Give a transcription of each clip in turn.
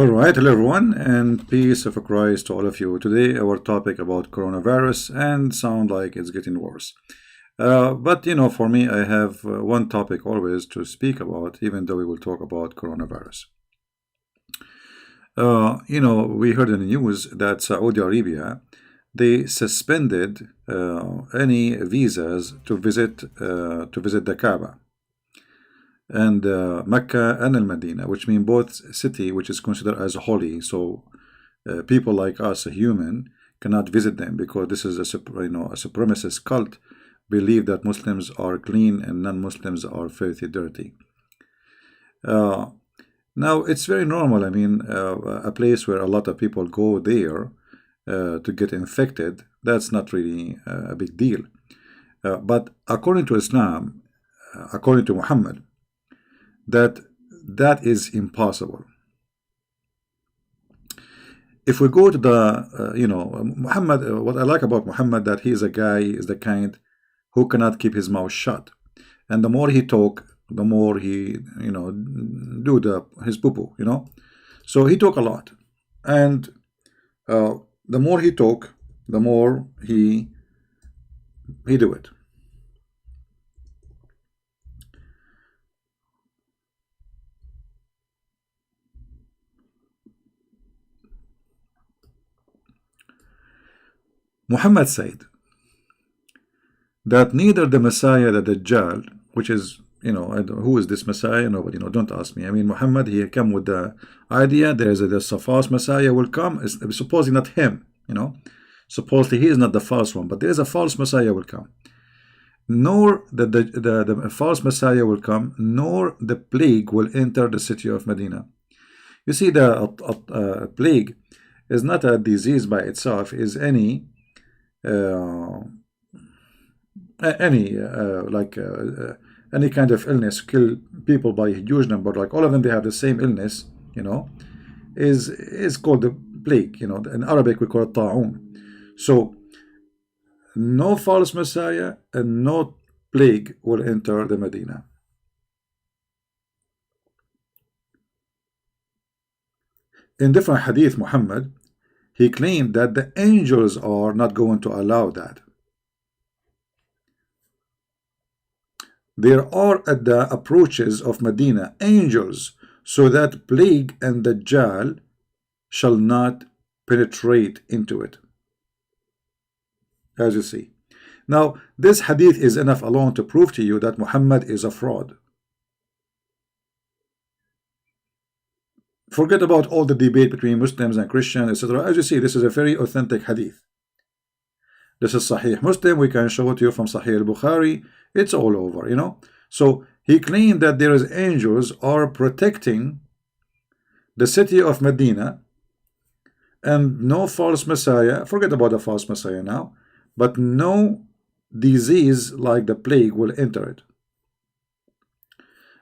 All right, hello everyone, and peace of Christ to all of you. Today, our topic about coronavirus, and sound like it's getting worse. But for me, I have one topic always to speak about, even though we will talk about coronavirus. We heard in the news that Saudi Arabia they suspended any visas to visit the Kaaba and Mecca and Al Medina, which mean both city which is considered as holy. So people like us, a human, cannot visit them because this is a supremacist cult. Believe that Muslims are clean and non-Muslims are filthy, dirty. Now it's very normal. I mean, a place where a lot of people go there to get infected. That's not really a big deal. But according to Islam, according to Muhammad, that is impossible. If we go to the Muhammad, what I like about Muhammad that he is a guy is the kind who cannot keep his mouth shut, and the more he talk, the more he do his poo. So he talk a lot, and the more he talk, the more he do it. Muhammad said that neither the Messiah, the Dajjal, which is, who is this Messiah? Nobody, don't ask me. I mean, Muhammad, he came with the idea there's a false Messiah will come. It's supposedly not him, supposedly he is not the false one, but there is a false Messiah will come. Nor the false Messiah will come, nor the plague will enter the city of Medina. You see, the plague is not a disease by itself, is any any kind of illness kill people by a huge number, like all of them they have the same illness, is called the plague. In Arabic we call it ta'un. So no false Messiah and no plague will enter the Medina. In different hadith, Muhammad, he claimed that the angels are not going to allow that. There are at the approaches of Medina angels, so that plague and Dajjal shall not penetrate into it. As you see. Now, this hadith is enough alone to prove to you that Muhammad is a fraud. Forget about all the debate between Muslims and Christians, etc. As you see, this is a very authentic hadith. This is Sahih Muslim. We can show it to you from Sahih al-Bukhari. It's all over, So he claimed that there is angels are protecting the city of Medina, and no false Messiah. Forget about the false Messiah now, but no disease like the plague will enter it.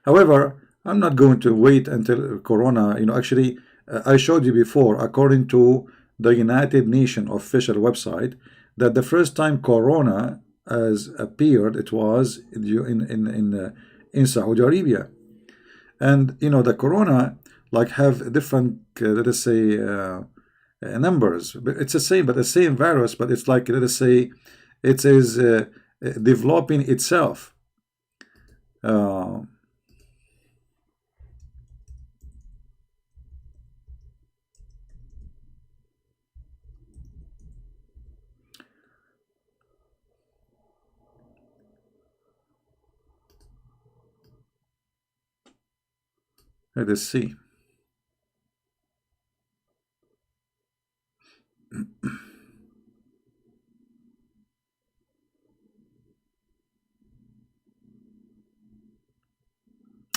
However, I'm not going to wait until Corona. Actually, I showed you before, according to the United Nations official website, that the first time Corona has appeared, it was in Saudi Arabia, and the Corona like have different let us say numbers. It's the same, but the same virus, but it's like, let us say, it is developing itself. Let us see.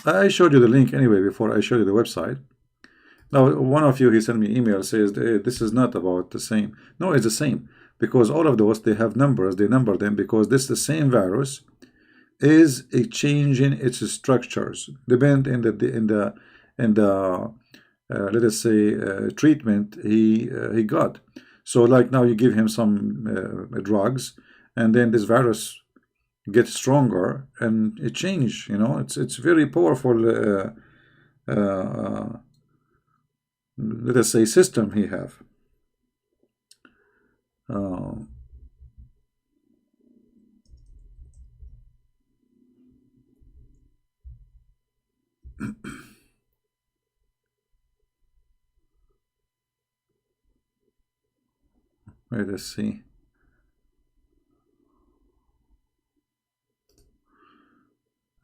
I showed you the link anyway before I showed you the website. Now, one of you, he sent me email, says this is not about the same. No, it's the same, because all of those, they have numbers, they number them, because this the same virus is a change in its structures, depend in the let us say treatment he got. So like now you give him some drugs, and then this virus gets stronger and it change. It's very powerful let us say, system he have. Uh, let us see.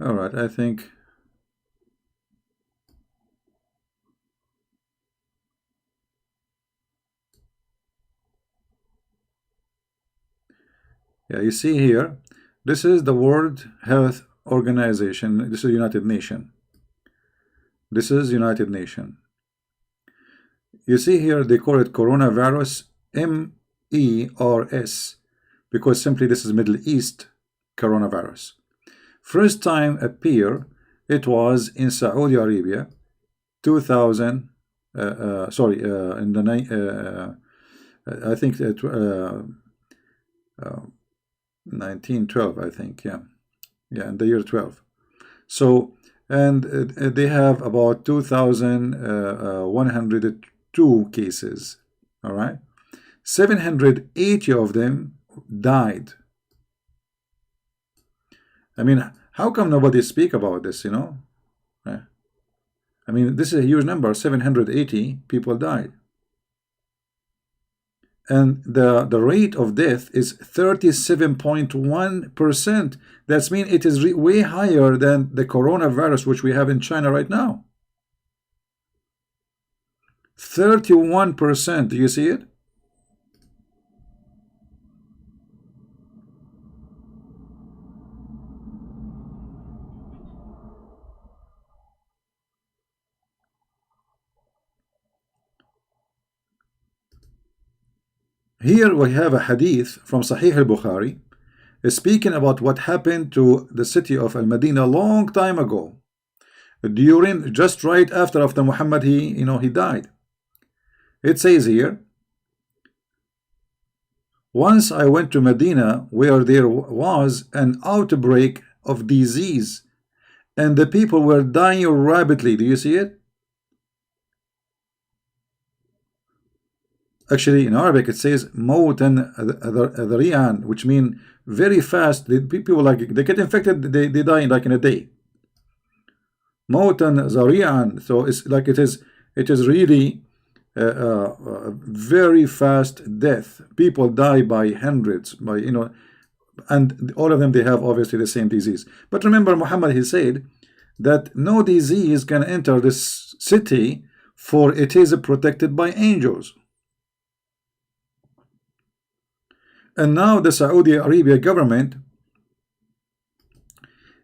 All right, I think. Yeah, you see here, this is the World Health Organization. This is United Nation. This is United Nation. You see here, they call it coronavirus, MERS, because simply this is Middle East coronavirus. First time appear, it was in Saudi Arabia, 2000. In the I think 1912. I think, yeah, in the year 12. So, and they have about 2,102 cases. All right, 780 of them died. I mean, how come nobody speak about this, you know? I mean, this is a huge number. 780 people died. And the rate of death is 37.1%. That's mean it is way higher than the coronavirus which we have in China right now. 31%. Do you see it? Here we have a hadith from Sahih al-Bukhari speaking about what happened to the city of Al-Madinah a long time ago, during just right after Muhammad he died. It says here, once I went to Medina where there was an outbreak of disease and the people were dying rapidly. Do you see it? Actually, in Arabic it says mawtan dhari'an, which mean very fast. The people, like, they get infected, they die like in a day. Mawtan dhari'an. So it's like it is really very fast death. People die by hundreds, by and all of them, they have obviously the same disease. But remember, Muhammad, he said that no disease can enter this city, for it is protected by angels. And now the Saudi Arabia government,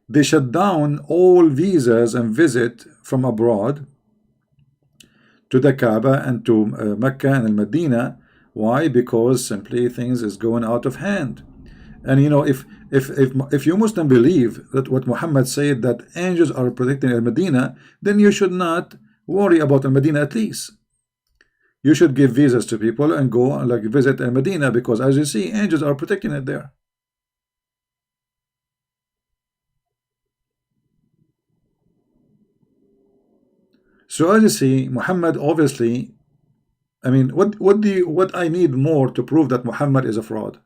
they shut down all visas and visit from abroad to the Kaaba and to Mecca and Al-Madinah. Why? Because simply things is going out of hand. And if you Muslim believe that what Muhammad said, that angels are protecting Al-Madinah, then you should not worry about Al-Madinah. At least you should give visas to people and go like visit Al-Madinah, because as you see, angels are protecting it there. So as you see, Muhammad obviously, I mean, what I need more to prove that Muhammad is a fraud?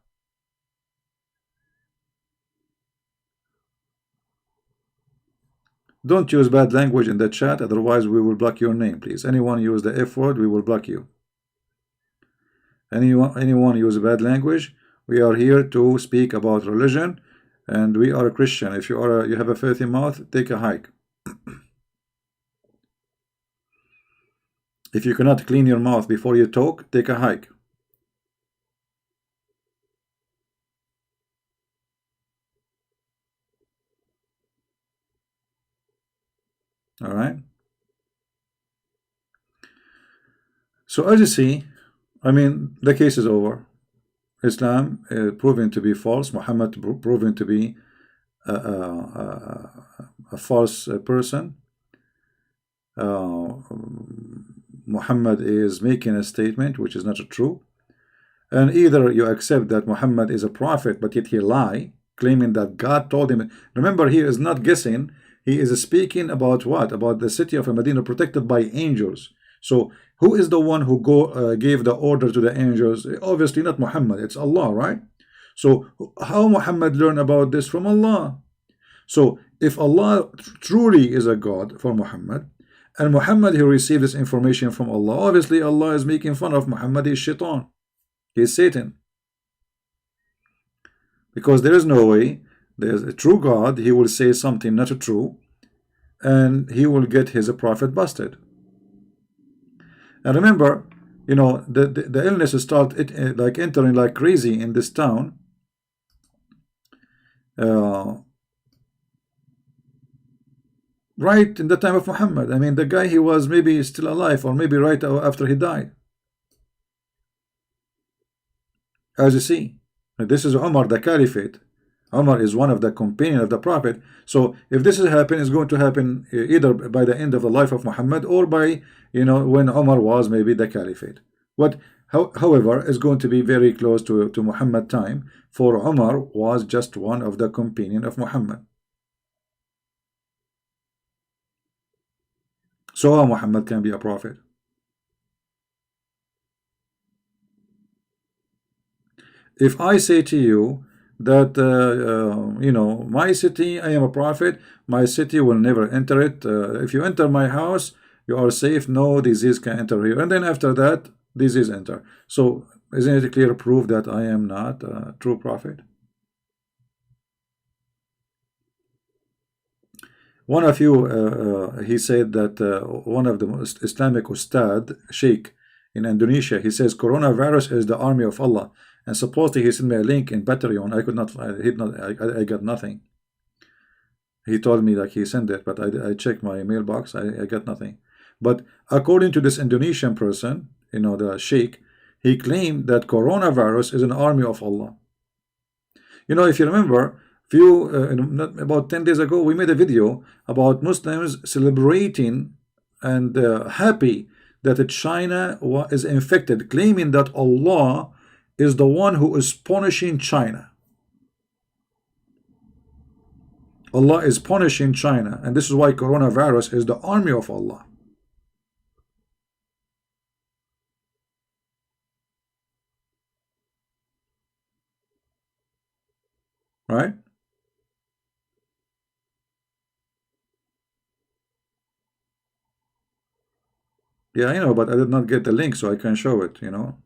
Don't use bad language in the chat, otherwise we will block your name, please. Anyone use the F word, we will block you. Anyone use bad language, we are here to speak about religion, and we are a Christian. If you have a filthy mouth, take a hike. If you cannot clean your mouth before you talk, take a hike. All right. So as you see, I mean, the case is over. Islam proven to be false. Muhammad proven to be a false person. Muhammad is making a statement which is not true. And either you accept that Muhammad is a prophet, but yet he lie, claiming that God told him. Remember, he is not guessing. He is speaking about what? About the city of Medina protected by angels. So Who is the one who gave the order to the angels? Obviously not Muhammad, it's Allah, right? So how Muhammad learned about this? From Allah. So if Allah truly is a God for Muhammad, and Muhammad, he received this information from Allah, obviously Allah is making fun of Muhammad. He's shaitan, he's Satan, because there is no way there's a true God, he will say something not true, and he will get his prophet busted. And remember, you know, the illness start like entering like crazy in this town. Right in the time of Muhammad. I mean, the guy, he was maybe still alive, or maybe right after he died. As you see, this is Umar, the caliphate. Umar is one of the companions of the Prophet. So if this is happening, it's going to happen either by the end of the life of Muhammad, or by, you know, when Umar was maybe the caliphate. However, is going to be very close to Muhammad time, for Umar was just one of the companions of Muhammad. So how Muhammad can be a prophet? If I say to you that you know, my city, I am a prophet, my city will never enter it. If you enter my house, you are safe, no disease can enter here, and then after that disease enter. So isn't it a clear proof that I am not a true prophet? One of you, he said that one of the Islamic Ustad, Sheikh in Indonesia, he says coronavirus is the army of Allah. And supposedly he sent me a link in Patreon. I could not, I got nothing. He told me like he sent it, but I checked my mailbox, I got nothing. But according to this Indonesian person, you know, the Sheikh, he claimed that coronavirus is an army of Allah. You know, if you remember, about 10 days ago, we made a video about Muslims celebrating and happy that China is infected, claiming that Allah is the one who is punishing China. Allah is punishing China, and this is why coronavirus is the army of Allah. Right? Yeah, I know, but I did not get the link, so I can show it, you know.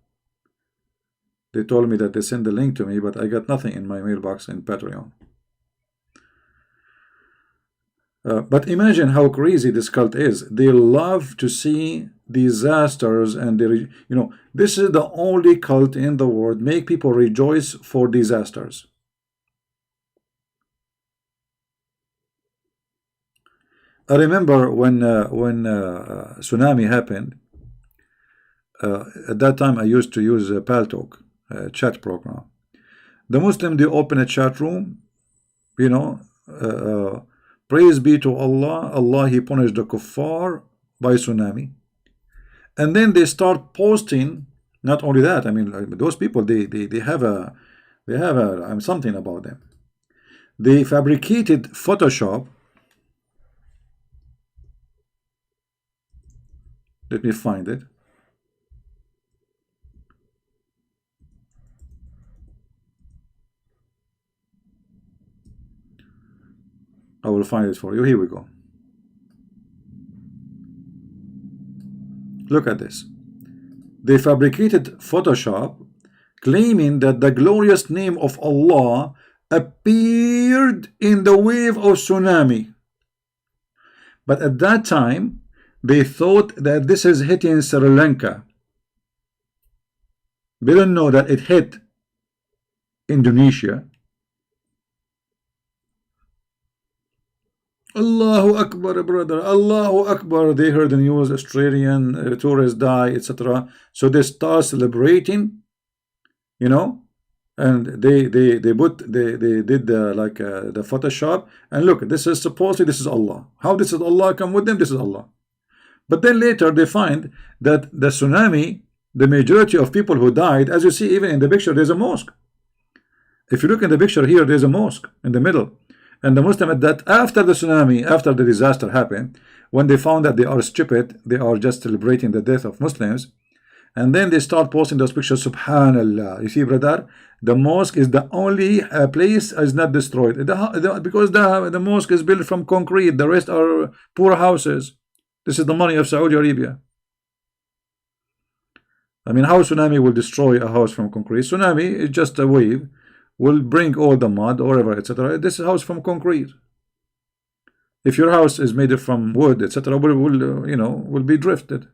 They told me that they sent the link to me, but I got nothing in my mailbox in Patreon. But imagine how crazy this cult is. They love to see disasters, and they, you know, this is the only cult in the world make people rejoice for disasters. I remember when tsunami happened. At that time, I used to use Paltalk, chat program. The Muslim, they open a chat room, you know, praise be to Allah, Allah, he punished the kuffar by tsunami. And then they start posting, not only that, I mean, those people, they have something about them. They fabricated Photoshop. Let me find it. I will find it for you. Here we go. Look at this. They fabricated Photoshop, claiming that the glorious name of Allah appeared in the wave of tsunami. But at that time, they thought that this is hitting Sri Lanka. They don't know that it hit Indonesia. Allahu Akbar, brother, Allahu Akbar. They heard the news, Australian tourists die, etc. So they start celebrating, you know, and they did the Photoshop, and look, this is supposedly, this is Allah. How this is Allah come with them? This is Allah. But then later they find that the tsunami, the majority of people who died, as you see even in the picture, there's a mosque. If you look in the picture here, there's a mosque in the middle. And the Muslim at that, after the tsunami, after the disaster happened, when they found that they are stupid, they are just celebrating the death of Muslims, and then they start posting those pictures. Subhanallah, you see, brother, the mosque is the only place is not destroyed, because the mosque is built from concrete, the rest are poor houses. This is the money of Saudi Arabia. I mean, how tsunami will destroy a house from concrete? Tsunami is just a wave, will bring all the mud or whatever, etc. This is house from concrete. If your house is made from wood, etc., will be drifted.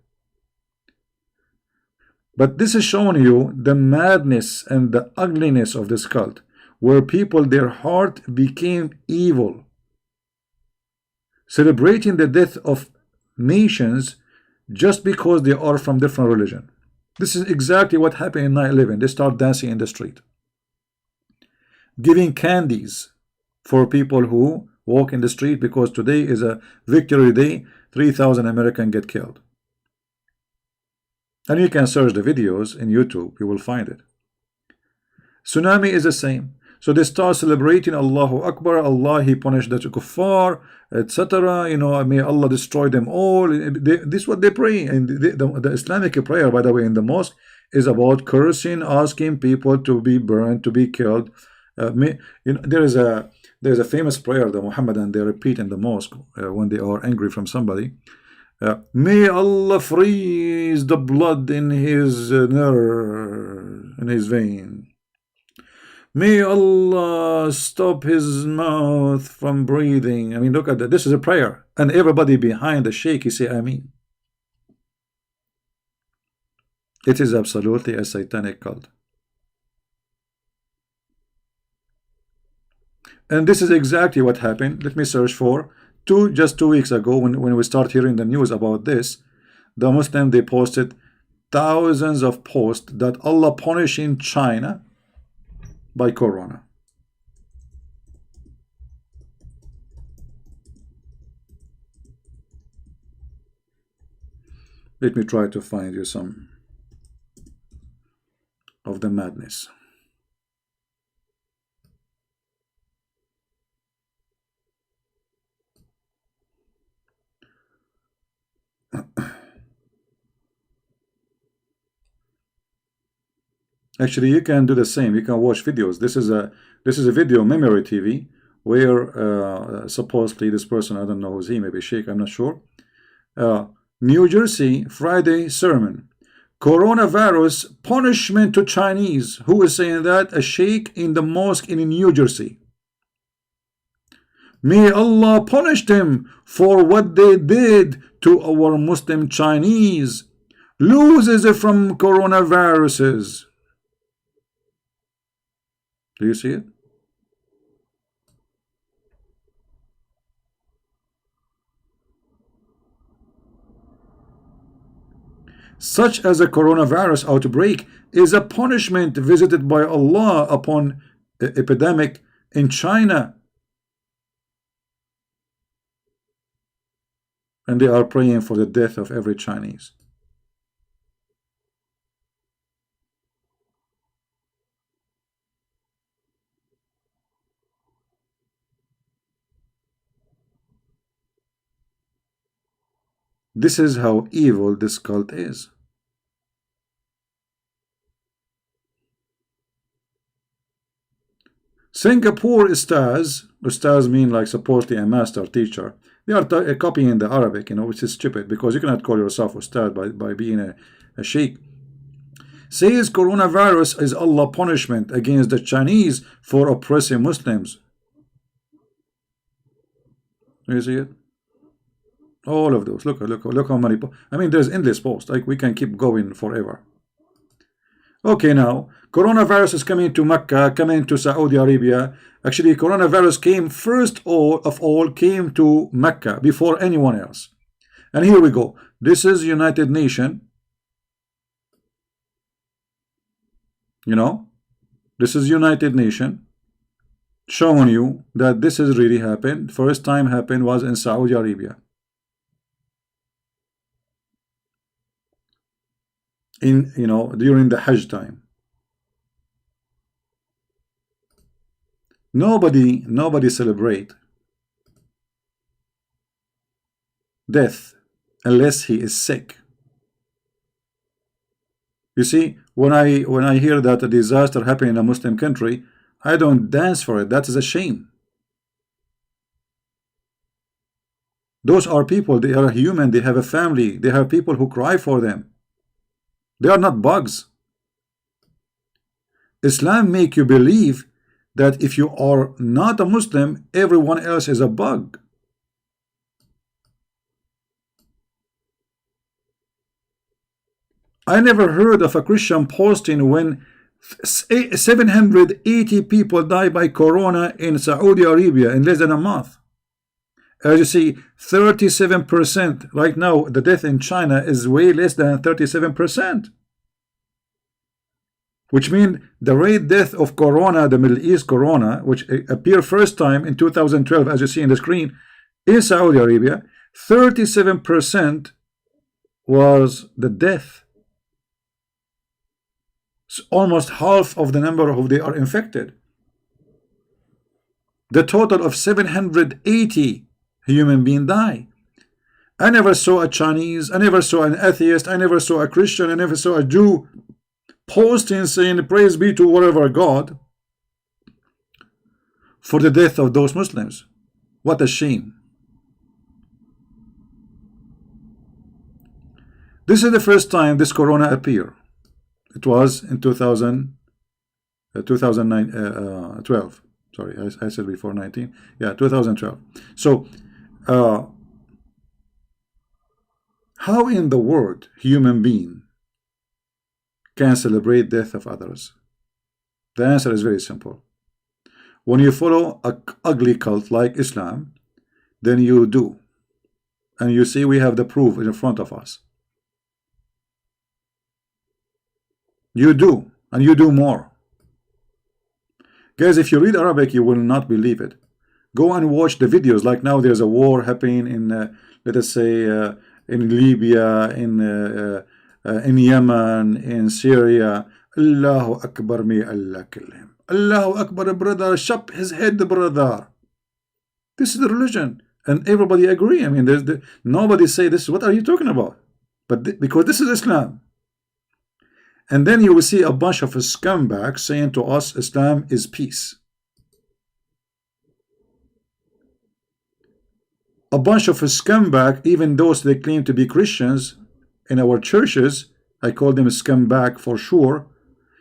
But this is showing you the madness and the ugliness of this cult, where people, their heart became evil, celebrating the death of nations just because they are from different religion. This is exactly what happened in 9/11. They start dancing in the street, giving candies for people who walk in the street, because today is a victory day. 3,000 Americans get killed. And you can search the videos in YouTube, you will find it. Tsunami is the same. So they start celebrating Allahu Akbar, Allah, He punished the kuffar, etc. May Allah destroy them all. This is what they pray. And the Islamic prayer, by the way, in the mosque is about cursing, asking people to be burned, to be killed. There's a famous prayer that Muhammadan they repeat in the mosque when they are angry from somebody. May Allah freeze the blood in his nerve, in his vein. May Allah stop his mouth from breathing. I mean, look at that. This is a prayer, and everybody behind the sheikh, he say Ameen. It is absolutely a satanic cult. And this is exactly what happened. Let me search for just 2 weeks ago, when we start hearing the news about this. The Muslim, they posted thousands of posts that Allah punishing China by corona. Let me try to find you some of the madness. Actually, you can do the same. You can watch videos. This is a video memory TV where supposedly this person, I don't know who's he, maybe Sheikh, I'm not sure. New Jersey Friday sermon. Coronavirus punishment to Chinese. Who is saying that? A sheikh in the mosque in New Jersey. May Allah punish them for what they did to our Muslim Chinese. Loses from coronaviruses. Do you see it? Such as a coronavirus outbreak is a punishment visited by Allah upon epidemic in China. And they are praying for the death of every Chinese. This is how evil this cult is. Singapore Ustaz mean like supposedly a master teacher. They are copying the Arabic, which is stupid, because you cannot call yourself Ustad by being a sheikh. Says coronavirus is Allah punishment against the Chinese for oppressing Muslims. You see it? All of those. Look how many. I mean, there's endless posts. Like, we can keep going forever. Okay, now coronavirus is coming to Mecca, coming to Saudi Arabia. Actually, coronavirus came first of all came to Mecca before anyone else. And here we go. This is United Nation. This is United Nation showing you that this has really happened. First time happened was in Saudi Arabia. During the Hajj time. Nobody celebrate. death unless he is sick. You see, when I hear that a disaster happened in a Muslim country, I don't dance for it. That is a shame. Those are people, they are human, they have a family, they have people who cry for them. They are not bugs. Islam make you believe that if you are not a Muslim, everyone else is a bug. I never heard of a Christian posting when 780 people die by corona in Saudi Arabia in less than a month. As you see, 37% right now, the death in China is way less than 37%. Which means the rate death of corona, the Middle East corona, which appeared first time in 2012, as you see in the screen, in Saudi Arabia, 37% was the death. So almost half of the number of they are infected. The total of 780 human beings die. I never saw a Chinese, I never saw an atheist, I never saw a Christian, I never saw a Jew posting saying praise be to whatever God for the death of those Muslims. What a shame. This is the first time this corona appeared. It was in 2012. Sorry, I said before 19. Yeah, 2012. So how in the world human being can celebrate death of others? The answer is very simple. When you follow a ugly cult like Islam, then you do. And you see we have the proof in front of us. You do, and you do more. Guys, if you read Arabic, you will not believe it. Go and watch the videos. Like now there's a war happening in, let us say, in Libya, in Yemen, in Syria. Allahu Akbar, may Allah kill him. Allahu Akbar, brother, chop his head, brother. This is the religion, and everybody agree. I mean, nobody say this. What are you talking about? But because this is Islam. And then you will see a bunch of scumbags saying to us, Islam is peace. A bunch of scumbags, even those they claim to be Christians in our churches, I call them scumbag for sure,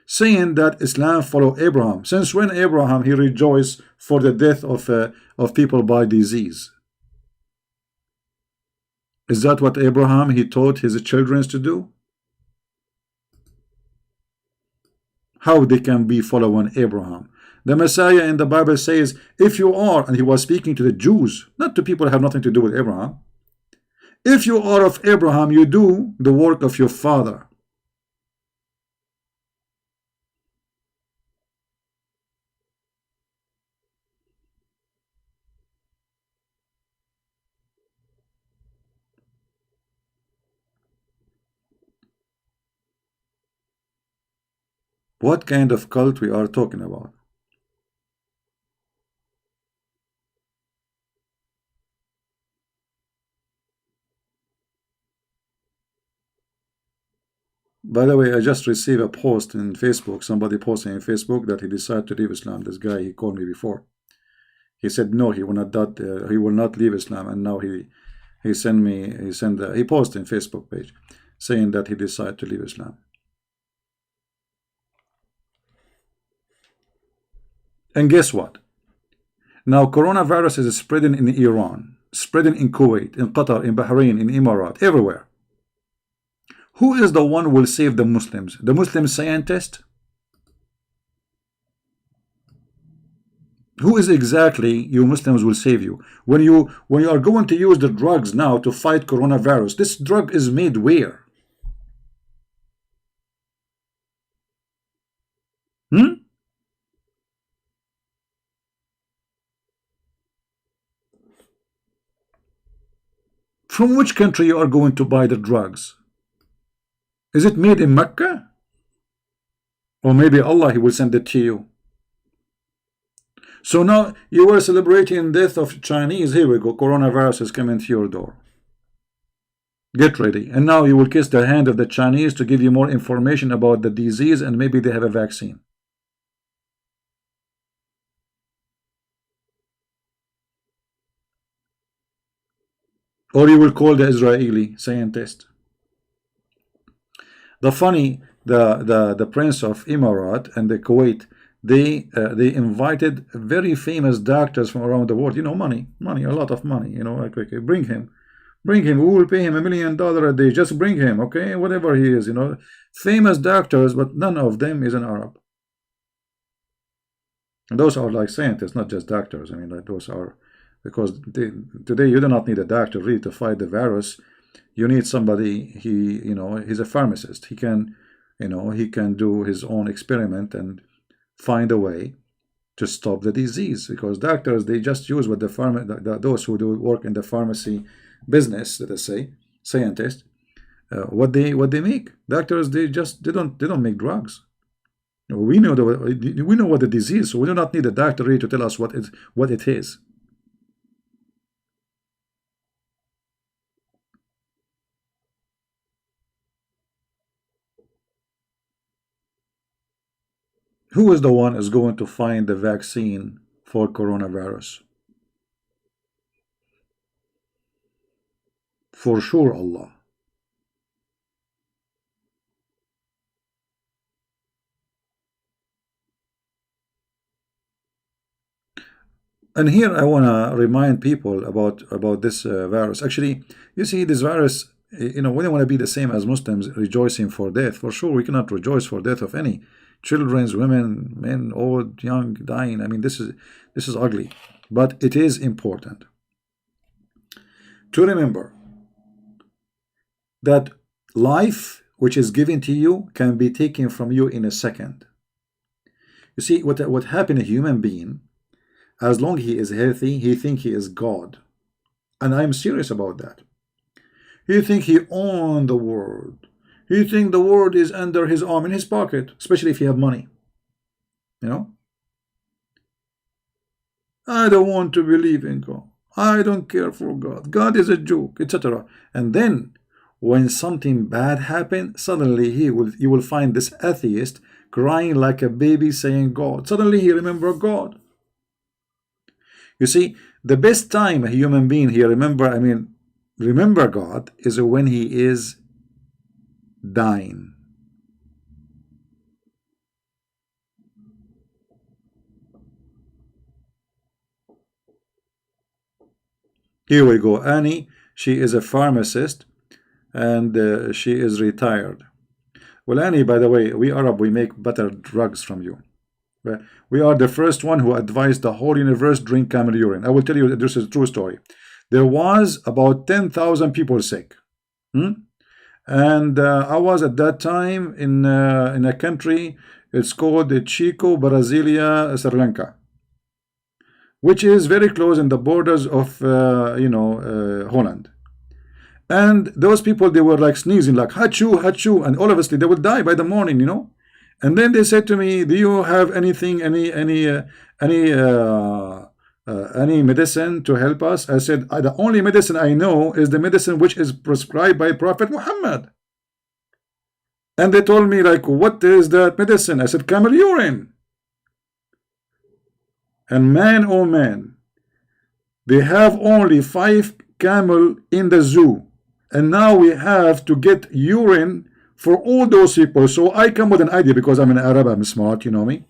saying that Islam follow Abraham. Since when Abraham he rejoiced for the death of people by disease? Is that what Abraham he taught his children to do? How they can be following Abraham? The Messiah in the Bible says, if you are, and he was speaking to the Jews, not to people who have nothing to do with Abraham. If you are of Abraham, you do the work of your father. What kind of cult we are talking about? By the way, I just received a post in Facebook, somebody posting in Facebook that he decided to leave Islam. This guy, he called me before. He said no, he will not leave Islam, and now he posted in Facebook page saying that he decided to leave Islam. And guess what? Now coronavirus is spreading in Iran, spreading in Kuwait, in Qatar, in Bahrain, in Emirates, everywhere. Who is the one who will save the Muslims? The Muslim scientist? Who is exactly you Muslims will save you? When you are going to use the drugs now to fight coronavirus, this drug is made where? From which country you are going to buy the drugs? Is it made in Mecca? Or maybe Allah, he will send it to you. So now you were celebrating death of Chinese. Here we go. Coronavirus is coming to your door. Get ready. And now you will kiss the hand of the Chinese to give you more information about the disease, and maybe they have a vaccine. Or you will call the Israeli scientist. The funny, the Prince of Emirat and the Kuwait, they invited very famous doctors from around the world. You know, money, a lot of money. You know, like, okay, bring him. Bring him. We will pay him $1 million a day. Just bring him, okay? Whatever he is, you know. Famous doctors, but none of them is an Arab. And those are like scientists, not just doctors. I mean, like those are, because today you do not need a doctor really to fight the virus. You need somebody, you know, he's a pharmacist. He can, you know, he can do his own experiment and find a way to stop the disease. Because doctors, they just use what those who do work in the pharmacy business, let us say, scientists, what they make. Doctors, they don't make drugs. We know what the disease, so we do not need a doctor really to tell us what it is. Who is the one is going to find the vaccine for coronavirus? For sure, Allah. And here I want to remind people about this virus. Actually, you see, this virus, you know, we don't want to be the same as Muslims rejoicing for death. For sure, we cannot rejoice for death of any children, women, men, old, young, dying. I mean, this is ugly, but it is important to remember that life which is given to you can be taken from you in a second. You see, what happened to a human being, as long as he is healthy, he think he is God. And I'm serious about that. He think he owns the world. He think the world is under his arm, in his pocket, especially if you have money. You know? I don't want to believe in God. I don't care for God. God is a joke, etc. And then when something bad happens, suddenly you will find this atheist crying like a baby saying God. Suddenly he remember God. You see, the best time a human being remember God is when he is dying. Here we go. Annie, she is a pharmacist and she is retired. Well, Annie, by the way, we Arab, we make better drugs from you. We are the first one who advised the whole universe drink camel urine. I will tell you, this is a true story. There was about 10,000 people sick. And I was at that time in a country, it's called Chico, Brasilia, Sri Lanka, which is very close in the borders of, Holland. And those people, they were like sneezing, like hachu, hachu, and all of us, they would die by the morning, you know. And then they said to me, do you have anything, any medicine to help us? I said, the only medicine I know is the medicine which is prescribed by Prophet Muhammad. And they told me, like, what is that medicine? I said, camel urine. And man, oh man, they have only 5 camel in the zoo. And now we have to get urine for all those people. So I come with an idea, because I'm an Arab, I'm smart, you know me.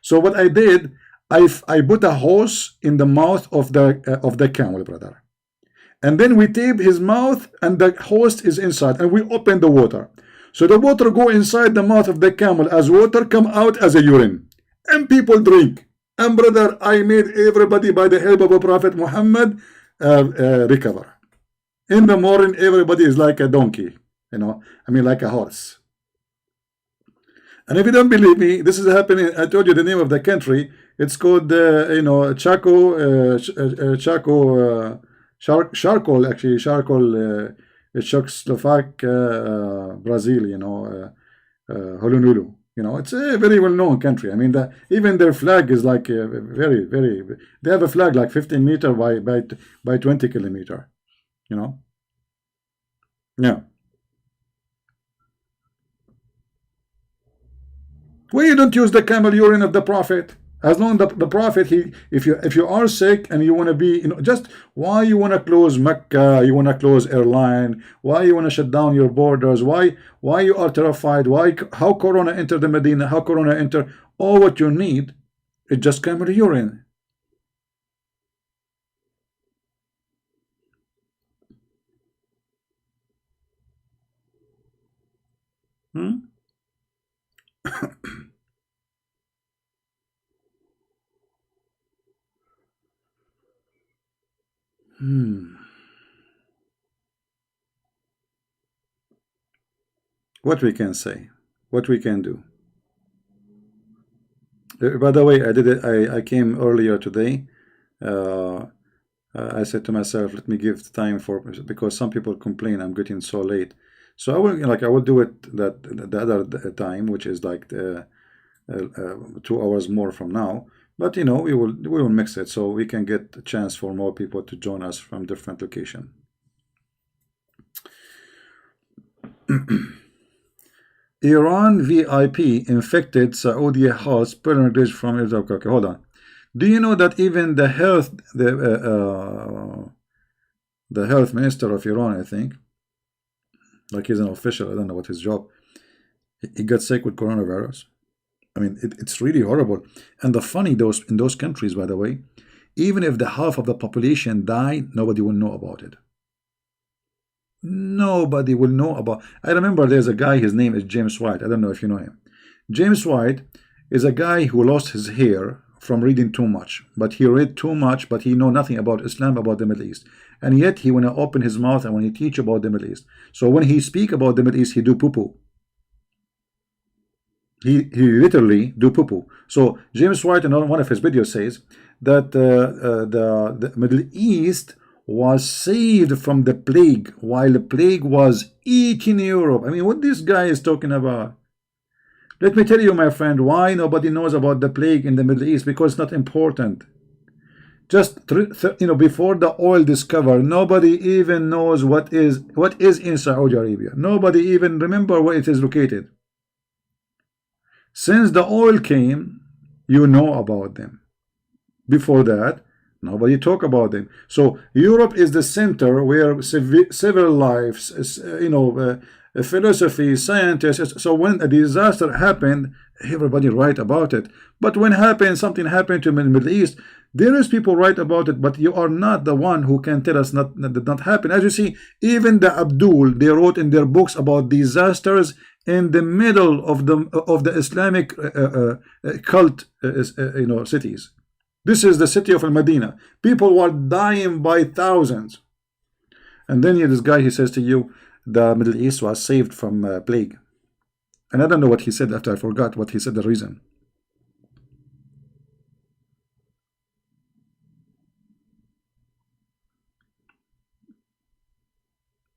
So what I did, I put a hose in the mouth of the camel, brother. And then we tape his mouth and the hose is inside, and we open the water. So the water go inside the mouth of the camel as water, come out as a urine. And people drink. And brother, I made everybody, by the help of a Prophet Muhammad, recover. In the morning, everybody is like a donkey. You know, I mean, like a horse. And if you don't believe me, this is happening. I told you the name of the country. It's called, Chaco, charcoal, actually, charcoal, Czechoslovak, Brazil, you know, Honolulu. You know, it's a very well-known country. I mean, even their flag is like very, very. They have a flag like 15 meter by 20 kilometer. You know. Yeah. Why you don't use the camel urine of the prophet? As long as the prophet, he, if you are sick and you want to be, just why you want to close Mecca, you want to close airline, why you want to shut down your borders, why you are terrified, why, how Corona entered the Medina, how Corona enter, all what you need is just camel urine. Hmm? Hmm. What we can say, what we can do. By the way, I did it. I came earlier today. Uh, I said to myself, let me give time for, because some people complain I'm getting so late. So I will, I will do it that the other time, which is like 2 hours more from now. But we will mix it so we can get a chance for more people to join us from different location. Iran VIP infected Saudi house pilgrimage from Israel. Okay, hold on. Do you know that even the health minister of Iran, I think, like he's an official, I don't know what his job, he got sick with coronavirus. I mean, it's really horrible. And the funny, those in those countries, by the way, even if the half of the population die, nobody will know about it. Nobody will know about. I remember there's a guy. His name is James White. I don't know if you know him. James White is a guy who lost his hair from reading too much. But he read too much, but he know nothing about Islam, about the Middle East. And yet he want to open his mouth and when he teach about the Middle East. So when he speak about the Middle East, he do poo poo. He literally do poo poo. So James White in one of his videos says that the Middle East was saved from the plague while the plague was eating Europe. I mean, what this guy is talking about? Let me tell you, my friend, why nobody knows about the plague in the Middle East, because it's not important. Just before the oil discovery, nobody even knows what is in Saudi Arabia. Nobody even remember where it is located. Since the oil came, you know about them. Before that, nobody talk about them. So Europe is the center where civil lives, philosophy, scientists. So when a disaster happened, everybody write about it. But when something happened to the Middle East, there is people write about it, but you are not the one who can tell us that did not happen. As you see, even the Abdul, they wrote in their books about disasters in the middle of the Islamic cult, cities. This is the city of Al Medina. People were dying by thousands. And then this guy, he says to you, the Middle East was saved from plague. And I don't know what he said after. I forgot what he said, the reason.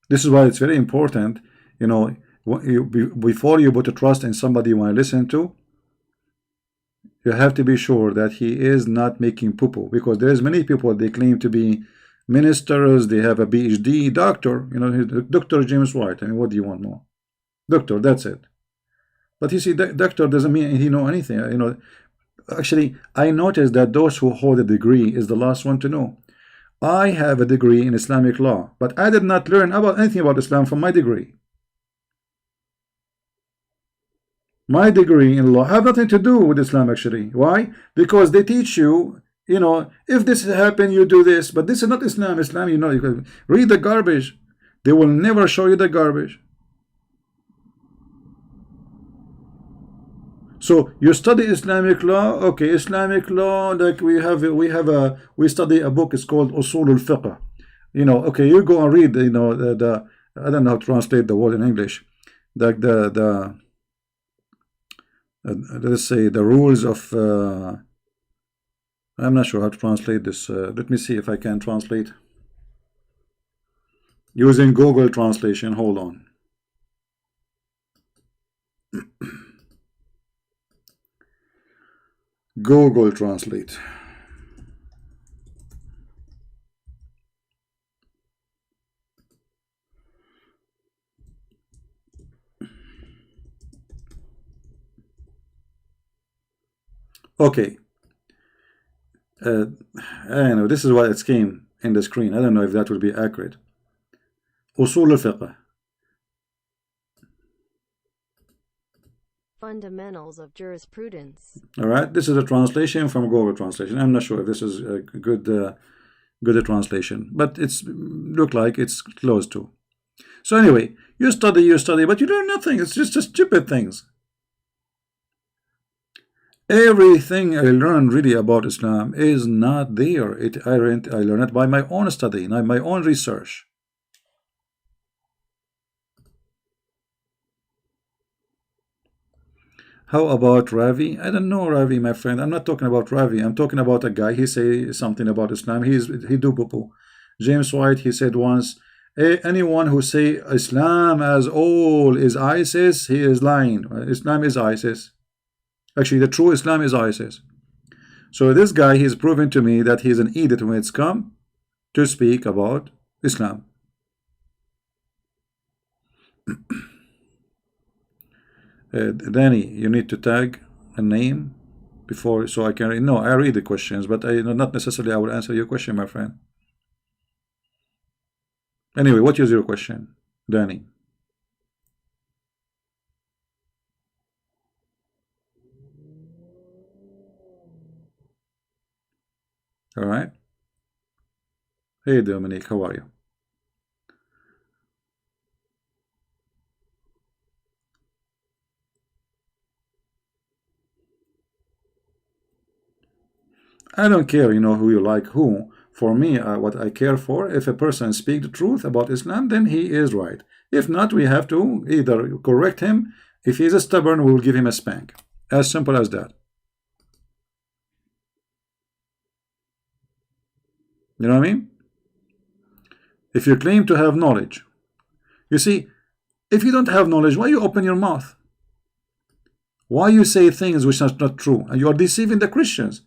This is why it's very important, before you put a trust in somebody you want to listen to, you have to be sure that he is not making poo-poo, because there's many people, they claim to be ministers, they have a PhD, doctor, Dr. James White. I mean, what do you want more? Doctor, that's it. But you see, doctor doesn't mean he know anything. Actually, I noticed that those who hold a degree is the last one to know. I have a degree in Islamic law, but I did not learn about anything about Islam from my degree. My degree in law have nothing to do with Islam, actually. Why? Because they teach you, if this happen, you do this. But this is not Islam. Islam, you can read the garbage. They will never show you the garbage. So you study Islamic law, okay? Islamic law, like we study a book. It's called Usul al-Fiqh. Okay, you go and read. The I don't know how to translate the word in English. Like let's say the rules of. I'm not sure how to translate this. Let me see if I can translate using Google Translation. Hold on. Google Translate. Okay. Uh, I know this is what it came in the screen. I don't know if that will be accurate. أصول الفقه. Fundamentals of jurisprudence. All right. This is a translation from Google Translation. I'm not sure if this is a good translation, but it's look like it's close to. So anyway, you study, but you learn nothing. It's just stupid things. Everything I learned really about Islam is not there. I learned it by my own study, my own research. How about Ravi? I don't know Ravi, my friend. I'm not talking about Ravi. I'm talking about a guy. He say something about Islam. He do poo-poo. James White, he said once, anyone who say Islam as all is ISIS, he is lying. Islam is ISIS. Actually, the true Islam is ISIS. So this guy, he's proven to me that he's an idiot when it's come to speak about Islam. Danny, you need to tag a name before, so I can read. No, I read the questions, but not necessarily I will answer your question, my friend. Anyway, what is your question, Danny? All right. Hey, Dominique, how are you? I don't care, who you like who. For me, what I care for, if a person speaks the truth about Islam, then he is right. If not, we have to either correct him. If he's stubborn, we'll give him a spank. As simple as that. You know what I mean? If you claim to have knowledge, you see, if you don't have knowledge, why you open your mouth? Why you say things which are not true? And you are deceiving the Christians.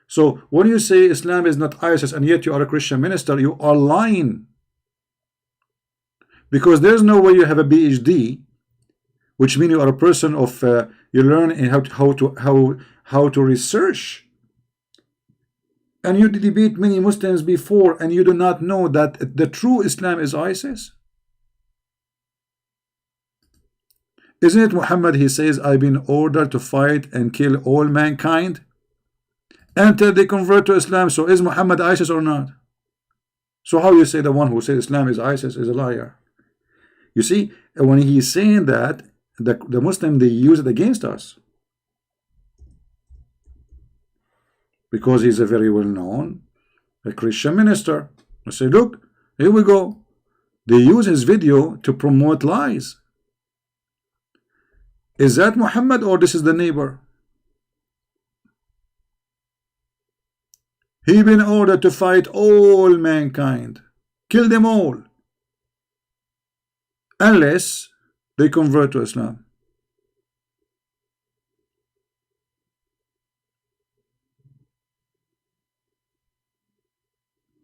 So when you say Islam is not ISIS and yet you are a Christian minister, you are lying. Because there's no way you have a PhD, which means you are a person of you learn in how to research. And you debate many Muslims before, and you do not know that the true Islam is ISIS. Isn't it Muhammad? He says, I've been ordered to fight and kill all mankind until they convert to Islam. So is Muhammad ISIS or not? So how you say the one who says Islam is ISIS is a liar? You see, when he's saying that, the Muslim, they use it against us. Because he's a very well-known Christian minister. I say, look, here we go. They use his video to promote lies. Is that Muhammad or this is the neighbor? He been ordered to fight all mankind, kill them all, unless they convert to Islam.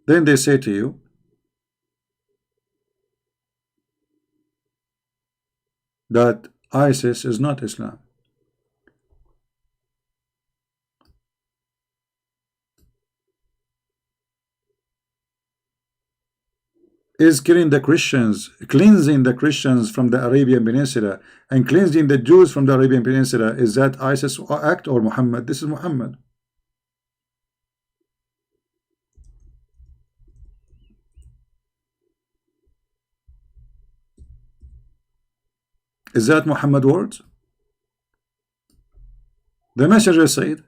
Then they say to you that ISIS is not Islam. Is killing the Christians, cleansing the Christians from the Arabian Peninsula and cleansing the Jews from the Arabian Peninsula, is that ISIS act or Muhammad? This is Muhammad. Is that Muhammad words? The messenger said,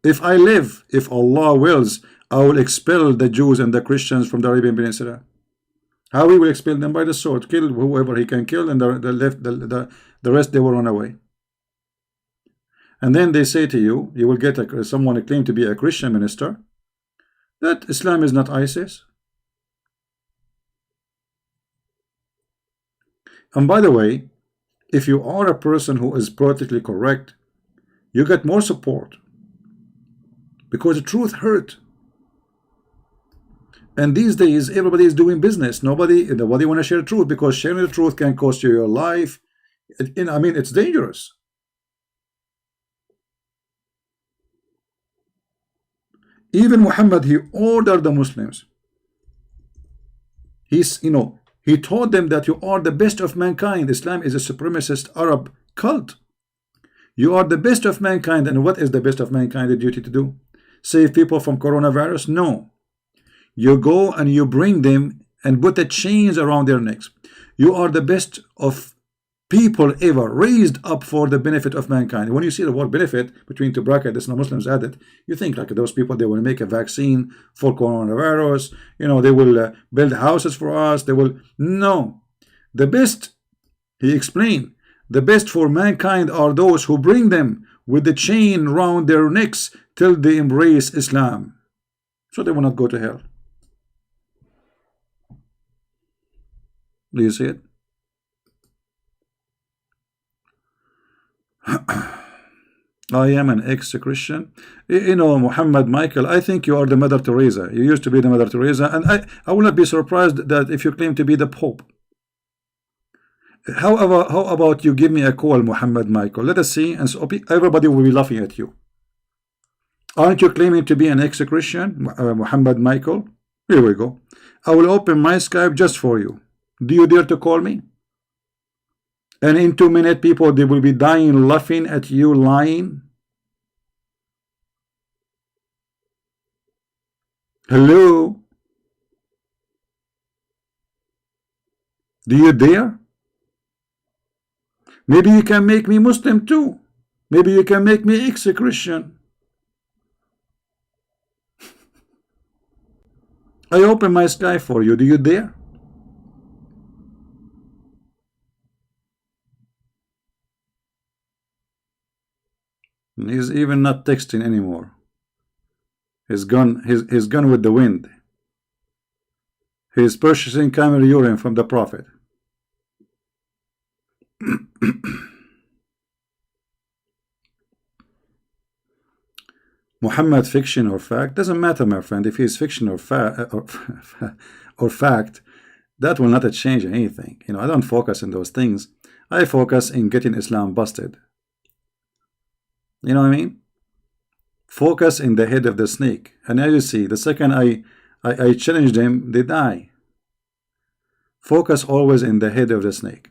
if I live, if Allah wills, I will expel the Jews and the Christians from the Arabian Peninsula. How he will expel them? By the sword. Kill whoever he can kill, and the rest they will run away. And then they say to you, you will get someone claim to be a Christian minister, that Islam is not ISIS. And by the way, if you are a person who is politically correct, you get more support, because the truth hurt. And these days, everybody is doing business. Nobody want to share the truth, because sharing the truth can cost you your life. I mean, it's dangerous. Even Muhammad, he ordered the Muslims. He told them that you are the best of mankind. Islam is a supremacist Arab cult. You are the best of mankind. And what is the best of mankind the duty to do? Save people from coronavirus? No. You go and you bring them and put the chains around their necks. You are the best of people ever, raised up for the benefit of mankind. When you see the word benefit between two brackets, Muslims added, you think like those people, they will make a vaccine for coronavirus, they will build houses for us, they will. No. The best, he explained, the best for mankind are those who bring them with the chain round their necks till they embrace Islam, so they will not go to hell. Do you see it? I am an ex-Christian. Muhammad Michael, I think you are the Mother Teresa. You used to be the Mother Teresa, and I will not be surprised that if you claim to be the Pope. How about you give me a call, Muhammad Michael? Let us see, and so everybody will be laughing at you. Aren't you claiming to be an ex-Christian, Muhammad Michael? Here we go. I will open my Skype just for you. Do you dare to call me? And in 2 minutes, people, they will be dying laughing at you lying. Hello? Do you dare? Maybe you can make me Muslim too. Maybe you can make me ex-Christian. I open my Skype for you. Do you dare? He's even not texting anymore. He's gone with the wind. He's purchasing camel urine from the Prophet. Muhammad, fiction or fact? Doesn't matter, my friend. If he's fiction or fact, that will not change anything. I don't focus on those things. I focus in getting Islam busted. You know what I mean? Focus in the head of the snake. And now you see, the second I challenge them, they die. Focus always in the head of the snake.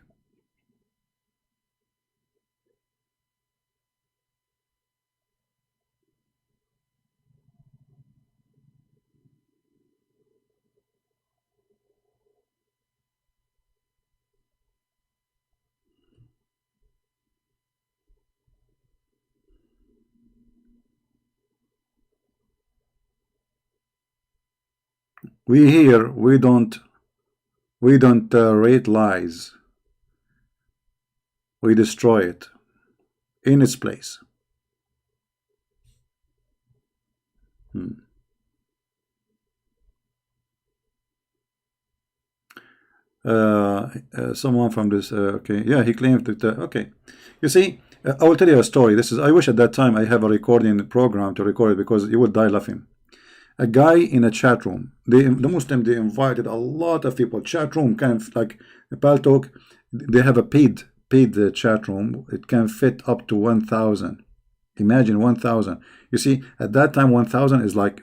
We don't rate lies. We destroy it in its place. Someone from this, okay, yeah, he claimed that, okay. You see, I will tell you a story. I wish at that time I have a recording program to record it, because you would die laughing. A guy in a chat room, the Muslim, they invited a lot of people. Chat room, kind of like a Paltalk, they have a paid chat room. It can fit up to 1,000. Imagine 1,000. You see, at that time 1,000 is like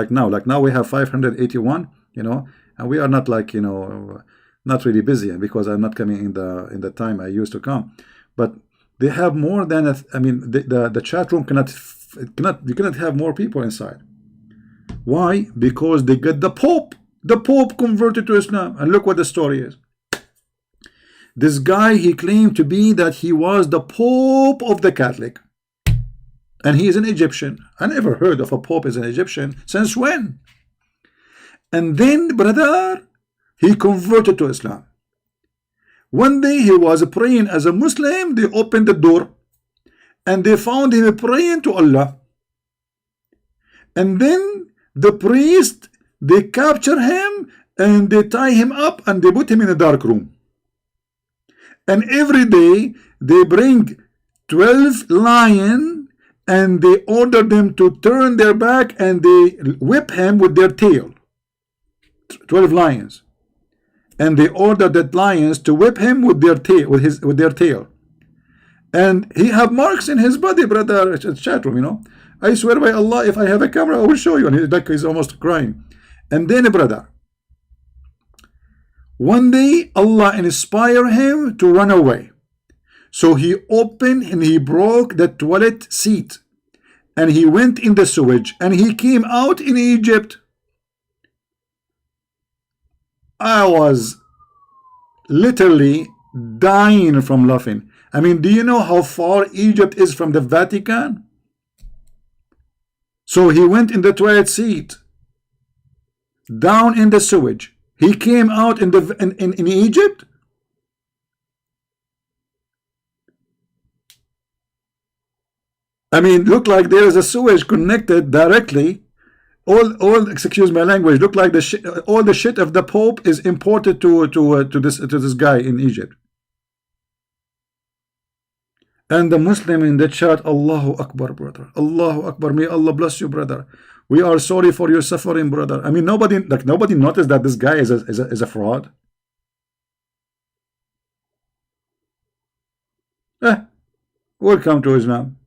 now. Like now we have 581, and we are not like, not really busy, because I'm not coming in the time I used to come. But they have more than the chat room you cannot have more people inside. Why? Because they get the Pope. The Pope converted to Islam. And look what the story is. This guy, he claimed to be that he was the Pope of the Catholic. And he is an Egyptian. I never heard of a Pope as an Egyptian. Since when? And then, brother, he converted to Islam. One day he was praying as a Muslim. They opened the door and they found him praying to Allah. And then the priest, they capture him and they tie him up and they put him in a dark room. And every day they bring 12 lions and they order them to turn their back and they whip him with their tail. 12 lions. And they order the lions to whip him with their tail, with their tail. And he have marks in his body, brother. It's chat room, I swear by Allah, if I have a camera, I will show you. And he's almost crying. And then, brother, one day Allah inspired him to run away. So he opened and he broke the toilet seat. And he went in the sewage. And he came out in Egypt. I was literally dying from laughing. I mean, do you know how far Egypt is from the Vatican? So he went in the toilet seat, down in the sewage. He came out in Egypt. I mean, look like there is a sewage connected directly. All excuse my language, look like all the shit of the Pope is imported to this guy in Egypt. And the Muslim in the chat, Allahu Akbar, brother. Allahu Akbar. May Allah bless you, brother. We are sorry for your suffering, brother. I mean, nobody noticed that this guy is a fraud. Welcome to Islam.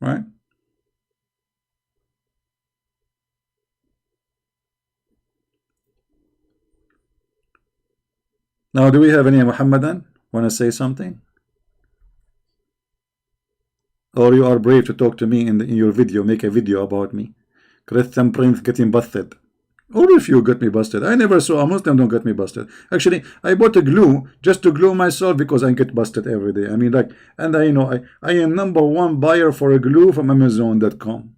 Right? Now, do we have any Muhammadan want to say something? Or you are brave to talk to me in your video, make a video about me. Christian Prince getting busted. Or if you get me busted. I never saw a Muslim don't get me busted. Actually, I bought a glue just to glue myself because I get busted every day. I mean, like, and I know I am #1 buyer for a glue from Amazon.com.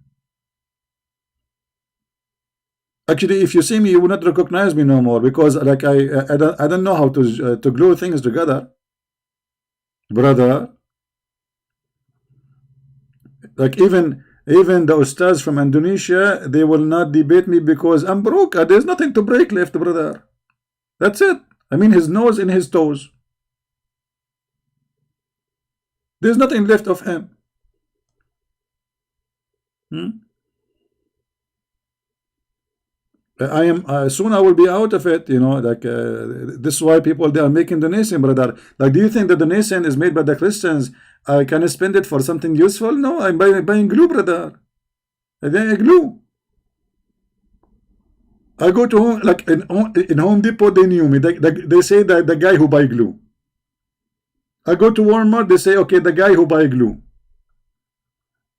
Actually, if you see me, you will not recognize me no more because, like, I don't know how to glue things together, brother. Like even the ustads from Indonesia, they will not debate me because I'm broke. There's nothing to break left, brother. That's it. I mean, his nose in his toes. There's nothing left of him. I am soon I will be out of it, you know, like this is why people, they are making donation, brother. Like, do you think the donation is made by the Christians? Can I spend it for something useful? No, I'm buying glue, brother. And then glue. I go to home, like in Home Depot, they knew me. They say that the guy who buy glue. I go to Walmart, they say, okay, the guy who buy glue.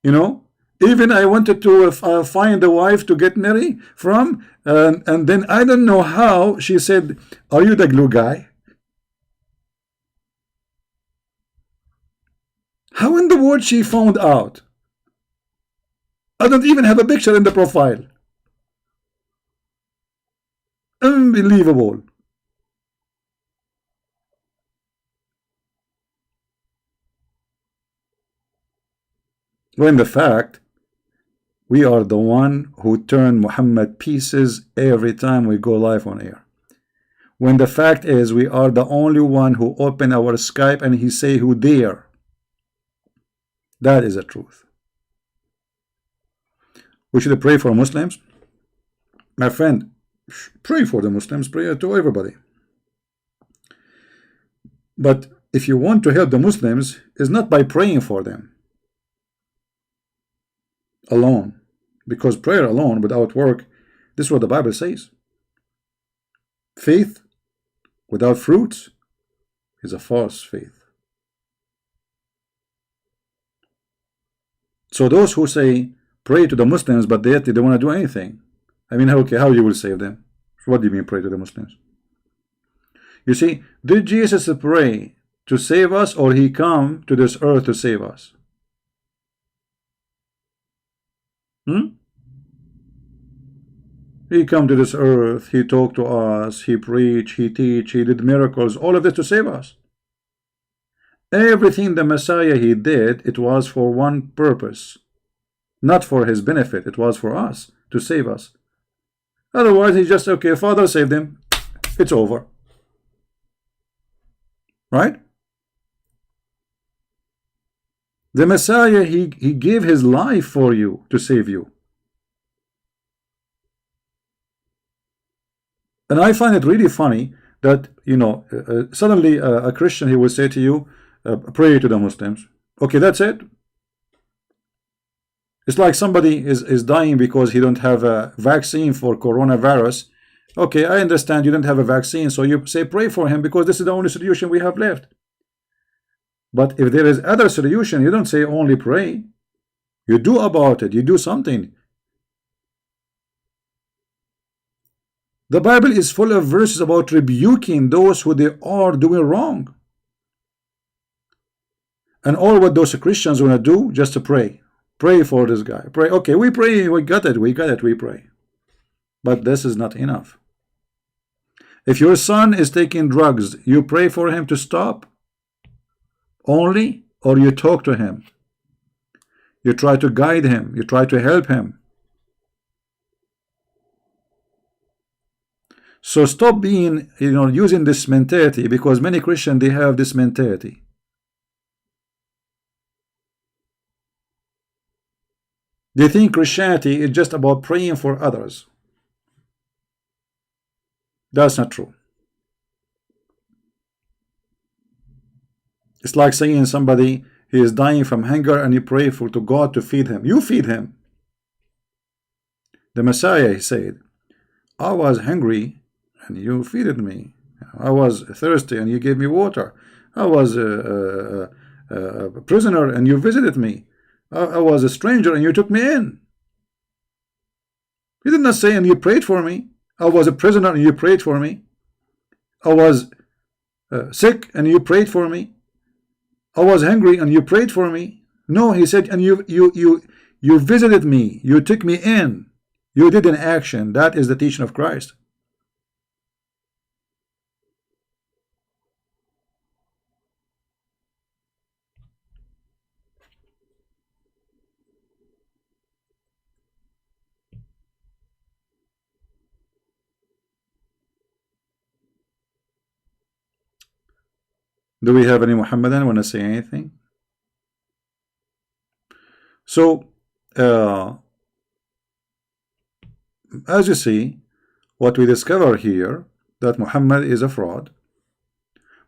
You know? Even I wanted to find a wife to get married from, and then I don't know how she said, "Are you the glue guy?" How in the world she found out? I don't even have a picture in the profile. Unbelievable. When the fact, we are the one who turn Muhammad pieces every time we go live on air. When the fact is, we are the only one who open our Skype and he say, "Who dare?" That is the truth. We should pray for Muslims. My friend, pray for the Muslims, pray to everybody. But if you want to help the Muslims, it's not by praying for them alone. Because prayer alone without work, this is what the Bible says. Faith without fruits is a false faith. So those who say pray to the Muslims but they don't want to do anything, I mean, okay, how you will save them? What do you mean pray to the Muslims? You see, did Jesus pray to save us, or he come to this earth to save us? He come to this earth, he talked to us, he preached, he teach, he did miracles, all of this to save us. Everything the Messiah he did, it was for one purpose, not for his benefit. It was for us, to save us. Otherwise, he just, okay, Father saved him, it's over. Right? The Messiah, he gave his life for you to save you. And I find it really funny that, you know, suddenly a Christian, he will say to you, pray to the Muslims. Okay, that's it. It's like somebody is dying because he don't have a vaccine for coronavirus. Okay, I understand you don't have a vaccine, so you say pray for him because this is the only solution we have left. But if there is other solution, you don't say only pray. You do about it. You do something. The Bible is full of verses about rebuking those who they are doing wrong. And all what those Christians want to do, just to pray. Pray for this guy. Pray. Okay, we pray. We got it. We got it. We pray. But this is not enough. If your son is taking drugs, you pray for him to stop only, or you talk to him. You try to guide him. You try to help him. So stop being, using this mentality, because many Christians, they have this mentality. They think Christianity is just about praying for others. That's not true. It's like saying somebody, he is dying from hunger and you pray to God to feed him. You feed him. The Messiah said, I was hungry and you feeded me. I was thirsty and you gave me water. I was a prisoner and you visited me. I was a stranger and you took me in. He did not say and you prayed for me. I was a prisoner and you prayed for me. I was sick and you prayed for me. I was hungry and you prayed for me. No, he said, and you visited me. You took me in. You did an action. That is the teaching of Christ. Do we have any Muhammadan want to say anything? So, as you see, what we discover here, that Muhammad is a fraud.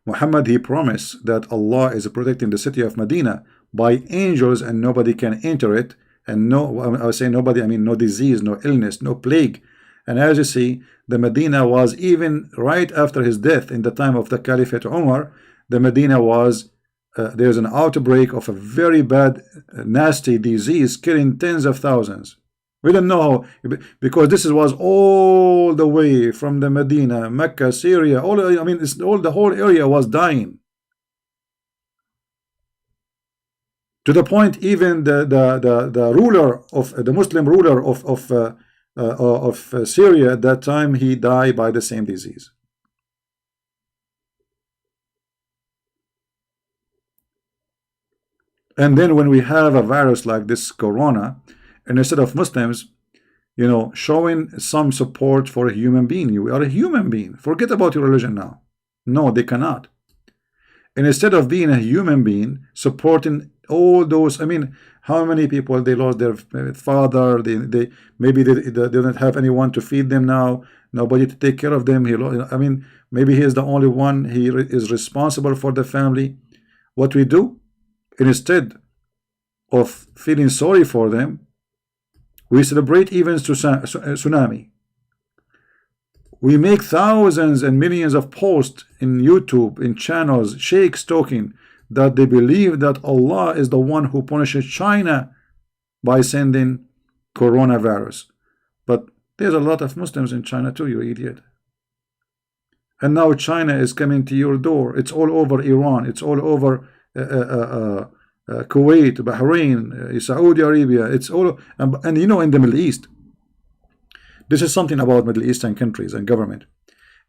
Muhammad, he promised that Allah is protecting the city of Medina by angels and nobody can enter it. And no, I was saying nobody, I mean no disease, no illness, no plague. And as you see, the Medina was, even right after his death in the time of the Caliphate Umar, the Medina was, there's an outbreak of a very bad, nasty disease killing tens of thousands. We don't know, because this was all the way from the Medina, Mecca, Syria, all, I mean, the whole area was dying. To the point, even the ruler of the Muslim ruler of Syria at that time, he died by the same disease. And then when we have a virus like this corona, and instead of Muslims, showing some support for a human being, you are a human being. Forget about your religion now. No, they cannot. And instead of being a human being, supporting all those, I mean, how many people they lost their father? They maybe they don't have anyone to feed them now. Nobody to take care of them. I mean, maybe he is the only one. He is responsible for the family. What we do, instead of feeling sorry for them, we celebrate even tsunami. We make thousands and millions of posts in YouTube, in channels, sheikhs talking that they believe that Allah is the one who punishes China by sending coronavirus. But there's a lot of Muslims in China too, you idiot. And now China is coming to your door. It's all over Iran. It's all over Kuwait, Bahrain, Saudi Arabia. It's all, and in the Middle East. This is something about Middle Eastern countries and government.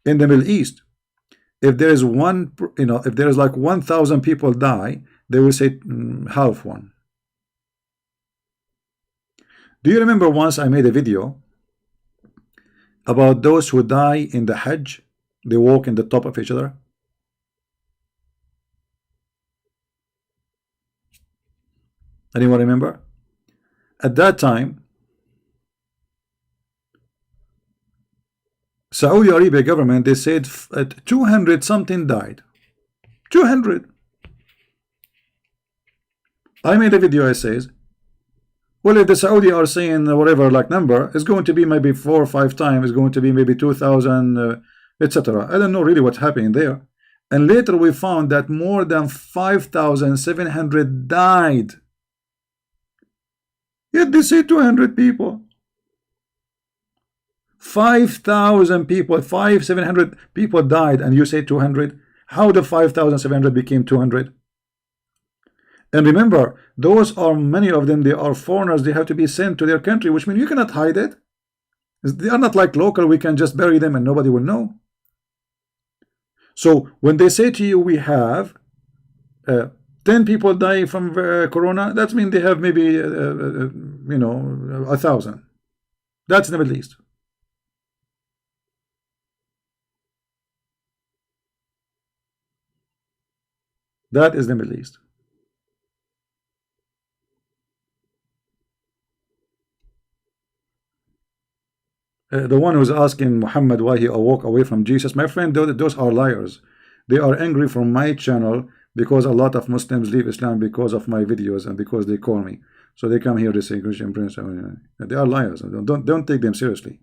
In the Middle East, if there is if there is like 1,000 people die, they will say half one. Do you remember once I made a video about those who die in the Hajj? They walk in the top of each other. Anyone remember? At that time, Saudi Arabia government, they said 200 something died. 200. I made a video, I says, Well, if the Saudi are saying whatever like number, it's going to be maybe 4 or 5 times. It's going to be maybe 2,000, etc. I don't know really what's happening there. And later we found that more than 5,700 died. Yet they say 200 people. 5,000 people, 5,700 people died, and you say 200. How the 5,700 became 200? And remember, those are many of them. They are foreigners. They have to be sent to their country, which means you cannot hide it. They are not like local. We can just bury them and nobody will know. So when they say to you, we have 10 people die from corona, that means they have maybe you know, 1,000. That's in the Middle East. That is the Middle East. The one who's asking Muhammad why he walk away from Jesus, my friend, those are liars. They are angry from my channel because a lot of Muslims leave Islam because of my videos and because they call me. So they come here, they say Christian Prince. They are liars. Don't take them seriously.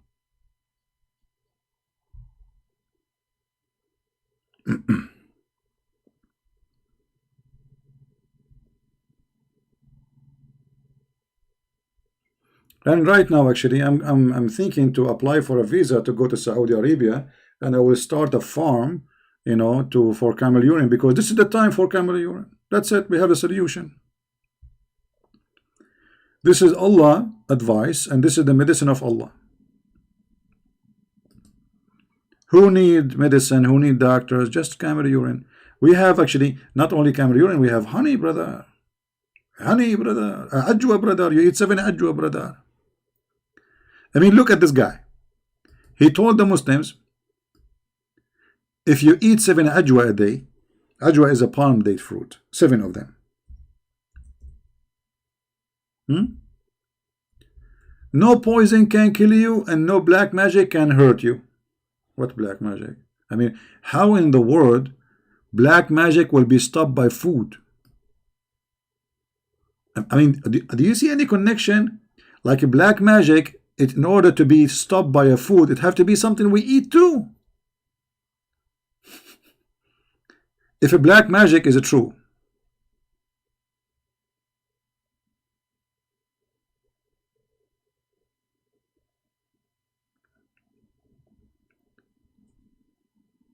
And right now, actually, I'm thinking to apply for a visa to go to Saudi Arabia, and I will start a farm, you know, for camel urine, because this is the time for camel urine. That's it. We have a solution. This is Allah advice, and this is the medicine of Allah. Who need medicine? Who need doctors? Just camel urine. We have actually not only camel urine, we have honey, brother. Honey, brother. Ajwa, brother. You eat 7 ajwa, brother. I mean, look at this guy. He told the Muslims, if you eat 7 ajwa a day, ajwa is a palm date fruit, 7 of them. No poison can kill you, and no black magic can hurt you. What black magic? I mean, how in the world black magic will be stopped by food? I mean, do you see any connection? Like a black magic, in order to be stopped by a food, it have to be something we eat too. If a black magic is true,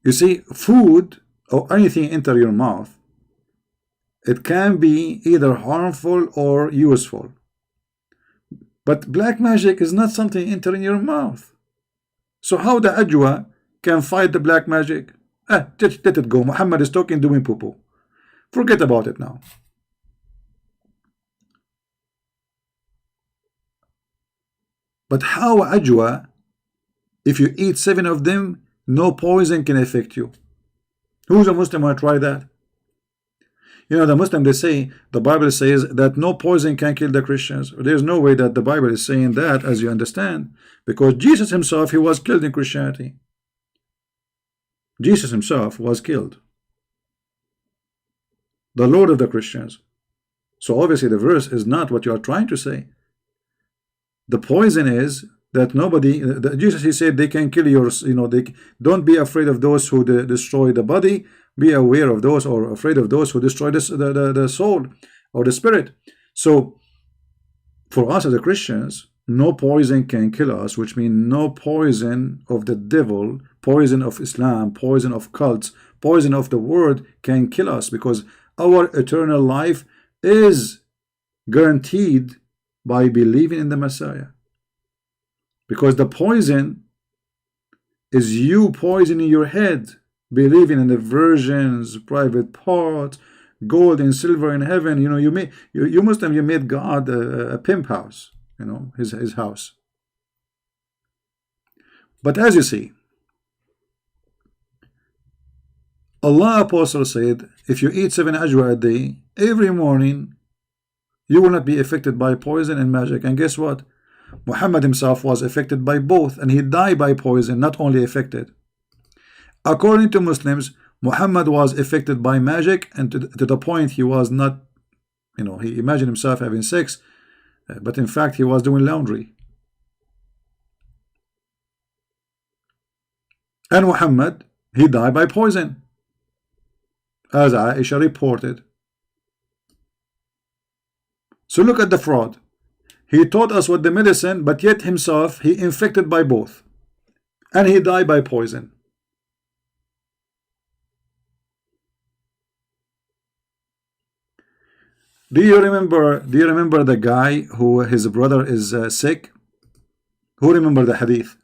you see, food or anything enter your mouth, it can be either harmful or useful. But black magic is not something entering your mouth. So how the ajwa can fight the black magic? Let it go. Muhammad is talking, doing poo-poo. Forget about it now. But how ajwa, if you eat 7 of them, no poison can affect you? Who's a Muslim who try that? You know, the Muslim, they say, the Bible says that no poison can kill the Christians. There's no way that the Bible is saying that, as you understand, because Jesus himself, he was killed in Christianity. Jesus himself was killed, the Lord of the Christians. So obviously the verse is not what you are trying to say. The poison is that nobody, Jesus, he said, they can kill your, you know, they don't be afraid of those who destroy the body. Be aware of those, or afraid of those who destroy the soul or the spirit. So for us as a Christians, no poison can kill us, which means no poison of the devil, poison of Islam, poison of cults, poison of the world can kill us, because our eternal life is guaranteed by believing in the Messiah. Because the poison is you poisoning your head, believing in the virgins, private parts, gold and silver in heaven. You know, you Muslim, you made God a pimp house, you know, his house. But as you see, Allah Apostle said, if you eat 7 ajwa a day, every morning, you will not be affected by poison and magic. And guess what? Muhammad himself was affected by both, and he died by poison, not only affected. According to Muslims, Muhammad was affected by magic, and to the point he was not, you know, he imagined himself having sex But in fact, he was doing laundry. And Muhammad, he died by poison, as Aisha reported. So look at the fraud. He taught us what the medicine, but yet himself he infected by both, and he died by poison. Do you remember the guy who his brother is sick? Who remember the hadith?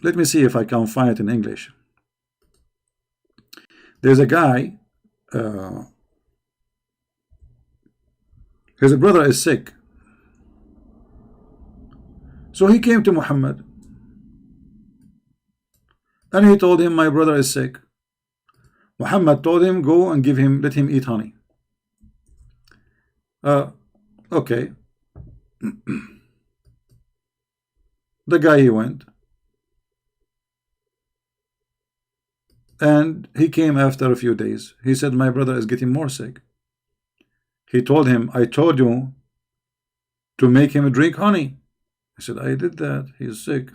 Let me see if I can find it in English. There's a guy, his brother is sick, so he came to Muhammad and he told him, my brother is sick. Muhammad told him, go and let him eat honey. Okay. The guy, he went, and he came after a few days. He said, my brother is getting more sick. He told him, I told you to make him drink honey. He said, I did that. He's sick.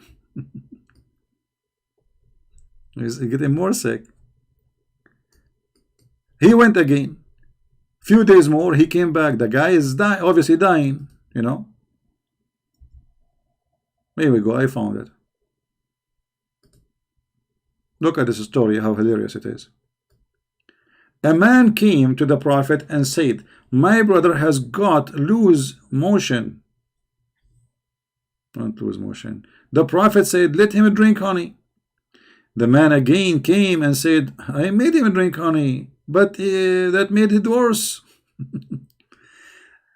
He's getting more sick. He went again. Few days more, he came back. The guy is obviously dying, you know. Here we go. I found it. Look at this story, how hilarious it is. A man came to the Prophet and said, my brother has got loose motion. Not loose motion. The Prophet said, let him drink honey. The man again came and said, I made him drink honey, but that made it worse.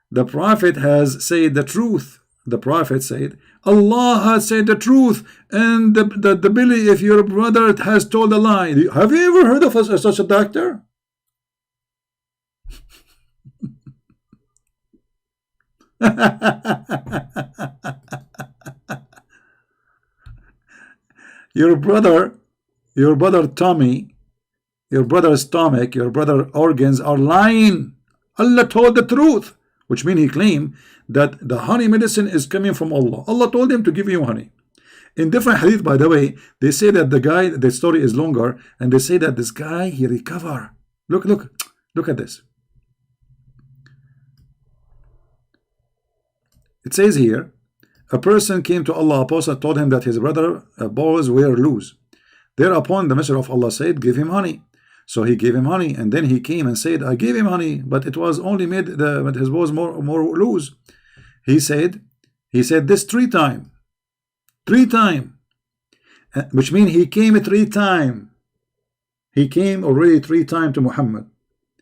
The Prophet has said the truth. The Prophet said, Allah has said the truth, and the belly if your brother has told a lie. Have you ever heard of such a doctor? Your brother Tommy, your brother's stomach, your brother's organs are lying. Allah told the truth, which means he claimed that the honey medicine is coming from Allah. Allah told him to give you honey. In different hadith, by the way, they say that the story is longer, and they say that this guy, he recovered. Look at this. It says here, a person came to Allah, apostle told him that his brother balls were loose. Thereupon the Messenger of Allah said, give him honey. So he gave him honey, and then he came and said, I gave him honey, but it was only made his balls more loose. He said this 3 times. 3 times. Which means he came 3 times. He came already 3 times to Muhammad,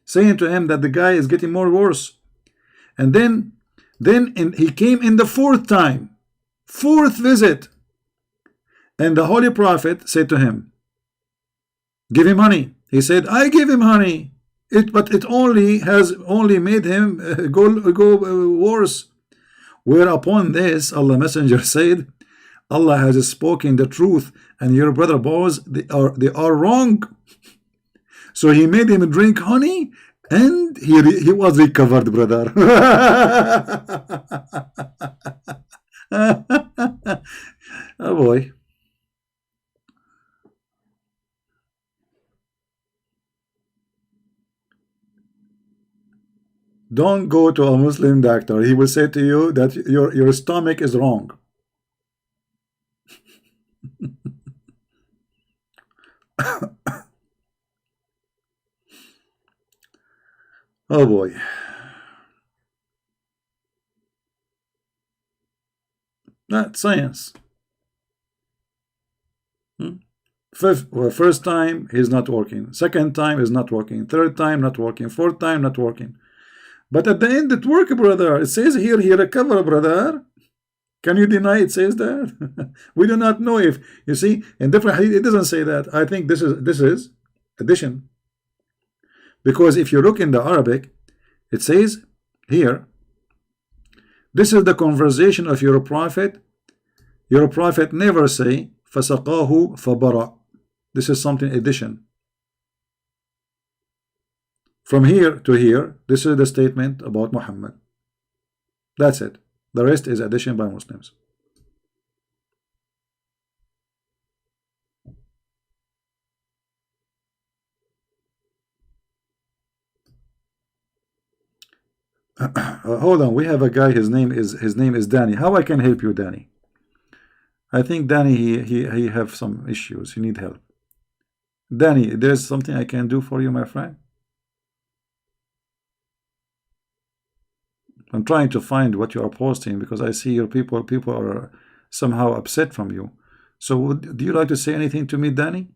saying to him that the guy is getting more worse. And then he came in the 4th time, 4th visit. And the Holy Prophet said to him, give him honey. He said, I gave him honey, but it only made him go worse. Whereupon this, Allah Messenger said, Allah has spoken the truth, and your brother boys, they are wrong. So he made him drink honey, and he was recovered, brother. Oh boy. Don't go to a Muslim doctor. He will say to you that your stomach is wrong. Oh boy. That's science. First time he's not working. Second time is not working. Third time not working. Fourth time not working. But at the end it worked, brother. It says here he recovered, brother. Can you deny it says that? We do not know if, you see, in different hadith it doesn't say that. I think this is addition. Because if you look in the Arabic, it says here, this is the conversation of your prophet. Your prophet never say فَسَقَاهُ فَبَرَأ. This is something addition. From here to here, this is the statement about Muhammad. That's it. The rest is addition by Muslims. Hold on, we have a guy. His name is Danny. How I can help you, Danny? I think Danny he have some issues. He need help. Danny, there's something I can do for you, my friend. I'm trying to find what you are posting because I see your people are somehow upset from you. So do you like to say anything to me, Danny?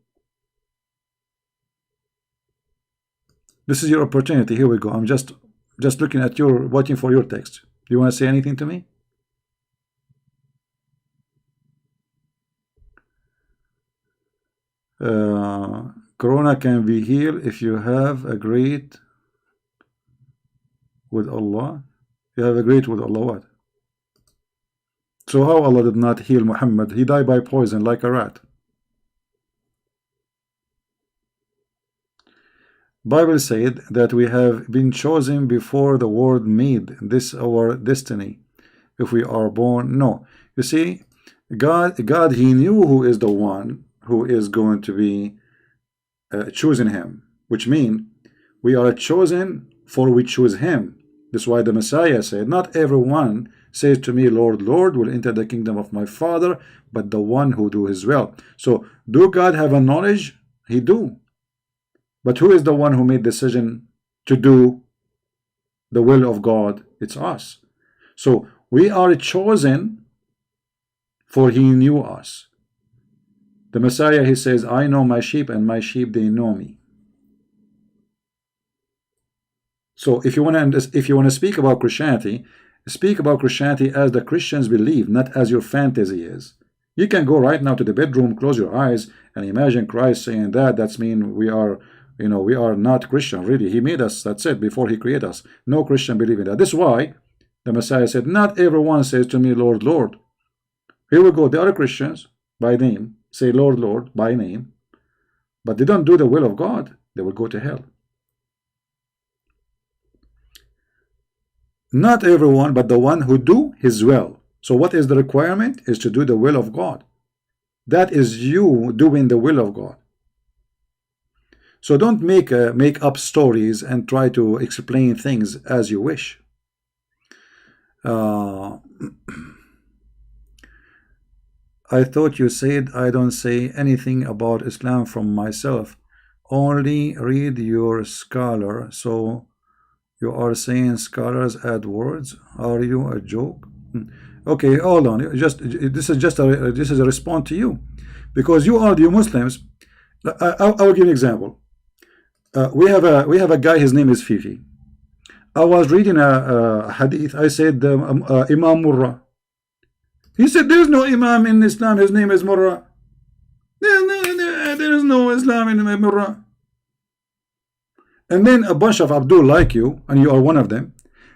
This is your opportunity. Here we go. I'm just looking at your, waiting for your text. Do you want to say anything to me? Corona can be healed if you have agreed with Allah. You have agreed with Allah what? So how Allah did not heal Muhammad? He died by poison like a rat. Bible said that we have been chosen before the world made. This our destiny. If we are born, no. You see, God, He knew who is the one who is going to be choosing Him, which means we are chosen for we choose Him. That's why the Messiah said, not everyone says to me, Lord, Lord, will enter the kingdom of my Father, but the one who do His will. So, do God have a knowledge? He do. But who is the one who made decision to do the will of God? It's us. So, we are chosen for He knew us. The Messiah, He says, I know my sheep and my sheep, they know me. So if you want to speak about Christianity as the Christians believe, not as your fantasy is. You can go right now to the bedroom, close your eyes, and imagine Christ saying that. That's mean we are, we are not Christian. Really, He made us. That's it. Before He created us, no Christian believe in that. This is why the Messiah said, not everyone says to me, Lord, Lord. Here we go. The other Christians by name say, Lord, Lord, by name, but they don't do the will of God. They will go to hell. Not everyone, but the one who do His will. So what is the requirement? Is to do the will of God. That is you doing the will of God. So don't make up stories and try to explain things as you wish. I thought you said I don't say anything about Islam from myself. Only read your scholar. So you are saying scholars add words? Are you a joke? Okay, hold on. This is a response to you, because you are the Muslims. I will give you an example. We have a guy. His name is Fifi. I was reading a hadith. I said Imam Murrah. He said there's no Imam in Islam. His name is Murrah. There is no Islam in Murrah. And then a bunch of Abdul like you, and you are one of them,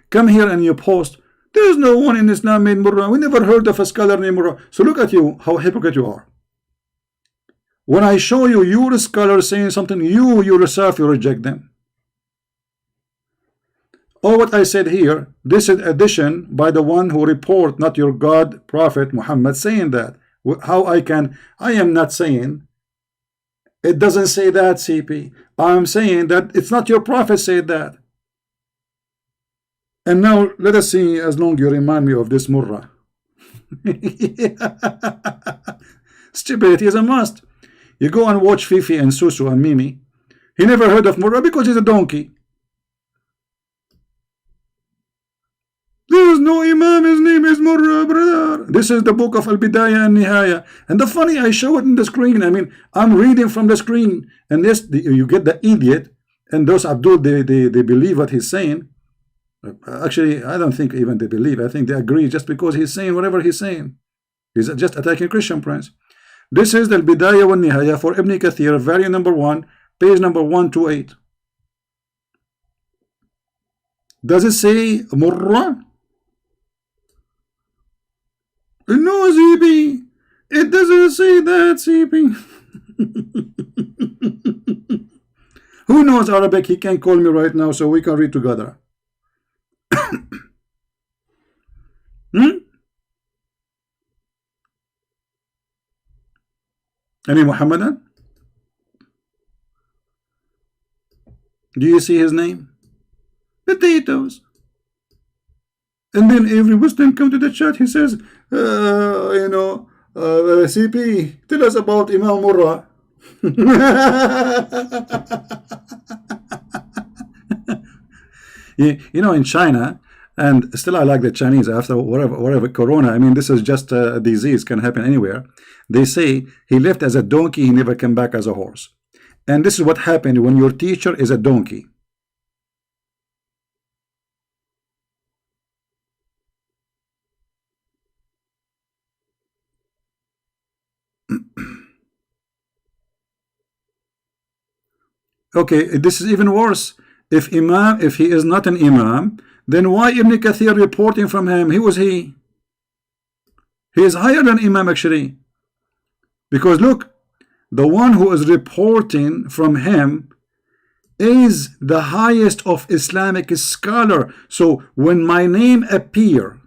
come here and you post, there is no one in Islam named Murrah. We never heard of a scholar named Murrah. So look at you, how hypocrite you are. When I show you your scholar saying something, you yourself, you reject them. Or what I said here, this is addition by the one who report, not your God, Prophet Muhammad saying that. How I am not saying, it doesn't say that, CP. I'm saying that it's not your prophet said that. And now let us see, as long you remind me of this Murrah. Stupidity is a must. You go and watch Fifi and Susu and Mimi. He never heard of Murrah because he's a donkey. There is no Imam, his name is Murrah, brother. This is the book of Al-Bidayah and Nihaya. And the funny, I show it in the screen. I mean, I'm reading from the screen. And this, you get the idiot. And those Abdul, they believe what he's saying. Actually, I don't think even they believe. I think they agree just because he's saying whatever he's saying. He's just attacking Christian friends. This is the Al-Bidayah wa Nihaya for Ibn Kathir, volume number 1, page number 128. Does it say Murrah? No, CP. It doesn't say that, CP. Who knows Arabic? He can call me right now so we can read together. Hmm? Any Muhammadan? Do you see his name? Potatoes. And then every Muslim come to the chat, he says, CP, tell us about Imam Murrah. In China, and still I like the Chinese after whatever Corona, I mean, this is just a disease, can happen anywhere. They say he left as a donkey, he never came back as a horse. And this is what happened when your teacher is a donkey. Okay, this is even worse. If he is not an Imam, then why Ibn Kathir reporting from him? Who was he? He is higher than Imam actually. Because look, the one who is reporting from him is the highest of Islamic scholar. So when my name appear,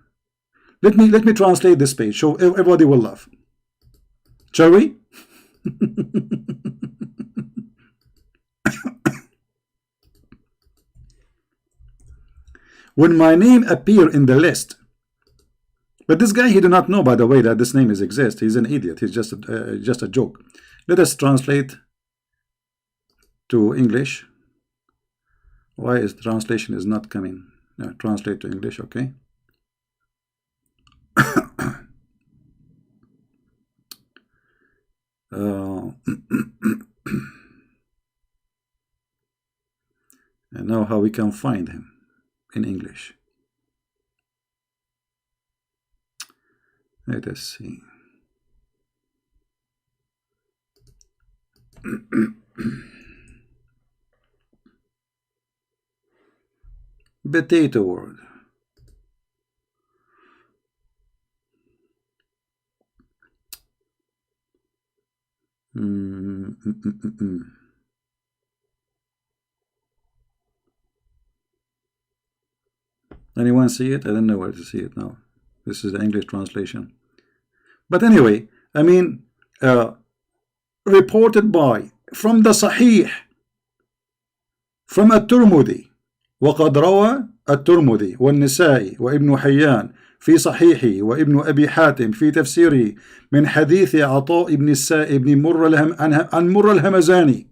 let me translate this page so everybody will laugh. Shall we? When my name appear in the list, but this guy, he do not know, by the way, that this name exists. He's an idiot. He's just a joke. Let us translate to English. Why is translation is not coming? Translate to English, okay? And now how we can find him in English. Let us see. Potato word. Anyone see it? I don't know where to see it now. This is the English translation. But anyway, I mean, reported by, from the Sahih, from الترمذي وقد روى الترمذي والنسائي وابن حيان في صحيحه وابن أبي حاتم في تفسيره من حديث عطاء بن السائب بن مر عن مر الهمزاني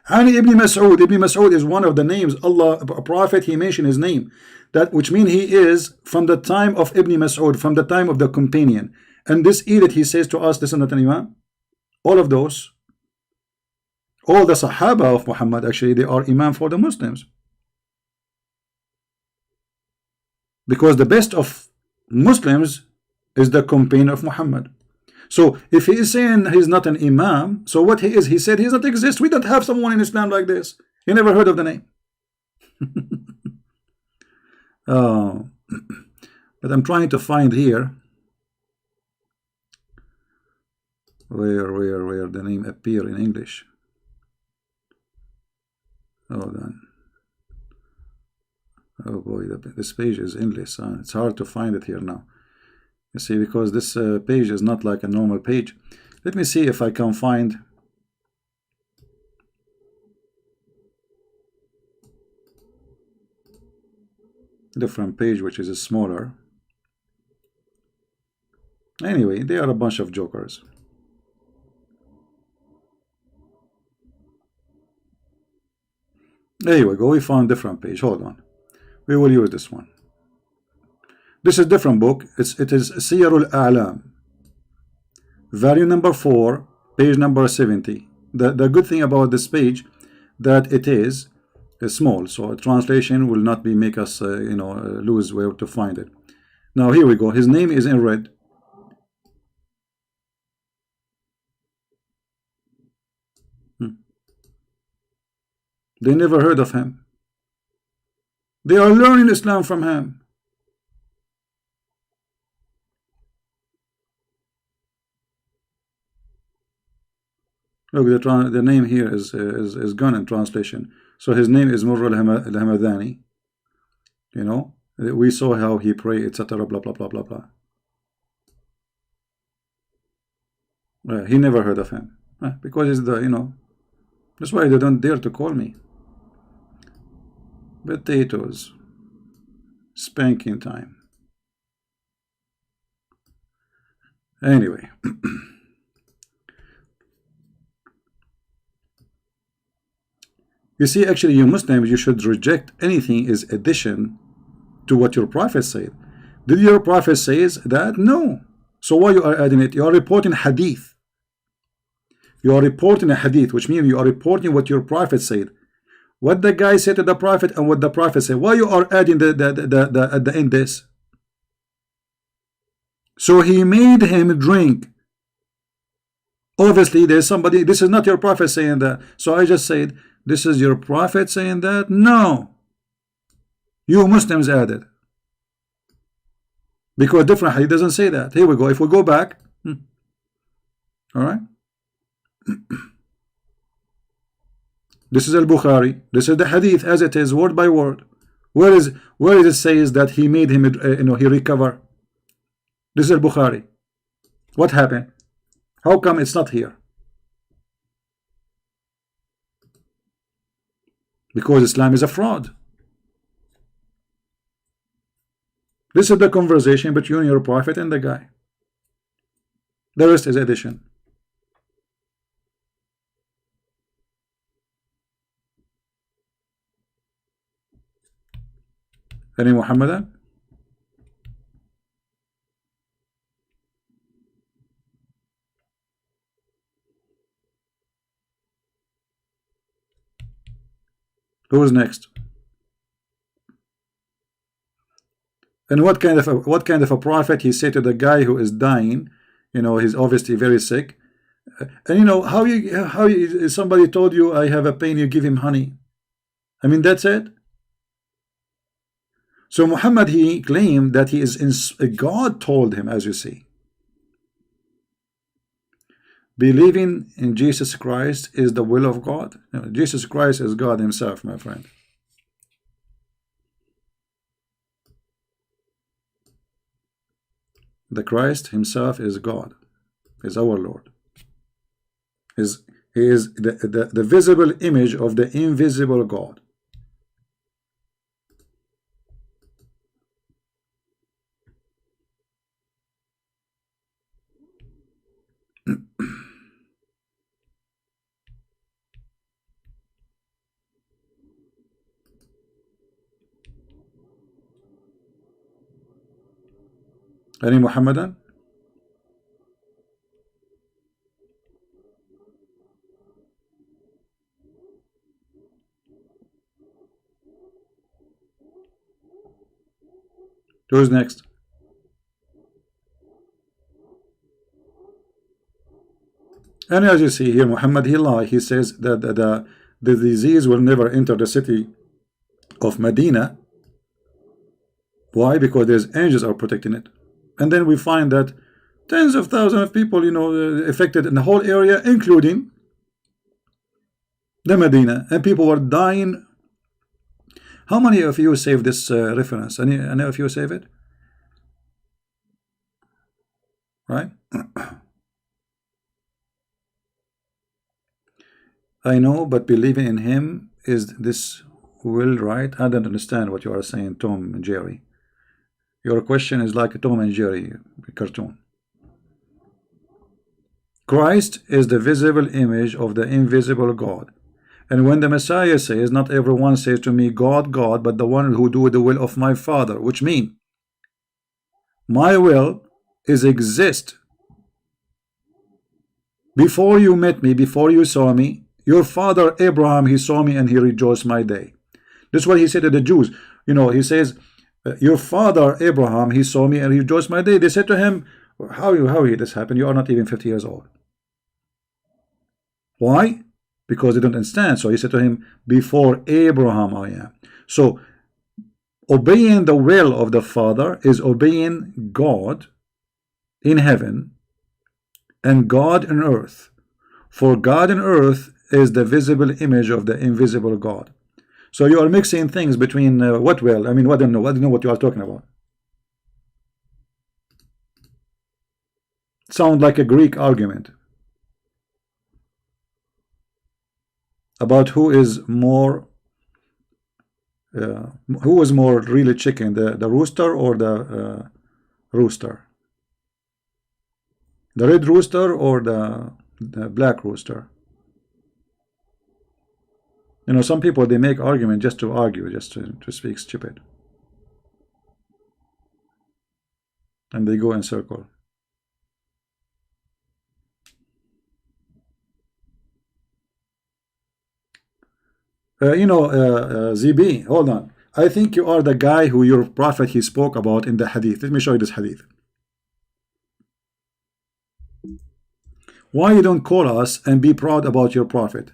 عن ابن مسعود. Ibn Mas'ud is one of the names Allah, a prophet, he mentioned his name, that which means he is from the time of Ibn Mas'ud, from the time of the companion. And this edict, he says to us, this is not an Imam. All of those, all the Sahaba of Muhammad, actually, they are Imam for the Muslims. Because the best of Muslims is the companion of Muhammad. So if he is saying he's not an Imam, so what he is, he said he does not exist. We don't have someone in Islam like this. You never heard of the name. But I'm trying to find here where the name appear in English. Hold on. Oh boy, this page is endless. It's hard to find it here now. You see, because this page is not like a normal page. Let me see if I can find different page which is smaller. Anyway, they are a bunch of jokers. There we go. We found different page. Hold on. We will use this one. This is different book. It is Siyarul A'lam, volume number 4, page number 70. The good thing about this page that it is small, so a translation will not be make us lose where to find it. Now here we go. His name is in red. They never heard of him. They are learning Islam from him. Look, the name here is gone in translation. So his name is Murr al-Hamadani. You know, We saw how he prayed, etc. Blah blah blah blah blah. He never heard of him because he's the, that's why they don't dare to call me. Potatoes, spanking time. Anyway. You see, actually, you Muslims, you should reject anything is addition to what your prophet said. Did your prophet says that? No. So why you are adding it? You are reporting hadith. You are reporting a hadith, which means you are reporting what your prophet said. What the guy said to the prophet and what the prophet said. Why you are adding the at the end this? So he made him drink. Obviously, there's somebody. This is not your prophet saying that. So I just said, this is your prophet saying that? No. You Muslims added. Because different hadith doesn't say that. Here we go. If we go back. All right. This is Al-Bukhari. This is the hadith as it is, word by word. Where is it says that he made him, he recover? This is Al-Bukhari. What happened? How come it's not here? Because Islam is a fraud. This is the conversation between your prophet and the guy. The rest is addition. Any Muhammadan? Who is next? And what kind of a prophet he said to the guy who is dying? He's obviously very sick. And how somebody told you I have a pain, you give him honey. I mean, that's it. So Muhammad, he claimed that he is God told him, as you see. Believing in Jesus Christ is the will of God. Jesus Christ is God himself, my friend. The Christ himself is God, is our Lord. He is the visible image of the invisible God. Any Muhammadan? Who's next? And as you see here, Muhammad, he lied. He says that the disease will never enter the city of Medina. Why? Because there's angels are protecting it. And then we find that tens of thousands of people, affected in the whole area, including the Medina, and people were dying. How many of you save this reference? Any of you save it? Right? I know, but believing in him is this will, right? I don't understand what you are saying, Tom and Jerry. Your question is like a Tom and Jerry cartoon. Christ is the visible image of the invisible God. And when the Messiah says, not everyone says to me, God, God, but the one who do the will of my Father, which means my will is exist. Before you met me, before you saw me, your father Abraham, he saw me and he rejoiced my day. That's what he said to the Jews. He says, your father Abraham, he saw me and he rejoiced my day. They said to him, how this happened? You are not even 50 years old. Why? Because they don't understand. So he said to him, before Abraham I am. So obeying the will of the Father is obeying God in heaven and God in earth. For God in earth is the visible image of the invisible God. So you are mixing things between what will? I mean, I don't know what you are talking about. Sound like a Greek argument about who is more really chicken, the rooster or the rooster, the red rooster or the black rooster. You know, some people, they make argument just to argue, just to speak stupid, and they go in circle. ZB, hold on. I think you are the guy who your prophet he spoke about in the hadith. Let me show you this hadith. Why you don't call us and be proud about your prophet?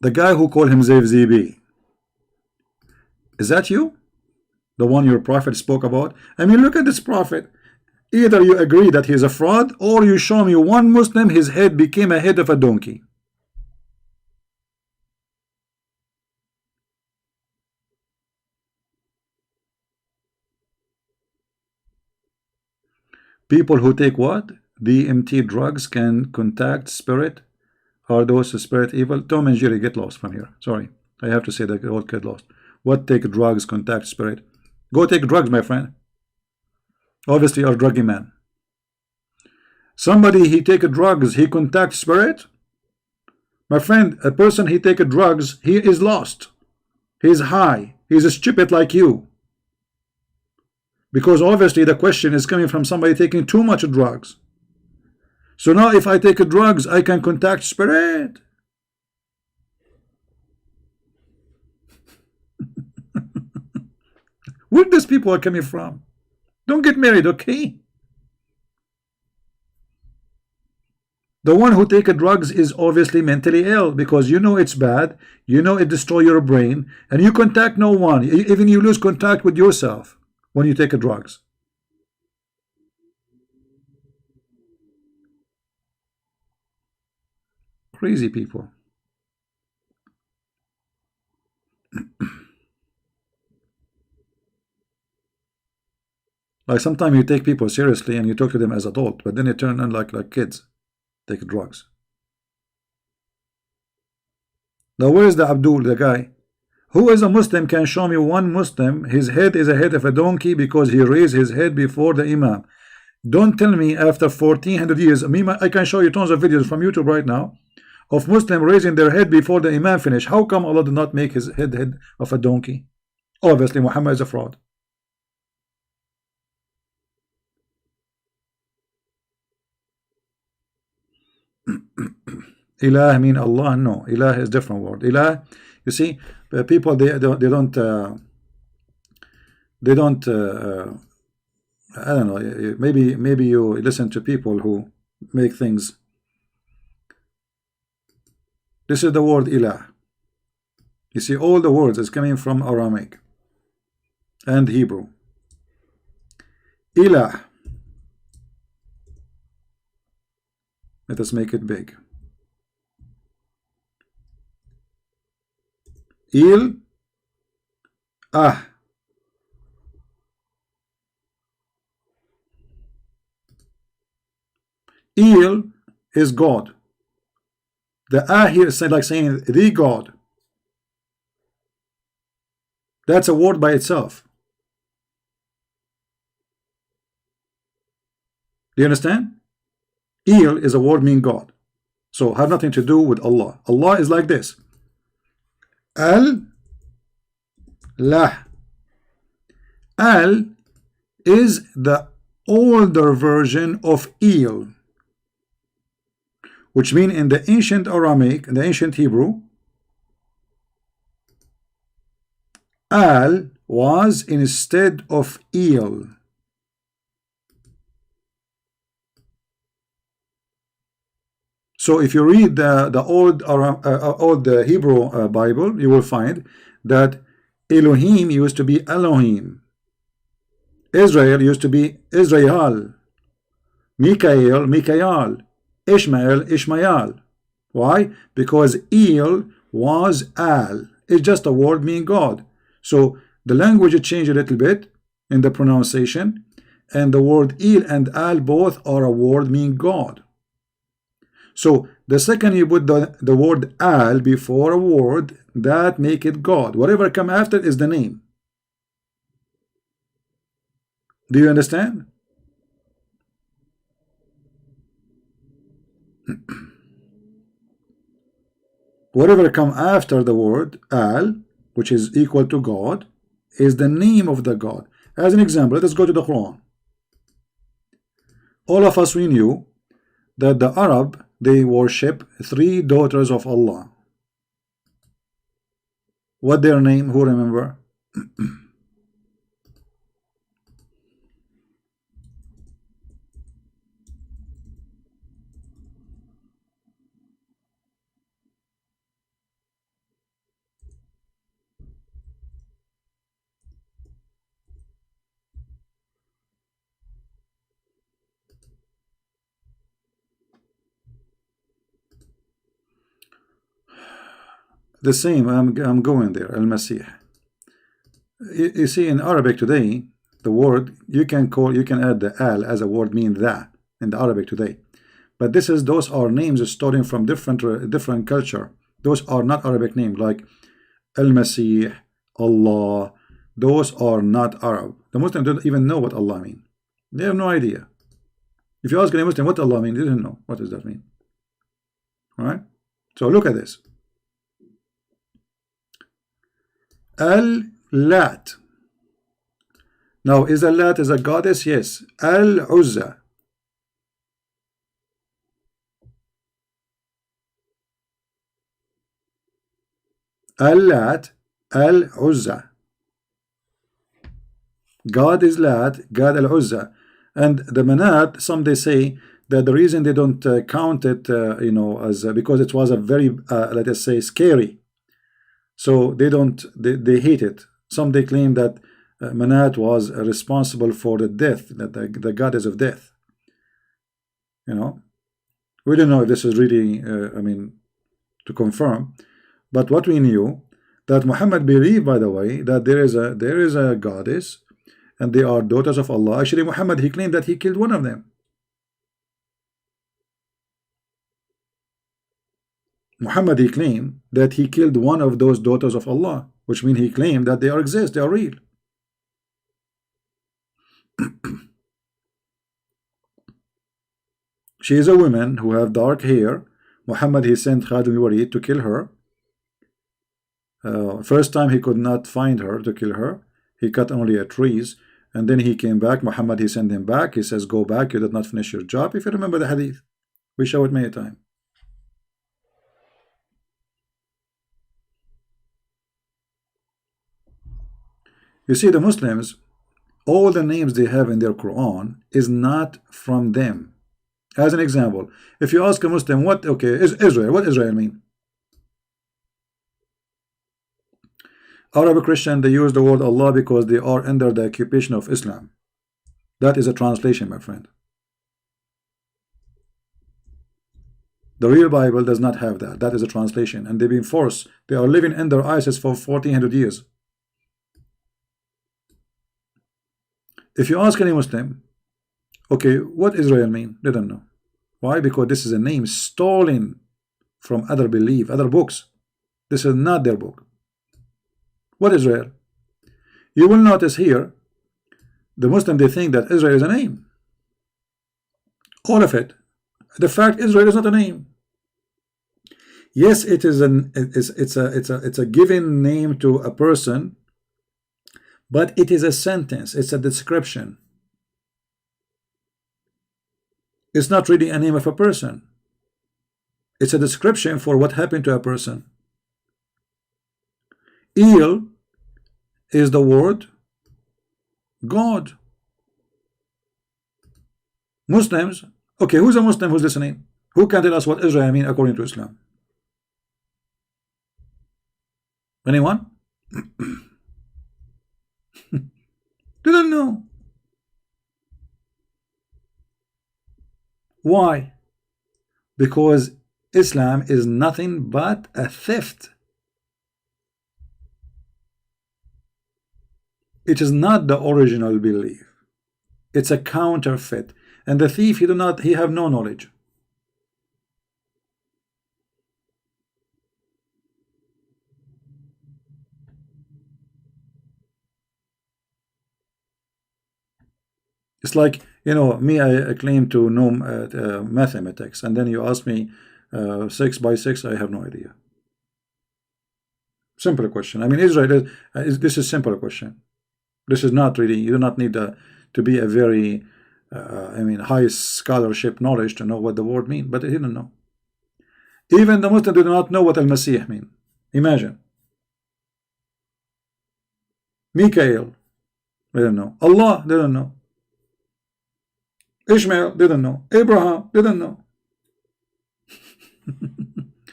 The guy who called himself ZB. Is that you? The one your prophet spoke about? I mean, look at this prophet. Either you agree that he's a fraud, or you show me one Muslim, his head became a head of a donkey. People who take what? DMT drugs can contact spirit. Are those spirit evil? Tom and Jerry, get lost from here. Sorry, I have to say that all get lost. What take drugs contact spirit? Go take drugs, my friend. Obviously, you're a druggy man. Somebody he take drugs, he contact spirit. My friend, a person he take drugs, he is lost. He's high. He's stupid like you. Because obviously the question is coming from somebody taking too much drugs. So now if I take drugs, I can contact spirit. Where these people are coming from? Don't get married, okay? The one who take drugs is obviously mentally ill, because you know it's bad, you know it destroy your brain, and you contact no one. Even you lose contact with yourself when you take drugs. Crazy people. Like sometimes you take people seriously and you talk to them as adult, but then they turn on like kids, take drugs. Now where is the Abdul, the guy? Who is a Muslim can show me one Muslim, his head is a head of a donkey because he raised his head before the Imam. Don't tell me after 1400 years, I can show you tons of videos from YouTube right now of Muslim raising their head before the Imam finish. How come Allah did not make his head of a donkey? Obviously Muhammad is a fraud. Ilah mean Allah? No, Ilah is different word. Ilah, you see, people they don't I don't know, maybe you listen to people who make things. This is the word Ilah. You see, all the words is coming from Aramaic and Hebrew. Ilah. Let us make it big. Il Ah. Il is God. The Ah here is like saying the God. That's a word by itself. Do you understand? Il is a word meaning God. So have nothing to do with Allah. Allah is like this. Al Lah. Al is the older version of Il, which means in the ancient Aramaic, in the ancient Hebrew, Al was instead of Il. So if you read the old Hebrew Bible, you will find that Elohim used to be Elohim. Israel used to be Israel. Mikael, Mikael. Ishmael, Ishmael. Why? Because El was Al. It's just a word meaning God. So the language changed a little bit in the pronunciation, and the word El and Al both are a word meaning God. So the second you put the word Al before a word, that make it God. Whatever come after is the name. Do you understand? Whatever come after the word Al, which is equal to God, is the name of the God. As an example, let us go to the Quran. All of us, we knew that the Arab, they worship 3 daughters of Allah. What their name? Who remember? The same, I'm going there, Al-Masih. You see, in Arabic today, the word, you can add the Al as a word mean that in the Arabic today. But those are names starting from different culture. Those are not Arabic names, like Al-Masih, Allah. Those are not Arab. The Muslims don't even know what Allah means. They have no idea. If you ask any Muslim what Allah means, they don't know. What does that mean? All right? So look at this. Al-Lat. Now, is Al-Lat a goddess? Yes. Al-Uzza. Al-Lat, Al-Uzza. God is Lat, God Al-Uzza. And the Manat, some they say that the reason they don't count it, as because it was a very, let us say, scary. So they hate it. Some they claim that Manat was responsible for the death, that the goddess of death. We don't know if this is really, to confirm. But what we knew, that Muhammad believed, by the way, that there is a goddess, and they are daughters of Allah. Actually, Muhammad, he claimed that he killed one of them. Muhammad, he claimed that he killed one of those daughters of Allah, which means he claimed that they exist, they are real. She is a woman who have dark hair. Muhammad, he sent Khalid ibn Walid to kill her. First time he could not find her to kill her. He cut only a trees, and then he came back. Muhammad, he sent him back. He says, go back, you did not finish your job. If you remember the hadith, we show it many times. You see, the Muslims, all the names they have in their Quran is not from them. As an example, if you ask a Muslim, is Israel, what Israel mean? Arab Christian, they use the word Allah because they are under the occupation of Islam. That is a translation, my friend. The real Bible does not have that. That is a translation, and they've been forced. They are living under ISIS for 1400 years. If you ask any Muslim, what Israel mean? They don't know. Why? Because this is a name stolen from other belief, other books. This is not their book. What Israel? You will notice here, the Muslim, they think that Israel is a name. All of it. The fact Israel is not a name. Yes, it is it's a given name to a person, but it is a sentence. It's a description. It's not really a name of a person. It's a description for what happened to a person. El is the word God. Muslims, who's a Muslim who's listening? Who can tell us what Israel mean according to Islam? Anyone? They don't know. Why? Because Islam is nothing but a theft. It is not the original belief. It's a counterfeit. And the thief, he have no knowledge. It's like, me, I claim to know mathematics, and then you ask me 6 by 6, I have no idea. Simple question. I mean, Israel, this is simple question. This is not really, you do not need to be a very, high scholarship knowledge to know what the word means, but they didn't know. Even the Muslims do not know what Al-Masih mean. Imagine. Mikael, they don't know. Allah, they don't know. Ishmael didn't know. Abraham didn't know.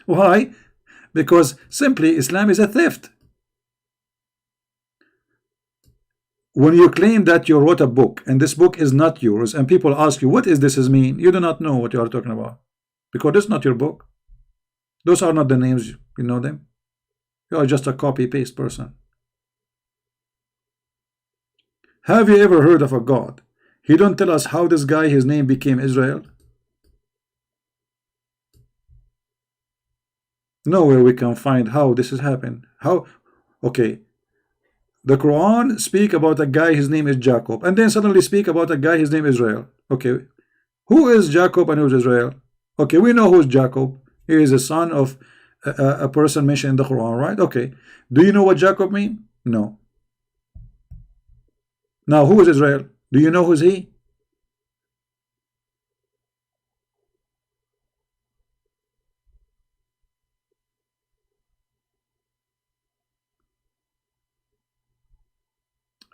Why? Because simply Islam is a theft. When you claim that you wrote a book and this book is not yours, and people ask you what is this mean, you do not know what you are talking about, because it's not your book. Those are not the names, you know them. You are just a copy-paste person. Have you ever heard of a God? He don't tell us how this guy, his name became Israel. Nowhere we can find how this has happened. How? Okay, the Quran speak about a guy, his name is Jacob, and then suddenly speak about a guy, his name is Israel. Okay, who is Jacob and who is Israel? Okay, we know who is Jacob. He is the son of a person mentioned in the Quran, right? Okay, do you know what Jacob mean? No. Now, who is Israel? Do you know who's he?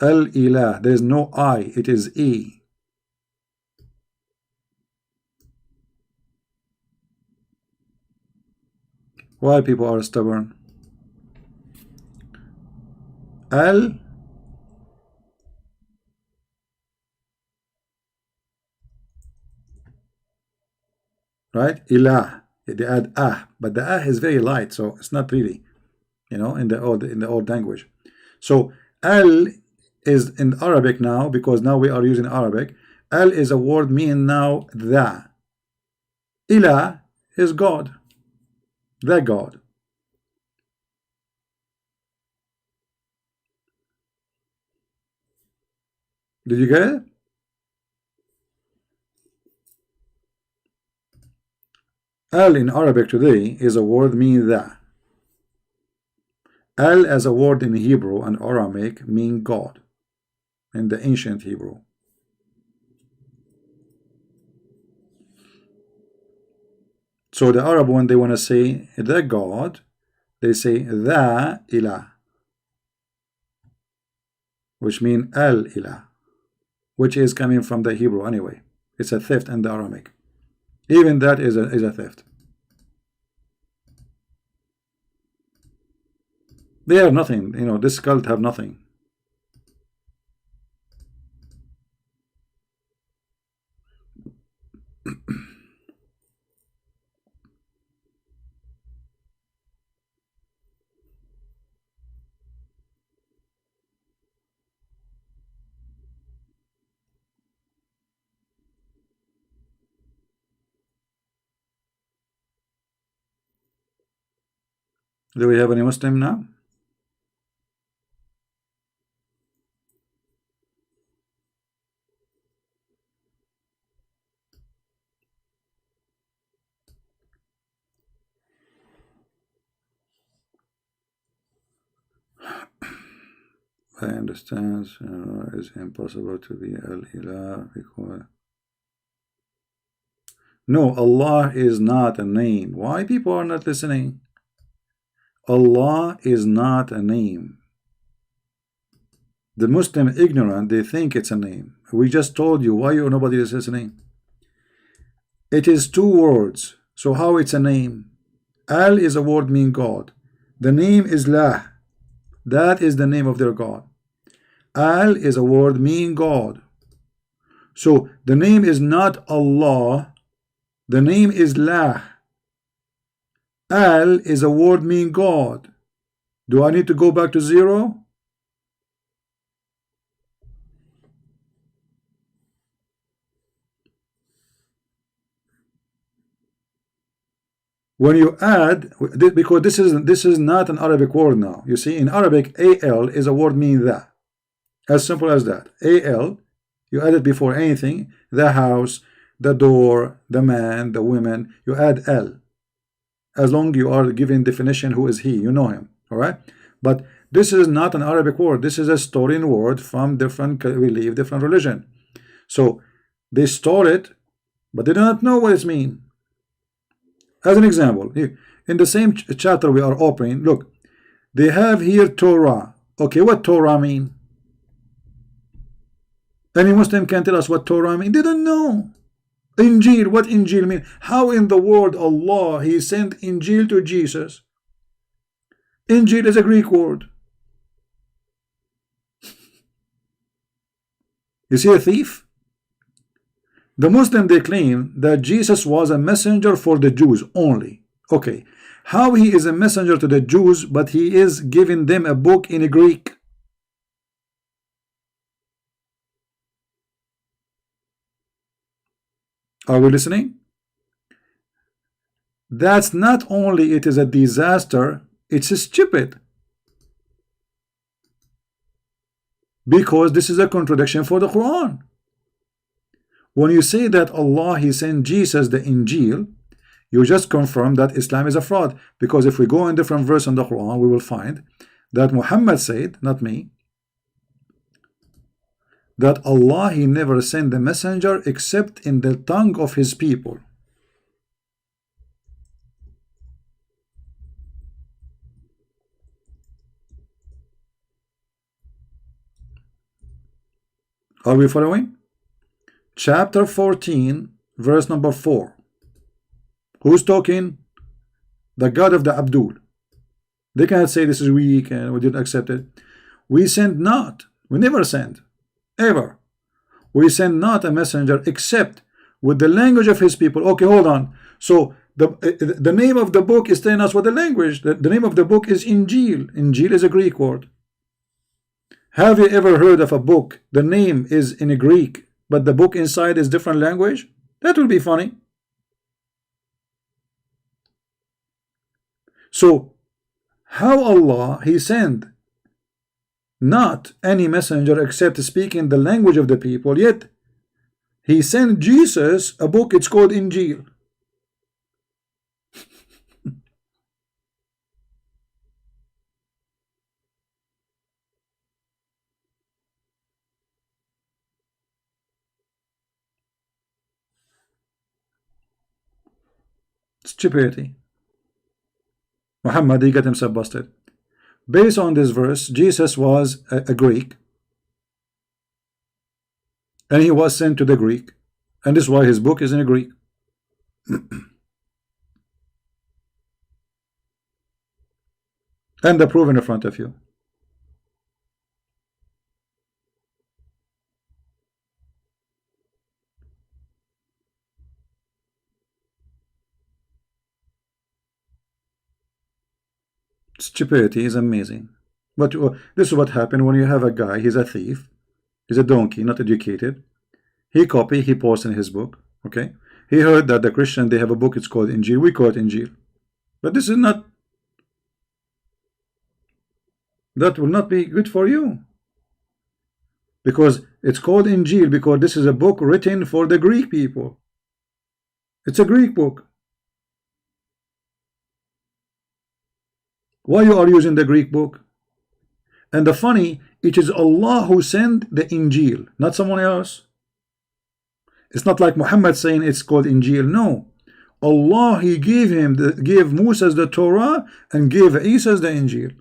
Al-Ilah. There is no I, it is E. Why people are stubborn? Al, right? Ilah. They add ah, but the ah is very light, so it's not really, in the old language. So al is in Arabic now, because now we are using Arabic. Al is a word meaning now the. Ilah is God, the God. Did you get it? Al in Arabic today is a word meaning the. Al as a word in Hebrew and Aramaic mean God in the ancient Hebrew. So the Arab, when they want to say the God, they say the Ilah, which mean Al Ilah, which is coming from the Hebrew anyway. It's a theft in the Aramaic. Even that is a theft. They have nothing, this cult have nothing. Do we have any Muslim now? I understand it's impossible to be Al-Ilah because no, Allah is not a name. Why people are not listening? Allah is not a name. The Muslim ignorant, they think it's a name. We just told you. Why nobody is listening? It is two words. So how it's a name? Al is a word mean God. The name is La. That is the name of their God. Al is a word mean God. So the name is not Allah. The name is lah. Al is a word meaning God. Do I need to go back to zero? When you add, because this is not an Arabic word now. You see, in Arabic, al is a word meaning that. As simple as that. Al, you add it before anything. The house, the door, the man, the women. You add L. As long you are giving definition, who is he, you know him. All right. But this is not an Arabic word. This is a stolen word from different belief, different religion. So they stole it, but they do not know what it means. As an example, in the same chapter we are opening, look, they have here Torah. Okay, what Torah mean? Any Muslim can tell us what Torah mean? They don't know. Injil, what Injil mean? How in the world Allah He sent Injil to Jesus? Injil is a Greek word. You see a thief? The Muslim, they claim that Jesus was a messenger for the Jews only. Okay, how he is a messenger to the Jews, but he is giving them a book in Greek? Are we listening? That's not only it is a disaster, it's stupid. Because this is a contradiction for the Quran. When you say that Allah He sent Jesus the Injil, you just confirm that Islam is a fraud. Because if we go in different verse in the Quran, we will find that Muhammad said, not me, that Allah He never sent the messenger except in the tongue of His people. Are we following? Chapter 14, verse number 4. Who's talking? The God of the Abdul. They cannot say this is weak and we didn't accept it. We send not, we never send, ever. We send not a messenger except with the language of his people. Okay, hold on. So the name of the book is telling us what the language. The name of the book is Injil. Injil is a Greek word. Have you ever heard of a book? The name is in a Greek, but the book inside is different language? That will be funny. So how Allah He sent not any messenger except speaking the language of the people, yet He sent Jesus a book, it's called Injil. Stupidity. Muhammad, he got himself busted. Based on this verse, Jesus was a Greek, and he was sent to the Greek, and this is why his book is in Greek. And the proof in front of you. Stupidity is amazing. But this is what happened when you have a guy, he's a thief, he's a donkey, not educated. He copy, he posts in his book. Okay, he heard that the Christian, they have a book, it's called Injil. We call it Injil, but this is not, that will not be good for you, because it's called Injil because this is a book written for the Greek people. It's a Greek book. Why you are using the Greek book? And the funny, it is Allah who sent the Injil, not someone else. It's not like Muhammad saying it's called Injil. No, Allah He gave Moses the Torah and gave Isa the Injil.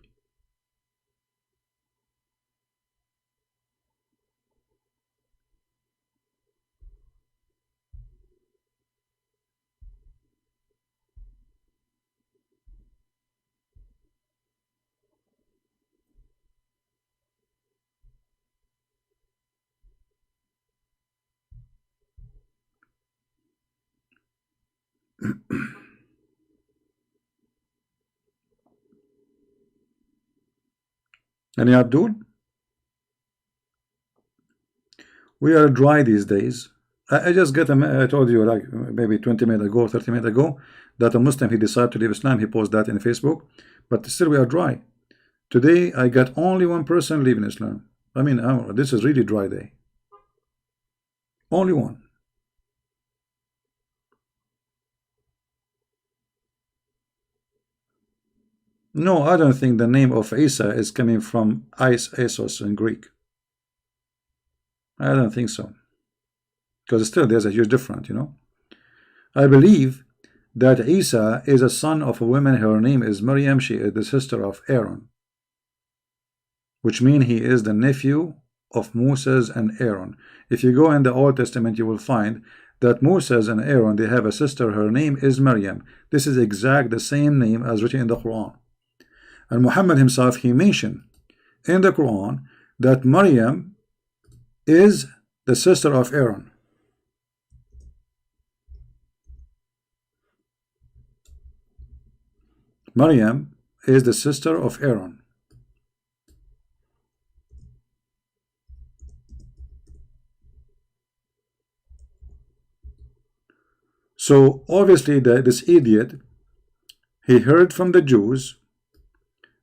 And Abdul, we are dry these days. I just get I told you like maybe 20 minutes ago, 30 minutes ago, that a Muslim, he decided to leave Islam. He posted that in Facebook, but still we are dry. Today I got only one person leaving Islam. I mean, this is really dry day. Only one. No, I don't think the name of Isa is coming from Isos in Greek. I don't think so. Because still there's a huge difference, you know. I believe that Isa is a son of a woman. Her name is Maryam. She is the sister of Aaron, which means he is the nephew of Moses and Aaron. If you go in the Old Testament, you will find that Moses and Aaron, they have a sister. Her name is Maryam. This is exact the same name as written in the Quran. And Muhammad himself, he mentioned in the Quran that Maryam is the sister of Aaron. Maryam is the sister of Aaron. So obviously this idiot, he heard from the Jews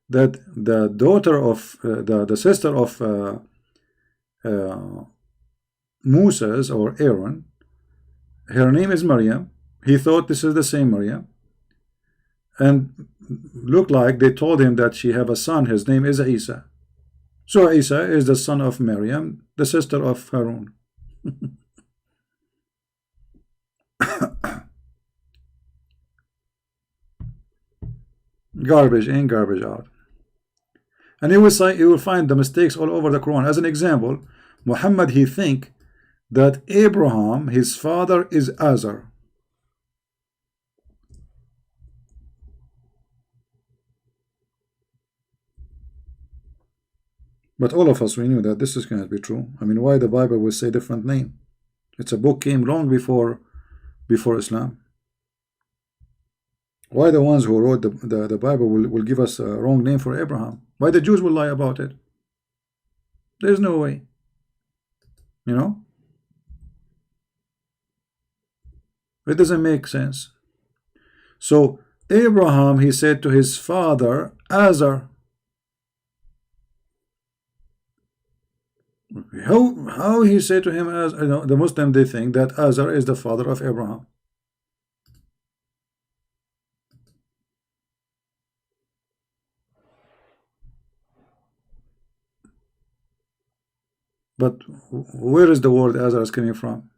that the daughter of the sister of Moses or Aaron, her name is Maryam. He thought this is the same Maryam, and looked like they told him that she have a son. His name is Isa. So Isa is the son of Maryam, the sister of Harun. Garbage in, garbage out. And you will find the mistakes all over the Quran. As an example, Muhammad, he think that Abraham, his father, is Azar. But all of us, we knew that this is going to be true. I mean, why the Bible will say different name? It's a book came long before Islam. Why the ones who wrote the Bible will give us a wrong name for Abraham? Why the Jews will lie about it? There's no way. You know? It doesn't make sense. So Abraham, he said to his father, Azar. How he said to him, as you know, the Muslim, they think that Azar is the father of Abraham. But where is the word Azar is coming from?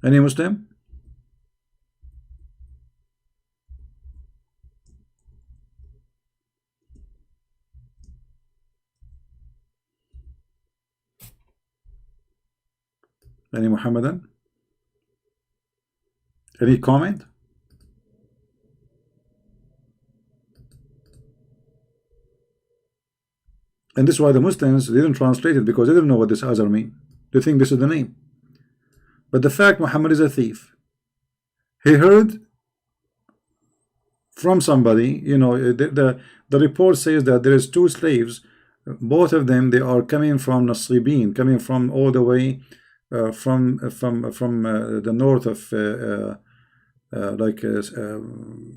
Any Muslim? Any Muhammadan? Any comment? And this is why the Muslims didn't translate it, because they didn't know what this Azar mean. They think this is the name. But the fact Muhammad is a thief. He heard from somebody, you know, the report says that there is two slaves. Both of them, they are coming from Nasribin, coming from all the way from the north of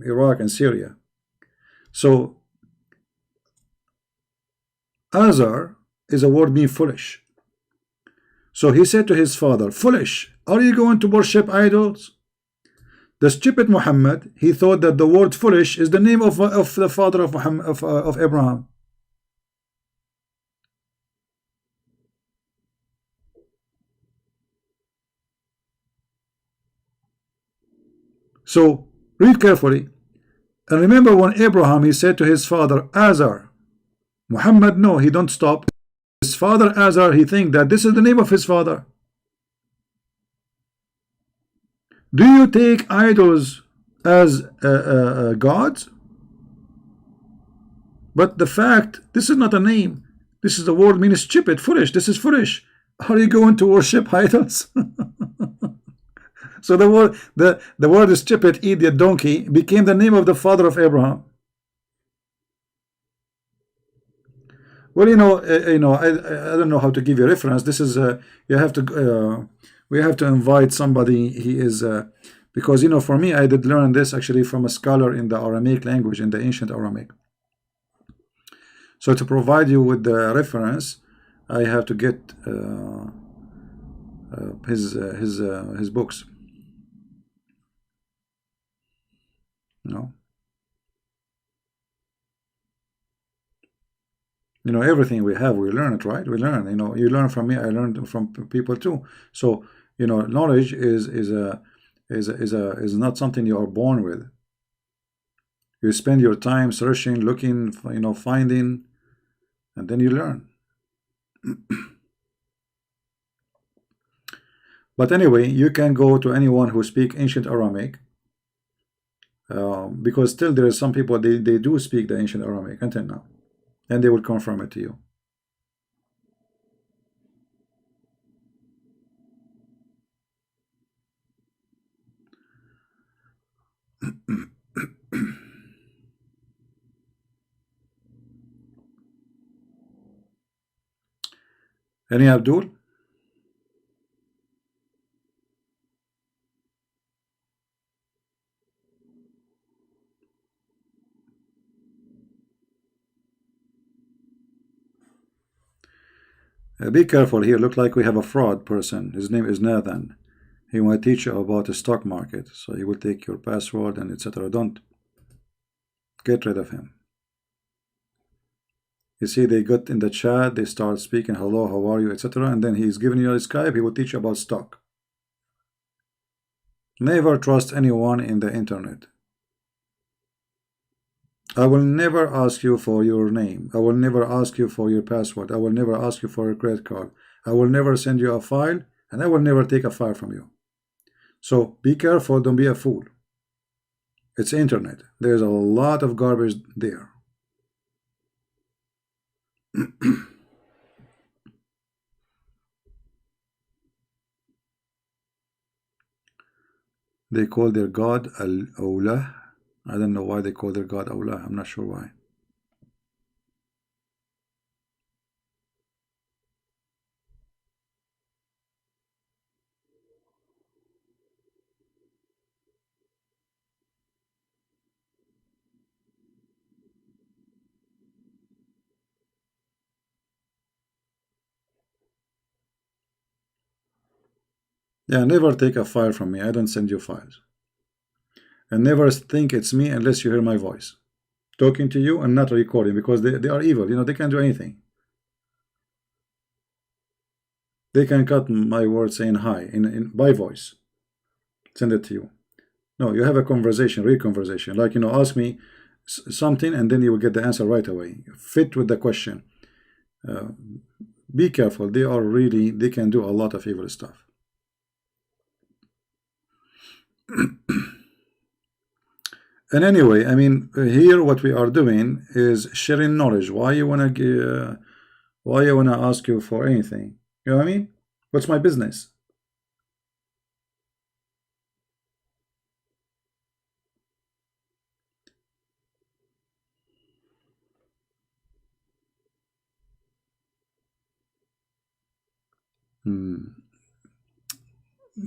Iraq and Syria. So Azar is a word mean foolish. So he said to his father, foolish, are you going to worship idols? The stupid Muhammad, he thought that the word foolish is the name of the father of Muhammad, of Abraham. So read carefully and remember when Abraham, he said to his father Azar. Muhammad, no, he don't stop. His father Azar, he think that this is the name of his father. Do you take idols as gods? But the fact, this is not a name. This is the word means stupid, foolish. This is foolish. Are you going to worship idols? So the word stupid, idiot, donkey became the name of the father of Abraham. Well, I don't know how to give you a reference. This is you have to we have to invite somebody. He is because for me, I did learn this actually from a scholar in the Aramaic language, in the ancient Aramaic. So to provide you with the reference, I have to get his books. Everything we have, we learn it, right? We learn. You learn from me. I learned from people too. So knowledge is not something you are born with. You spend your time searching, looking, finding, and then you learn. But anyway, you can go to anyone who speak ancient Aramaic, because still there are some people, they do speak the ancient Aramaic until now, and they will confirm it to you. Any Abdul? Be careful here. Look like we have a fraud person. His name is Nathan. He might teach you about the stock market. So he will take your password and etc. Don't get rid of him. You see, they got in the chat, they start speaking, hello, how are you, etc. And then he's giving you a Skype, he will teach you about stock. Never trust anyone in the internet. I will never ask you for your name. I will never ask you for your password. I will never ask you for your credit card. I will never send you a file, and I will never take a file from you. So be careful, don't be a fool. It's internet. There's a lot of garbage there. They call their god Al-Awlah. I don't know why they call their god Allah. I'm not sure why. Yeah, never take a file from me. I don't send you files. And never think it's me unless you hear my voice talking to you and not recording, because they are evil. They can't do anything. They can cut my word saying hi by voice, send it to you. No, you have a conversation, real conversation, like ask me something and then you will get the answer right away, fit with the question. Be careful. They can do a lot of evil stuff. And anyway, I mean, here what we are doing is sharing knowledge. Why you wanna ask you for anything? You know what I mean? What's my business? Do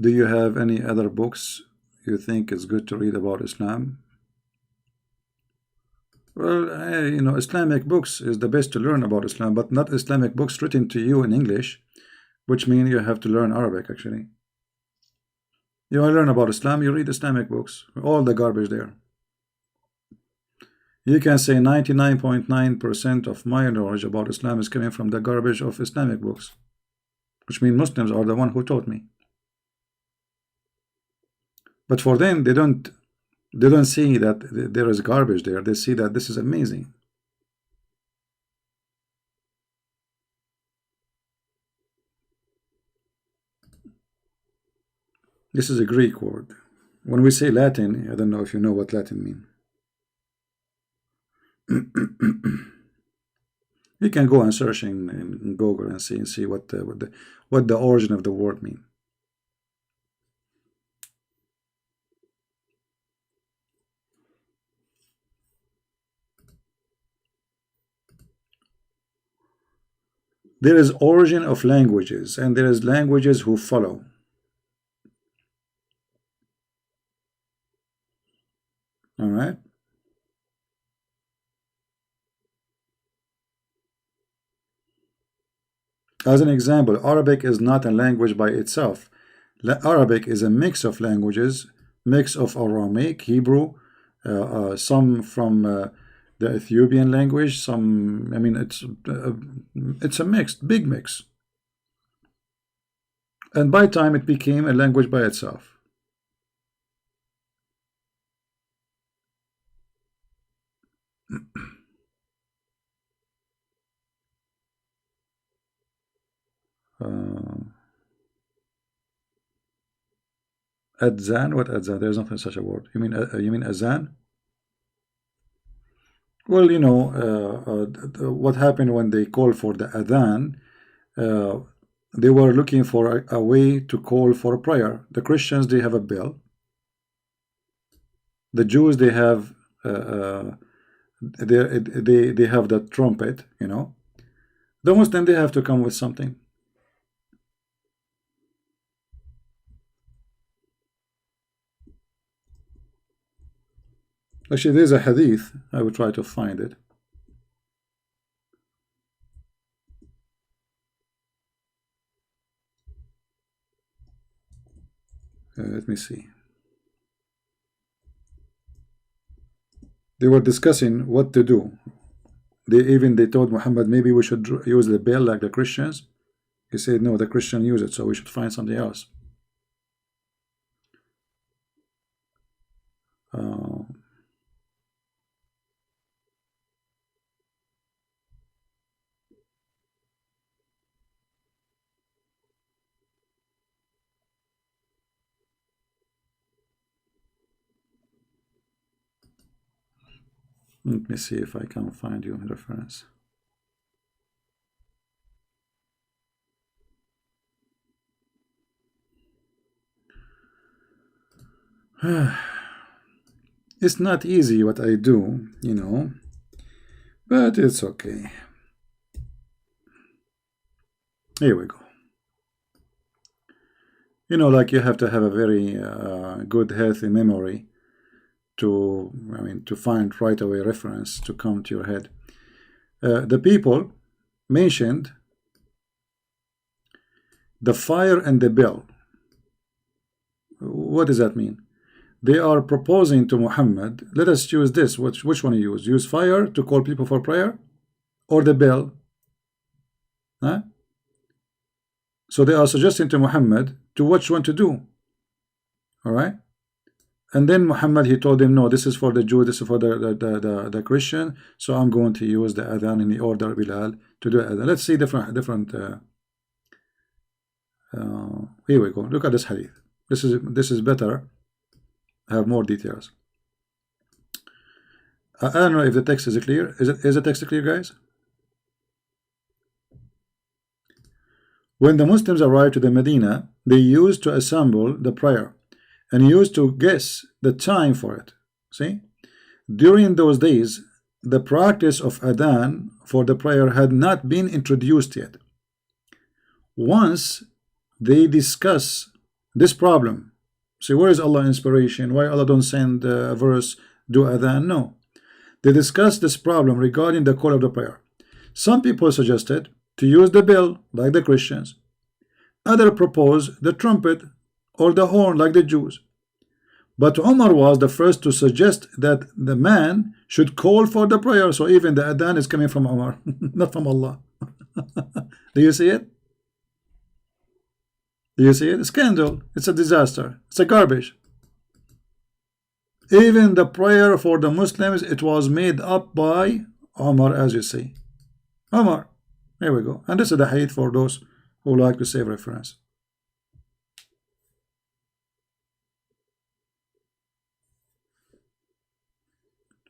you have any other books you think is good to read about Islam? Well, Islamic books is the best to learn about Islam, but not Islamic books written to you in English, which means you have to learn Arabic, actually. You want to learn about Islam, you read Islamic books, all the garbage there. You can say 99.9% of my knowledge about Islam is coming from the garbage of Islamic books, which means Muslims are the one who taught me. But for them, they don't see that there is garbage there. They see that this is amazing. This is a Greek word. When we say Latin, I don't know if you know what Latin means. You can go and search in Google and see what the origin of the word mean. There is origin of languages, and there is languages who follow. All right. As an example, Arabic is not a language by itself. Arabic is a mix of languages, mix of Aramaic, Hebrew, some from the Ethiopian language, some, I mean, it's a mixed, big mix. And by time it became a language by itself. Adzan? What adzan? There's nothing such a word. You mean azan? Well, you know, what happened when they called for the adhan, they were looking for a way to call for a prayer. The Christians, they have a bell. The Jews, they have they have the trumpet, you know. The Muslim, they have to come with something. Actually, there's a hadith. I will try to find it. Let me see. They were discussing what to do. They told Muhammad, maybe we should use the bell like the Christians. He said, no, the Christians use it, so we should find something else. Let me see if I can find you a reference. It's not easy what I do, you know, but it's okay. Here we go. You know, like you have to have a very good, healthy memory to find right away reference to come to your head. The people mentioned the fire and the bell. What does that mean? They are proposing to Muhammad, let us choose this. Which one you use? Use fire to call people for prayer, or the bell? Huh? So they are suggesting to Muhammad to which one to do. All right. And then Muhammad, he told him, no, this is for the Jew, this is for the Christian, so I'm going to use the adhan in the order Bilal to do adhan. Let's see different here we go. Look at this hadith. This is better. I have more details. I don't know if the text is clear. Is the text clear, guys? When the Muslims arrived to the Medina, they used to assemble the prayer and used to guess the time for it. See, during those days, the practice of adhan for the prayer had not been introduced yet. Once they discuss this problem, see, where is Allah inspiration? Why Allah don't send a verse, do adhan? No, they discussed this problem regarding the call of the prayer. Some people suggested to use the bell like the Christians. Others proposed the trumpet or the horn like the Jews. But Umar was the first to suggest that the man should call for the prayer. So even the adhan is coming from Umar, not from Allah. Do you see it? Do you see it? A scandal. It's a disaster. It's a garbage. Even the prayer for the Muslims, it was made up by Umar, as you see. Umar. There we go. And this is the hadith for those who like to save reference.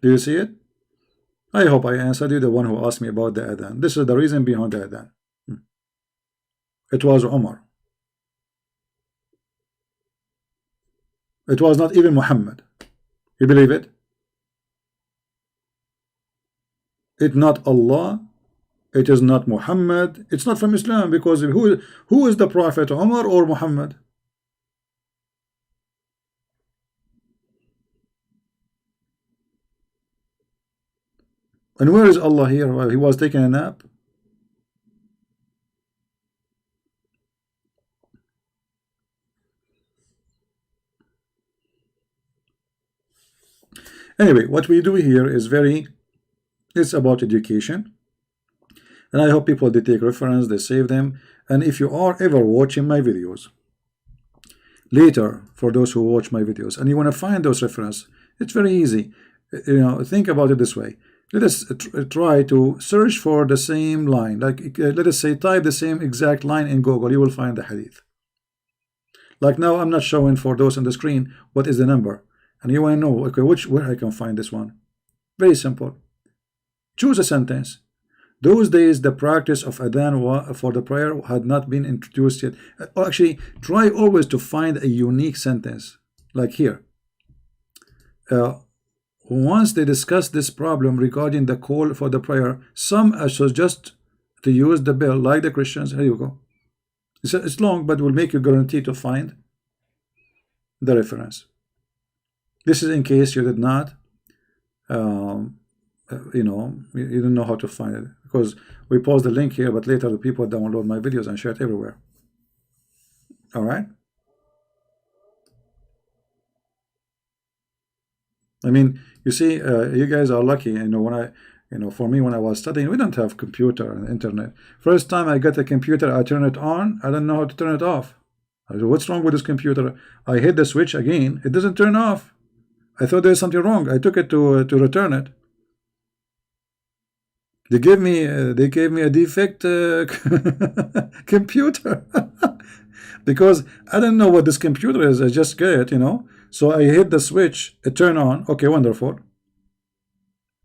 Do you see it? I hope I answered you, the one who asked me about the adhan. This is the reason behind the adhan. It was Umar. It was not even Muhammad. You believe it? It's not Allah. It is not Muhammad. It's not from Islam, because who is the Prophet, Umar or Muhammad? And where is Allah here? Well, he was taking a nap. Anyway, what we do here is it's about education. And I hope people, they take reference, they save them. And if you are ever watching my videos later, for those who watch my videos, and you want to find those references, it's very easy. You know, think about it this way. Let us try to search for the same line. Like, let us say, type the same exact line in Google. You will find the hadith. Like now, I'm not showing for those on the screen what is the number. And you want to know, okay, where I can find this one? Very simple. Choose a sentence. Those days, the practice of adhan for the prayer had not been introduced yet. Actually, try always to find a unique sentence. Like here. Once they discussed this problem regarding the call for the prayer, some suggest to use the bell like the Christians. Here you go. It's long, but will make you guarantee to find the reference. This is in case you did not, you know, you don't know how to find it, because we post the link here, but later the people download my videos and share it everywhere. All right. I mean, you see, you guys are lucky. You know, for me, when I was studying, we don't have computer and internet. First time I got a computer, I turn it on. I don't know how to turn it off. I said, what's wrong with this computer? I hit the switch again. It doesn't turn off. I thought there's something wrong. I took it to return it. They gave me a defect computer because I don't know what this computer is. I just get it, you know. So I hit the switch, it turned on. Okay, wonderful.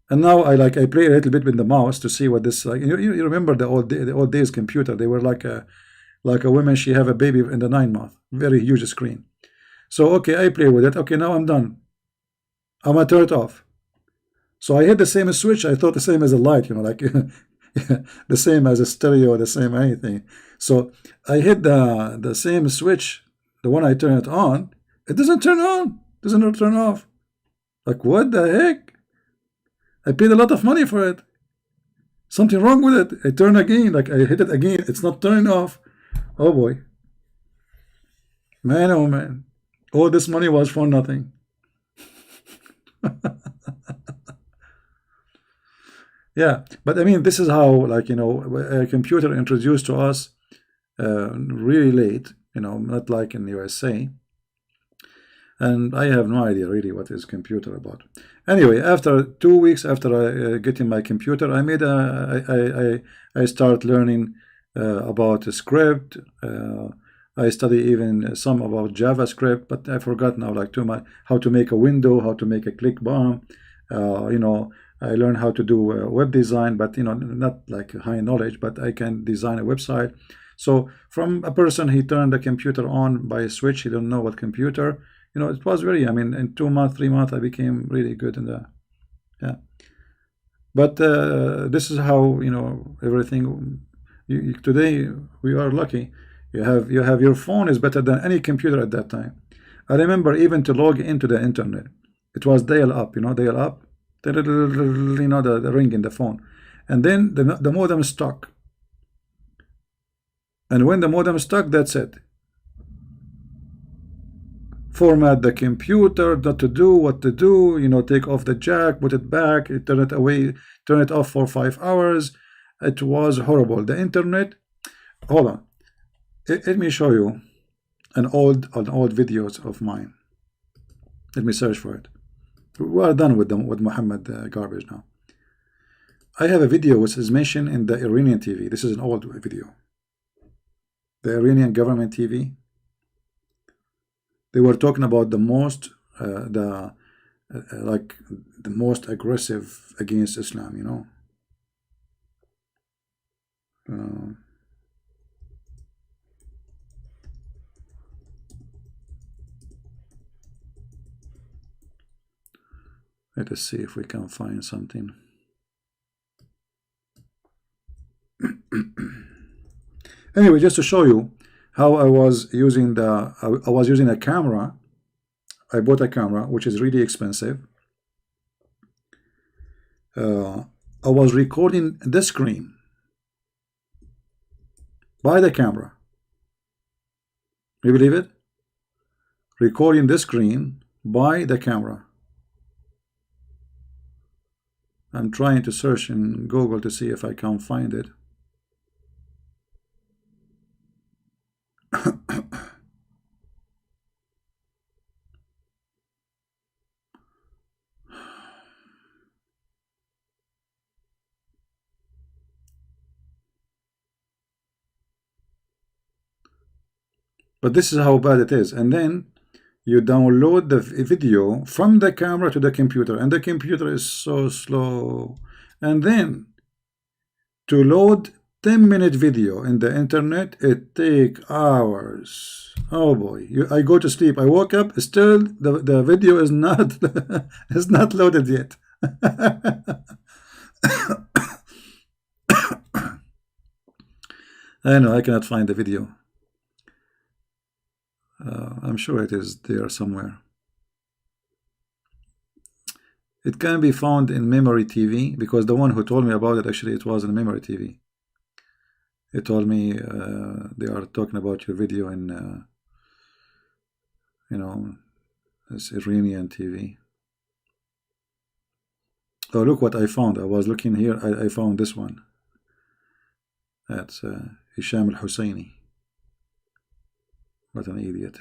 And now I play a little bit with the mouse to see what this like. You remember the old days computer? They were like a woman. She have a baby in the 9 month, very huge screen. So okay, I play with it. Okay, now I'm done. I'm gonna turn it off. So I hit the same switch. I thought the same as a light, you know, like the same as a stereo, the same anything. So I hit the same switch, the one I turn it on. It doesn't turn on, doesn't turn off. Like, what the heck? I paid a lot of money for it. Something wrong with it. I turn again, like I hit it again. It's not turning off. Oh boy. Man, oh man. All this money was for nothing. Yeah, but I mean, this is how, like, you know, a computer introduced to us really late, you know, not like in the USA. And I have no idea really what is computer about. Anyway, after 2 weeks after getting my computer, I made I start learning about a script. I study even some about JavaScript, but I forgot now, like, too much, how to make a window, how to make a click bomb. You know, I learned how to do web design, but you know, not like high knowledge, but I can design a website. So from a person, he turned the computer on by a switch. He don't know what computer. You know, it was very, I mean, in 2 months, 3 months, I became really good in the, yeah. But this is how, you know, everything, today we are lucky. You have your phone is better than any computer at that time. I remember even to log into the internet, it was dial up, you know, dial up, you know, the ring in the phone. And then the modem stuck. And when the modem stuck, that's it. Format the computer, not to do, what to do, you know, take off the jack, put it back, turn it away, turn it off for 5 hours. It was horrible. The internet, hold on. Let me show you an old videos of mine. Let me search for it. We are done with them with Muhammad garbage now. I have a video which is mentioned in the Iranian TV. This is an old video. The Iranian government TV. They were talking about the most like the most aggressive against Islam, you know. Uh, Let us see if we can find something. Anyway, just to show you how I was using a camera. I bought a camera which is really expensive. I was recording the screen by the camera. You believe it? Recording the screen by the camera. I'm trying to search in Google to see if I can find it. But this is how bad it is. And then you download the video from the camera to the computer, and the computer is so slow. And then to load 10-minute video in the internet, it takes hours. Oh boy, I go to sleep, I woke up, still the video is not is not loaded yet. I know I cannot find the video. I'm sure it is there somewhere. It can be found in Memory TV, because the one who told me about it, actually it was in Memory TV. It told me they are talking about your video in you know, this Iranian TV. Oh, look what I found. I was looking here, I found this one. That's Hisham al-Husseini. What an idiot.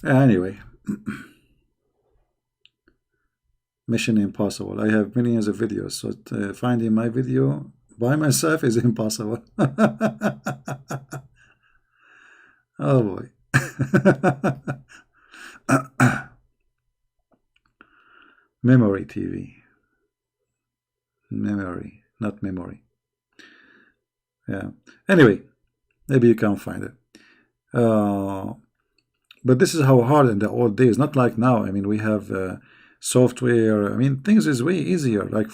Anyway, Mission Impossible. I have millions of videos, so finding my video by myself is impossible. Oh boy. Memory TV. Memory, not memory. Yeah. Anyway, maybe you can find it. But this is how hard in the old days. Not like now. I mean, we have software. I mean, things is way easier. Like,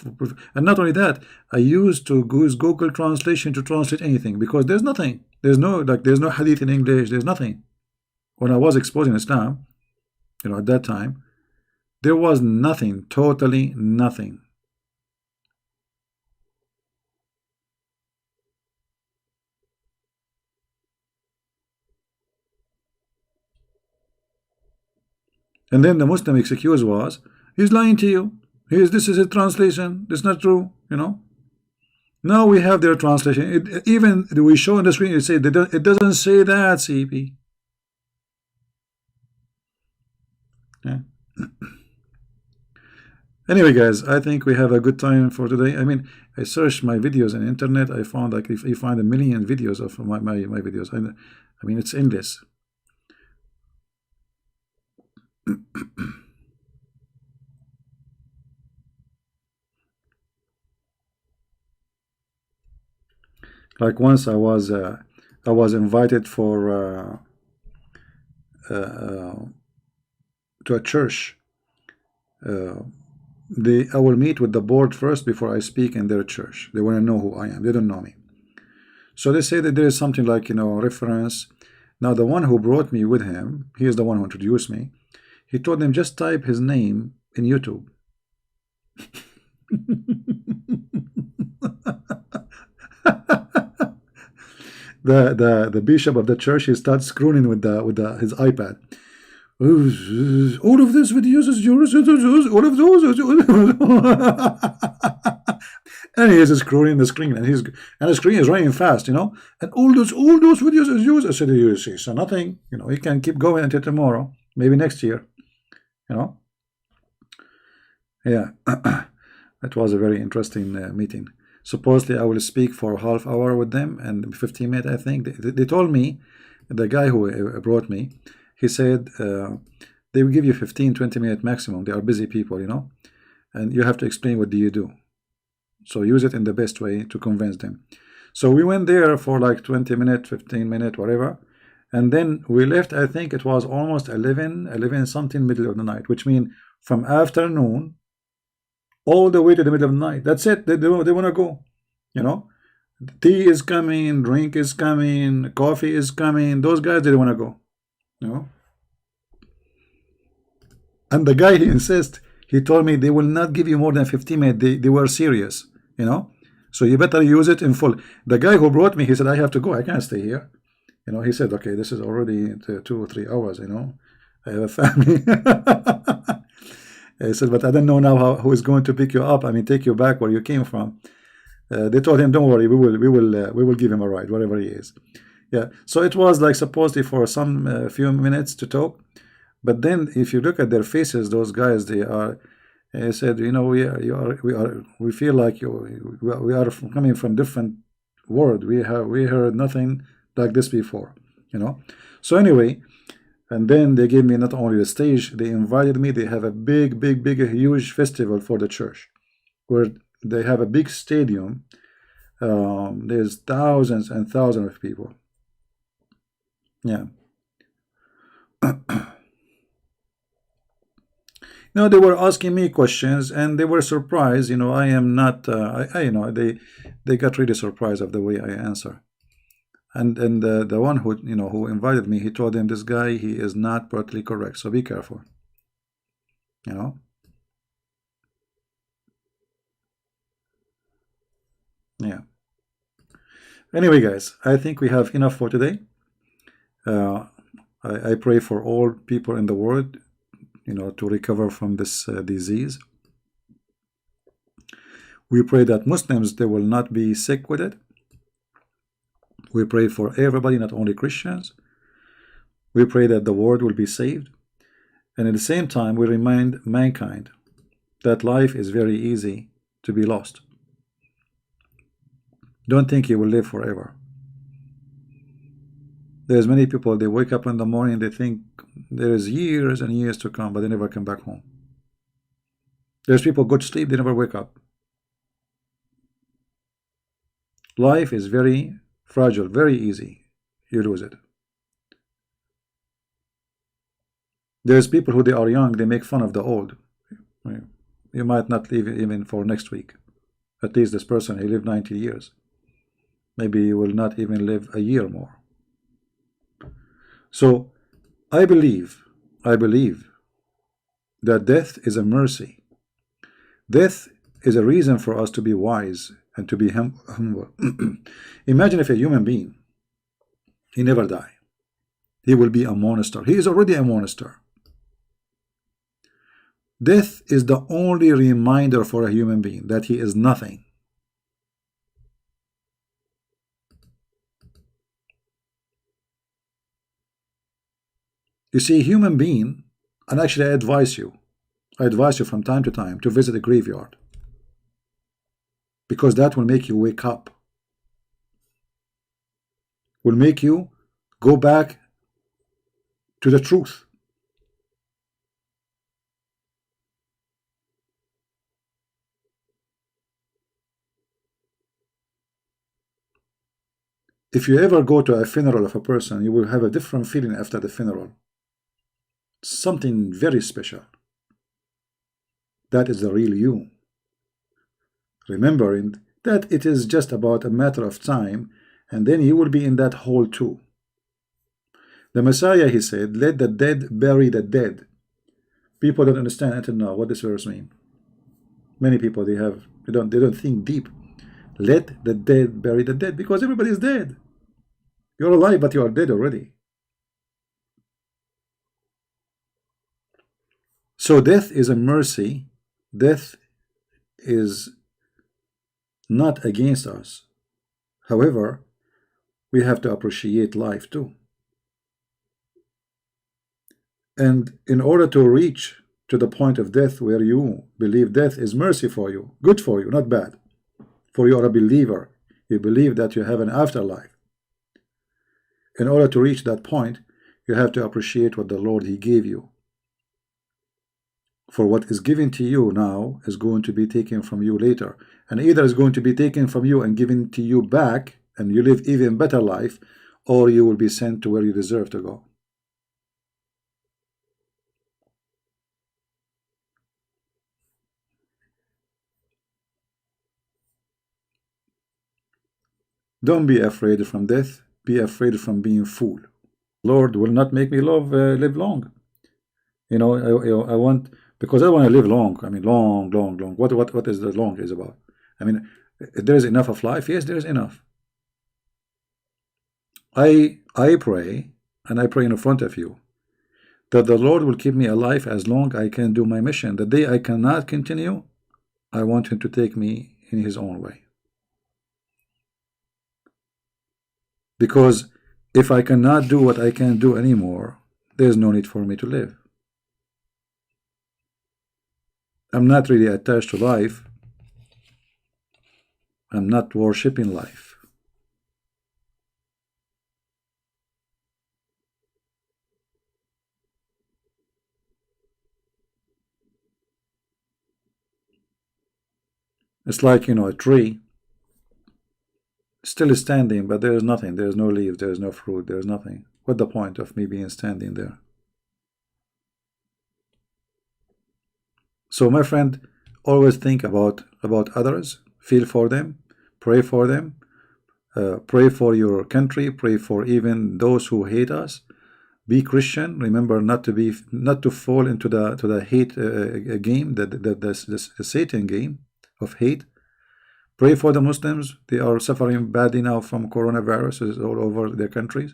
and not only that, I used to use Google Translation to translate anything, because there's nothing. There's no hadith in English. There's nothing. When I was exposing Islam, you know, at that time, there was nothing. Totally nothing. And then the Muslim excuse was, he's lying to you. This is a translation. It's not true, you know. Now we have their translation. Even we show on the screen, it doesn't say that, CP. Yeah. Anyway, guys, I think we have a good time for today. I mean, I searched my videos on the internet. I found, like, if you find a million videos of my videos, I mean, it's endless. Like, once I was invited for to a church. I will meet with the board first before I speak in their church. They want to know who I am. They don't know me. So they say that there is something like, you know, reference. Now the one who brought me with him, he is the one who introduced me. He told them, just type his name in YouTube. The bishop of the church, he starts screwing with his iPad. All of these videos is yours. All of those. And he is scrolling the screen, and the screen is running fast, you know. And all those videos is yours. I said, you see, so nothing, you know. You can keep going until tomorrow, maybe next year, you know. Yeah, that was a very interesting meeting. Supposedly, I will speak for a half hour with them and 15 minutes. I think they told me the guy who brought me, he said they will give you 15-20 minute maximum. They are busy people, you know, and you have to explain what do you do. So use it in the best way to convince them. So we went there for like 20 minutes, 15 minutes, whatever, and then we left. I think it was almost 11 something, middle of the night, which means from afternoon all the way to the middle of the night. That's it. They want to go, you know. Tea is coming, drink is coming, coffee is coming. Those guys, they want to go, you know. And the guy, he insists. He told me they will not give you more than 15 minutes. They were serious, you know. So you better use it in full. The guy who brought me, he said, I have to go. I can't stay here. You know, he said, okay, this is already 2 or 3 hours, you know. I have a family. He said, but I don't know now who is going to pick you up. I mean, take you back where you came from. They told him, don't worry, we will give him a ride, wherever he is. Yeah. So it was like supposedly for some few minutes to talk. But then if you look at their faces, those guys, they are, he said, you know, we feel like we are coming from different world. We heard nothing like this before, you know. So anyway, and then they gave me not only the stage, they invited me. They have a big, huge festival for the church, where they have a big stadium. There's thousands and thousands of people. Yeah. No, they were asking me questions, and they were surprised. You know, I am not. You know, they got really surprised of the way I answer. And the one who, you know, who invited me, he told them, this guy, he is not politically correct, so be careful. You know. Yeah. Anyway, guys, I think we have enough for today. I pray for all people in the world, you know, to recover from this disease. We pray that Muslims, they will not be sick with it. We pray for everybody, not only Christians. We pray that the world will be saved. And at the same time, we remind mankind that life is very easy to be lost. Don't think you will live forever. There's many people, they wake up in the morning, they think there is years and years to come, but they never come back home. There's people go to sleep, they never wake up. Life is very fragile, very easy. You lose it. There's people who they are young, they make fun of the old. You might not live even for next week. At least this person, he lived 90 years. Maybe he will not even live a year more. So I believe that death is a mercy. Death is a reason for us to be wise and to be humble. Imagine if a human being, he never die. He will be a monster. He is already a monster. Death is the only reminder for a human being that he is nothing. You see, human being, and actually I advise you from time to time to visit a graveyard, because that will make you wake up, will make you go back to the truth. If you ever go to a funeral of a person, you will have a different feeling after the funeral. Something very special. That is the real you. Remembering that it is just about a matter of time, and then you will be in that hole too. The Messiah, he said, let the dead bury the dead. People don't understand until now what this verse means. Many people, they don't think deep. Let the dead bury the dead, because everybody is dead. You're alive, but you are dead already. So death is a mercy. Death is not against us. However, we have to appreciate life too. And in order to reach to the point of death where you believe death is mercy for you, good for you, not bad, for you are a believer, you believe that you have an afterlife. in order to reach that point, you have to appreciate what the Lord He gave you. For what is given to you now is going to be taken from you later, and either is going to be taken from you and given to you back, and you live even better life, or you will be sent to where you deserve to go. Don't be afraid from death. Be afraid from being fool. Lord will not make me live long. You know, I want, because I want to live long. I mean, long. What is the long is about? I mean, there is enough of life. Yes, there is enough. I pray, and I pray in front of you, that the Lord will keep me alive as long I can do my mission. The day I cannot continue, I want Him to take me in His own way. Because if I cannot do what I can't do anymore, there's no need for me to live. I'm not really attached to life. I'm not worshipping life. It's like, you know, a tree still is standing, but there is nothing. There is no leaves, there is no fruit, there is nothing. What's the point of me being standing there? So my friend, always think about others, feel for them, pray for them, pray for your country, pray for even those who hate us. Be Christian. Remember not to fall into the hate game, the Satan game of hate. Pray for the Muslims. They are suffering badly now from coronavirus all over their countries.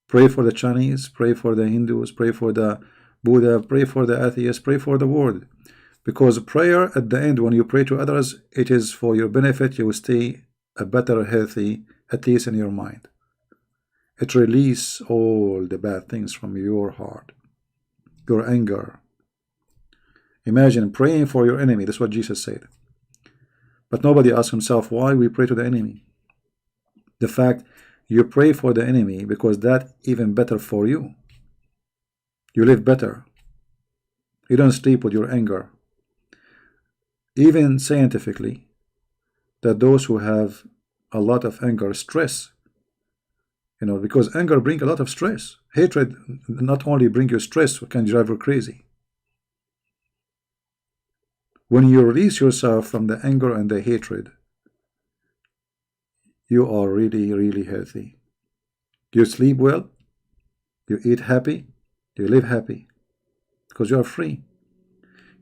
Pray for the Chinese. Pray for the Hindus. Pray for the Buddha. Pray for the atheists. Pray for the world. Because prayer at the end, when you pray to others, it is for your benefit. You will stay a better, healthy, at least in your mind. It releases all the bad things from your heart, your anger. Imagine praying for your enemy. That's what Jesus said. But nobody asks himself why we pray to the enemy. The fact you pray for the enemy because that's even better for you. You live better. You don't sleep with your anger. Even scientifically, that those who have a lot of anger, stress, you know, because anger brings a lot of stress. Hatred not only brings you stress, it can drive you crazy. When you release yourself from the anger and the hatred, you are really, really healthy. You sleep well, you eat happy, you live happy, because you are free.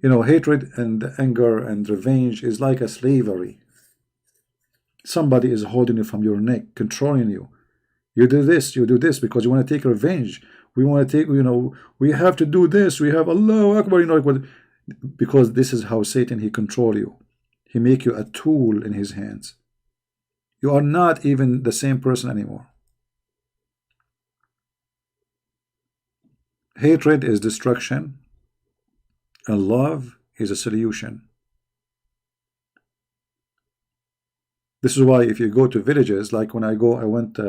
You know, hatred and anger and revenge is like a slavery. Somebody is holding you from your neck, controlling you. You do this because you want to take revenge. We want to take, you know, we have to do this. We have Allahu Akbar, you know, because this is how Satan, he control you. He make you a tool in his hands. You are not even the same person anymore. Hatred is destruction, and love is a solution. This is why if you go to villages, like when I went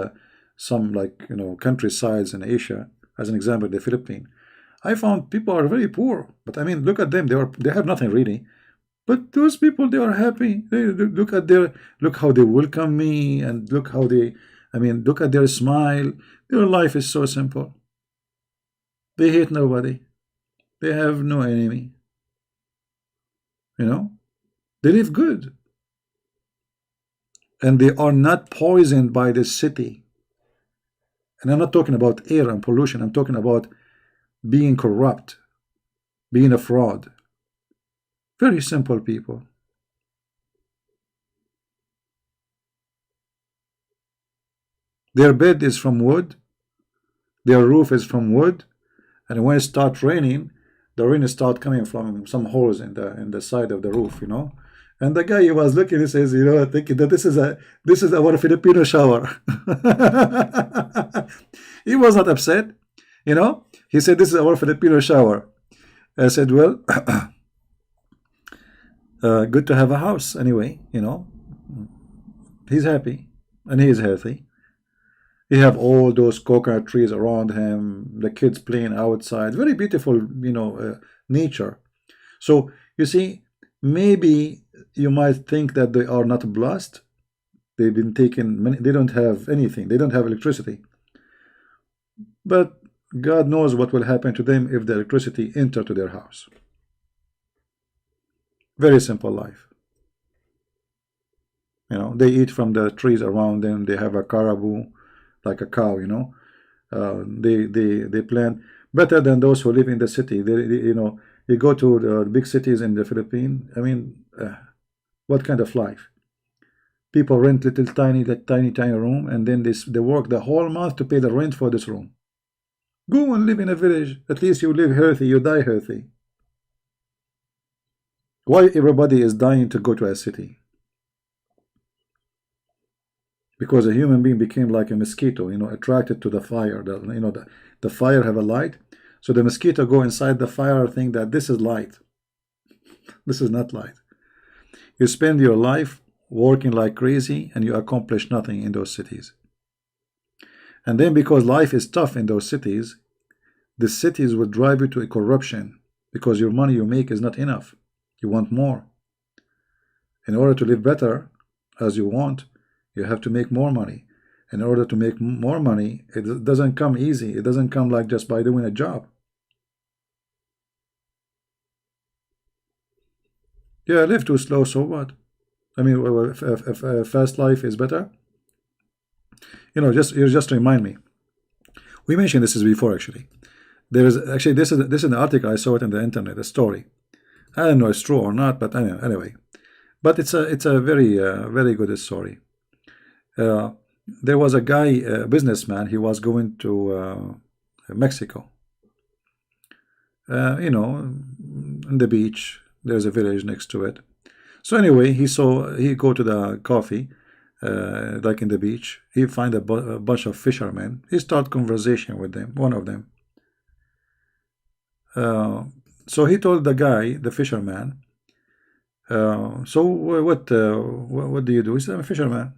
some, like, you know, countrysides in Asia, as an example, the Philippines, I found people are very poor, but I mean, look at them. They have nothing really, but those people, they are happy. Look how they welcome me, and look how they, I mean, look at their smile. Their life is so simple. They hate nobody. They have no enemy. You know, they live good, and they are not poisoned by the city. And I'm not talking about air and pollution. I'm talking about being corrupt, being a fraud. Very simple people. Their bed is from wood, their roof is from wood, and when it starts raining, the rain starts coming from some holes in the side of the roof, you know. And the guy, he was looking, he says, you know, thinking that this is our Filipino shower. He was not upset, you know. He said, this is our Filipino shower. I said, well, good to have a house anyway, you know. He's happy and he is healthy. He have all those coconut trees around him, the kids playing outside, very beautiful, nature. So you see, maybe you might think that they are not blessed. They've been taken many, they don't have anything, they don't have electricity. But God knows what will happen to them if the electricity enter to their house. Very simple life. They eat from the trees around them. They have a caribou, like a cow. They plant better than those who live in the city. You go to the big cities in the Philippines. I mean, what kind of life? People rent little tiny room, and then they work the whole month to pay the rent for this room. Go and live in a village. At least you live healthy, you die healthy. Why everybody is dying to go to a city? Because a human being became like a mosquito, attracted to the fire. The fire have a light, so the mosquito go inside the fire, think that this is light. This is not light. You spend your life working like crazy, and you accomplish nothing in those cities. And then because life is tough in those cities, the cities will drive you to a corruption, because your money you make is not enough. You want more. In order to live better as you want, you have to make more money. In order to make more money, it doesn't come easy. It doesn't come like just by doing a job. Yeah, live too slow, so what? I mean, if fast life is better. You just remind me. We mentioned this before, actually. There is actually this is an article, I saw it in the internet, a story. I don't know if it's true or not, but anyway. But it's a very very good story. There was a guy, a businessman. He was going to Mexico. In the beach. There's a village next to it. So anyway, he go to the coffee, like in the beach. He find a bunch of fishermen. He start conversation with them. One of them. So he told the guy, the fisherman. So what do you do? He said, I'm a fisherman.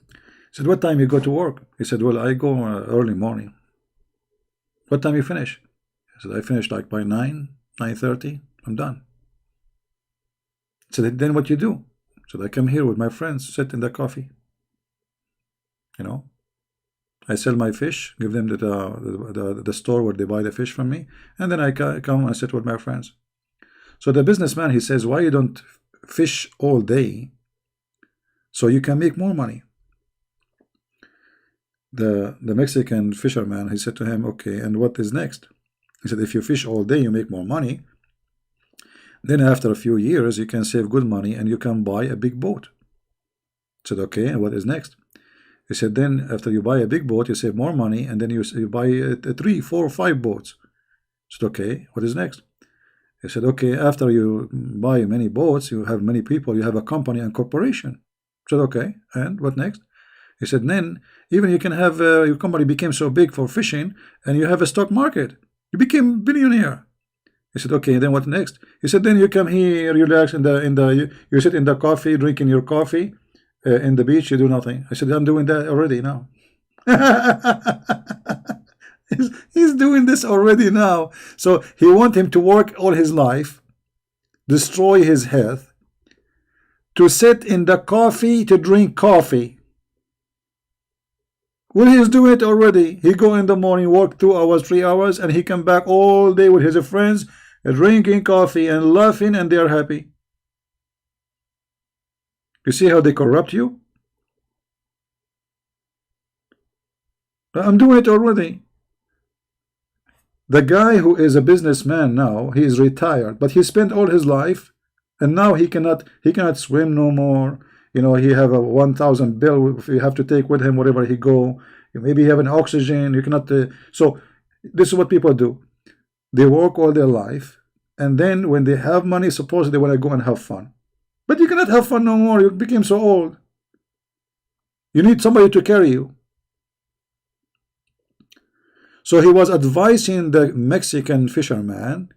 He said, what time you go to work? He said, well, I go early morning. What time you finish? He said, I finish like by 9:30. I'm done. So then what you do? So I come here with my friends, sit in the coffee. I sell my fish, give them the store where they buy the fish from me, and then I come and sit with my friends. So the businessman, he says, why you don't fish all day so you can make more money? The Mexican fisherman, he said to him, okay, and what is next? He said, if you fish all day, you make more money. Then after a few years, you can save good money and you can buy a big boat. I said, okay, and what is next? He said, then after you buy a big boat, you save more money, and then you buy 3, 4, 5 boats. I said, okay, what is next? He said, okay, after you buy many boats, you have many people, you have a company and corporation. I said, okay, and what next? He said, then even you can have your company became so big for fishing, and you have a stock market. You became billionaire. He said, okay, then what next? He said, then you come here, relax you sit in the coffee, drinking your coffee in the beach, you do nothing. I said, I'm doing that already now. He's doing this already now. So he want him to work all his life, destroy his health, to sit in the coffee, to drink coffee. Well, he's doing it already. He go in the morning, work 2 hours, 3 hours, and he come back all day with his friends, drinking coffee and laughing, and they are happy. You see how they corrupt you? I'm doing it already. The guy who is a businessman now, he is retired, but he spent all his life, and now he cannot swim no more. He have a 1,000 bill if you have to take with him wherever he go. Maybe he have an oxygen. You cannot. So this is what people do. They work all their life, and then when they have money, supposedly they want to go and have fun. But you cannot have fun no more. You became so old. You need somebody to carry you. So he was advising the Mexican fisherman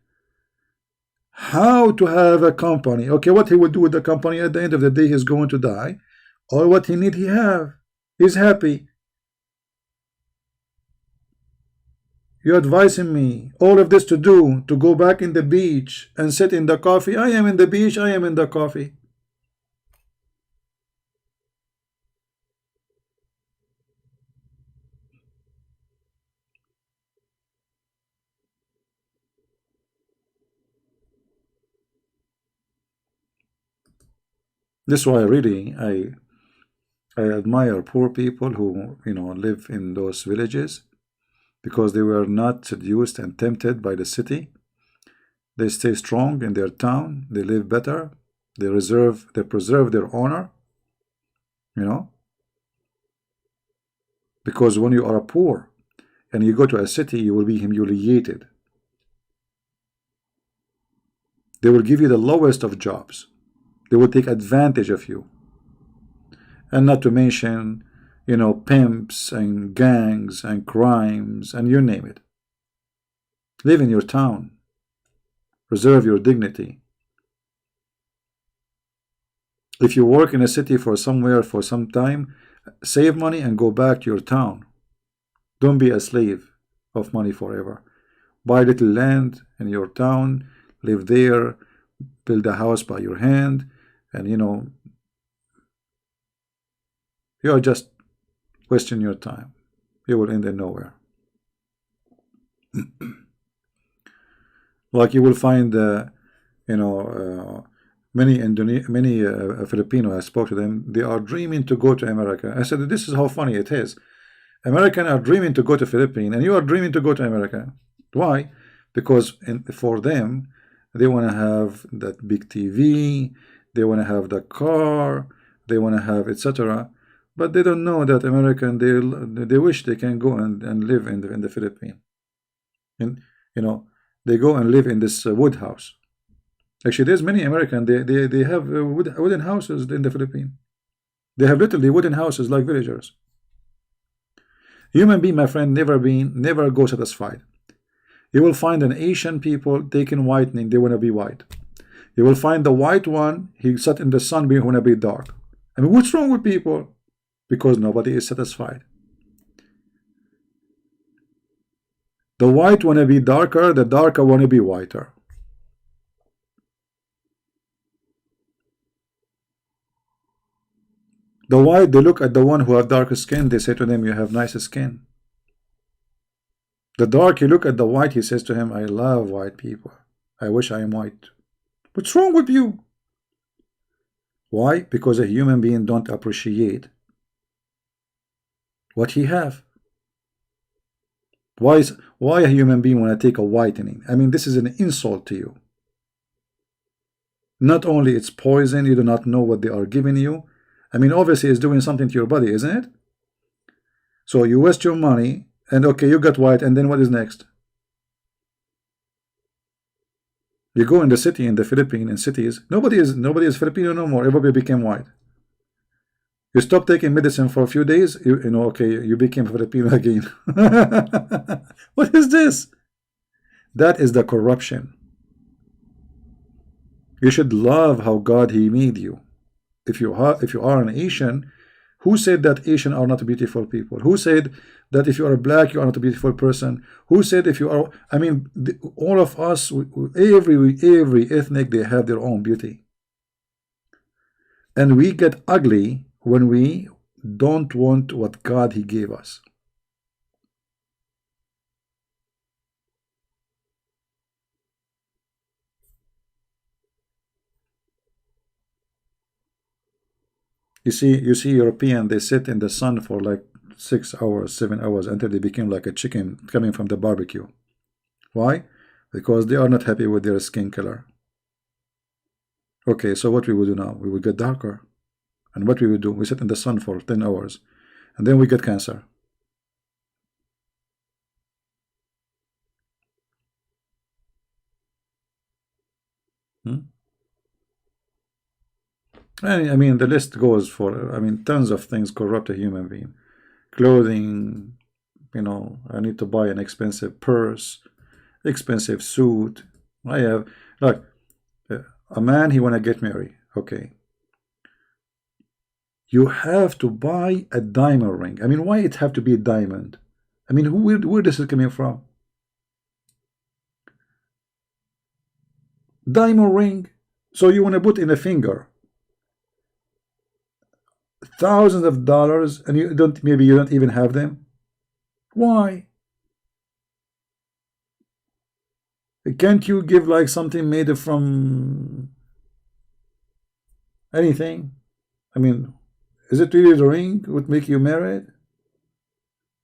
how to have a company. Okay, what he will do with the company at the end of the day, he's going to die. All what he need, he have. He's happy. You're advising me all of this to do to go back in the beach and sit in the coffee. I am in the beach, I am in the coffee. This is why really I admire poor people who live in those villages, because they were not seduced and tempted by the city. They stay strong in their town, they live better, they preserve their honor, because when you are poor and you go to a city, you will be humiliated. They will give you the lowest of jobs. They will take advantage of you. And not to mention, pimps and gangs and crimes and you name it. Live in your town. Preserve your dignity. If you work in a city for somewhere for some time, save money and go back to your town. Don't be a slave of money forever. Buy little land in your town, live there, build a house by your hand, and you are just wasting your time. You will end in nowhere. Like you will find, many Filipino. I spoke to them. They are dreaming to go to America. I said, this is how funny it is. Americans are dreaming to go to Philippines, and you are dreaming to go to America. Why? Because for them, they want to have that big TV, they want to have the car, they want to have etc. But they don't know that American, they wish they can go and live in the Philippines. And they go and live in this wood house. Actually, there's many American, they have wooden houses in the Philippines. They have literally wooden houses like villagers. Human being, my friend, never go satisfied. You will find an Asian people taking whitening, they want to be white. You will find the white one, he sat in the sun, he want to be dark. I mean, what's wrong with people? Because nobody is satisfied. The white want to be darker, the darker want to be whiter. The white, they look at the one who have darker skin, they say to them, you have nicer skin. The dark, you look at the white, he says to him, I love white people. I wish I am white. What's wrong with you? Why? Because a human being don't appreciate what he have. Why a human being want to take a whitening? I mean, this is an insult to you. Not only it's poison, you do not know what they are giving you. I mean, obviously it's doing something to your body, isn't it? So you waste your money, and okay, you got white, and then what is next? You go in the city, in the Philippines, in cities, nobody is Filipino no more. Everybody became white. You stop taking medicine for a few days, okay, you became Filipino again. What is this? That is the corruption. You should love how God He made you. If you are an Asian, who said that Asian are not beautiful people? Who said that if you are black, you are not a beautiful person? Who said if you are? I mean, all of us, every ethnic, they have their own beauty, and we get ugly when we don't want what God He gave us. You see European, they sit in the sun for like 6 hours, 7 hours until they become like a chicken coming from the barbecue. Why? Because they are not happy with their skin color. Okay, so what we will do now? We will get darker. And what we will do? We sit in the sun for 10 hours and then we get cancer. I mean, the list goes for, I mean, tons of things corrupt a human being. Clothing, I need to buy an expensive purse, expensive suit. I have, like, a man, he want to get married. Okay. You have to buy a diamond ring. I mean, why it have to be a diamond? I mean, where this is coming from? Diamond ring. So you want to put in a finger thousands of dollars, and you don't, maybe you don't even have them. Why? Can't you give like something made from anything? I mean, is it really the ring would make you married?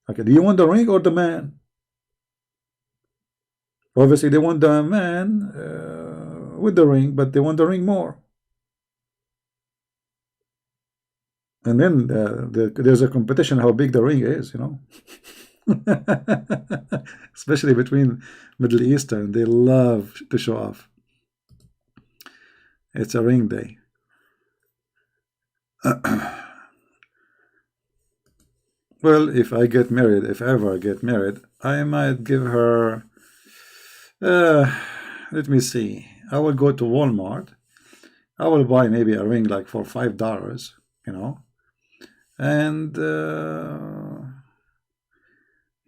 Okay, do you want the ring or the man? Obviously, they want the man with the ring, but they want the ring more. And then there's a competition how big the ring is, you know. Especially between Middle Eastern, they love to show off. It's a ring day. Well, if I get married, if ever I get married, I might give her, let me see, I will go to Walmart. I will buy maybe a ring like for $5, you know, and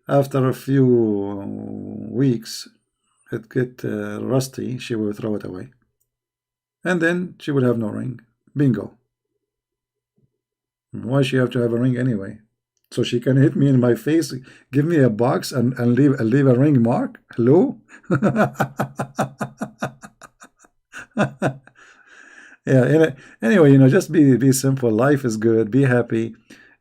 after a few weeks, it get rusty, she will throw it away. And then she will have no ring. Bingo. Why she have to have a ring anyway? So she can hit me in my face, give me a box, and leave a ring mark? Hello? Yeah, anyway, you know, just be simple. Life is good. Be happy.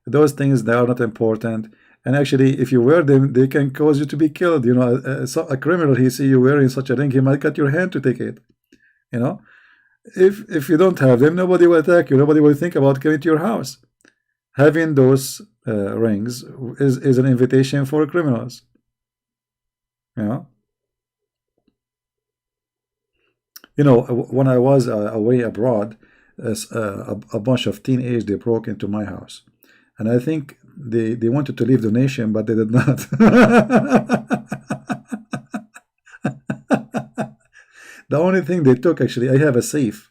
Those things, they are not important. And actually, if you wear them, they can cause you to be killed. You know, a criminal, he see you wearing such a ring, he might cut your hand to take it. You know, if you don't have them, nobody will attack you. Nobody will think about coming to your house. Having those rings is an invitation for criminals. You know, when I was away abroad, a bunch of teenagers, they broke into my house, and I think they wanted to leave the nation, but they did not. The only thing they took, actually, I have a safe.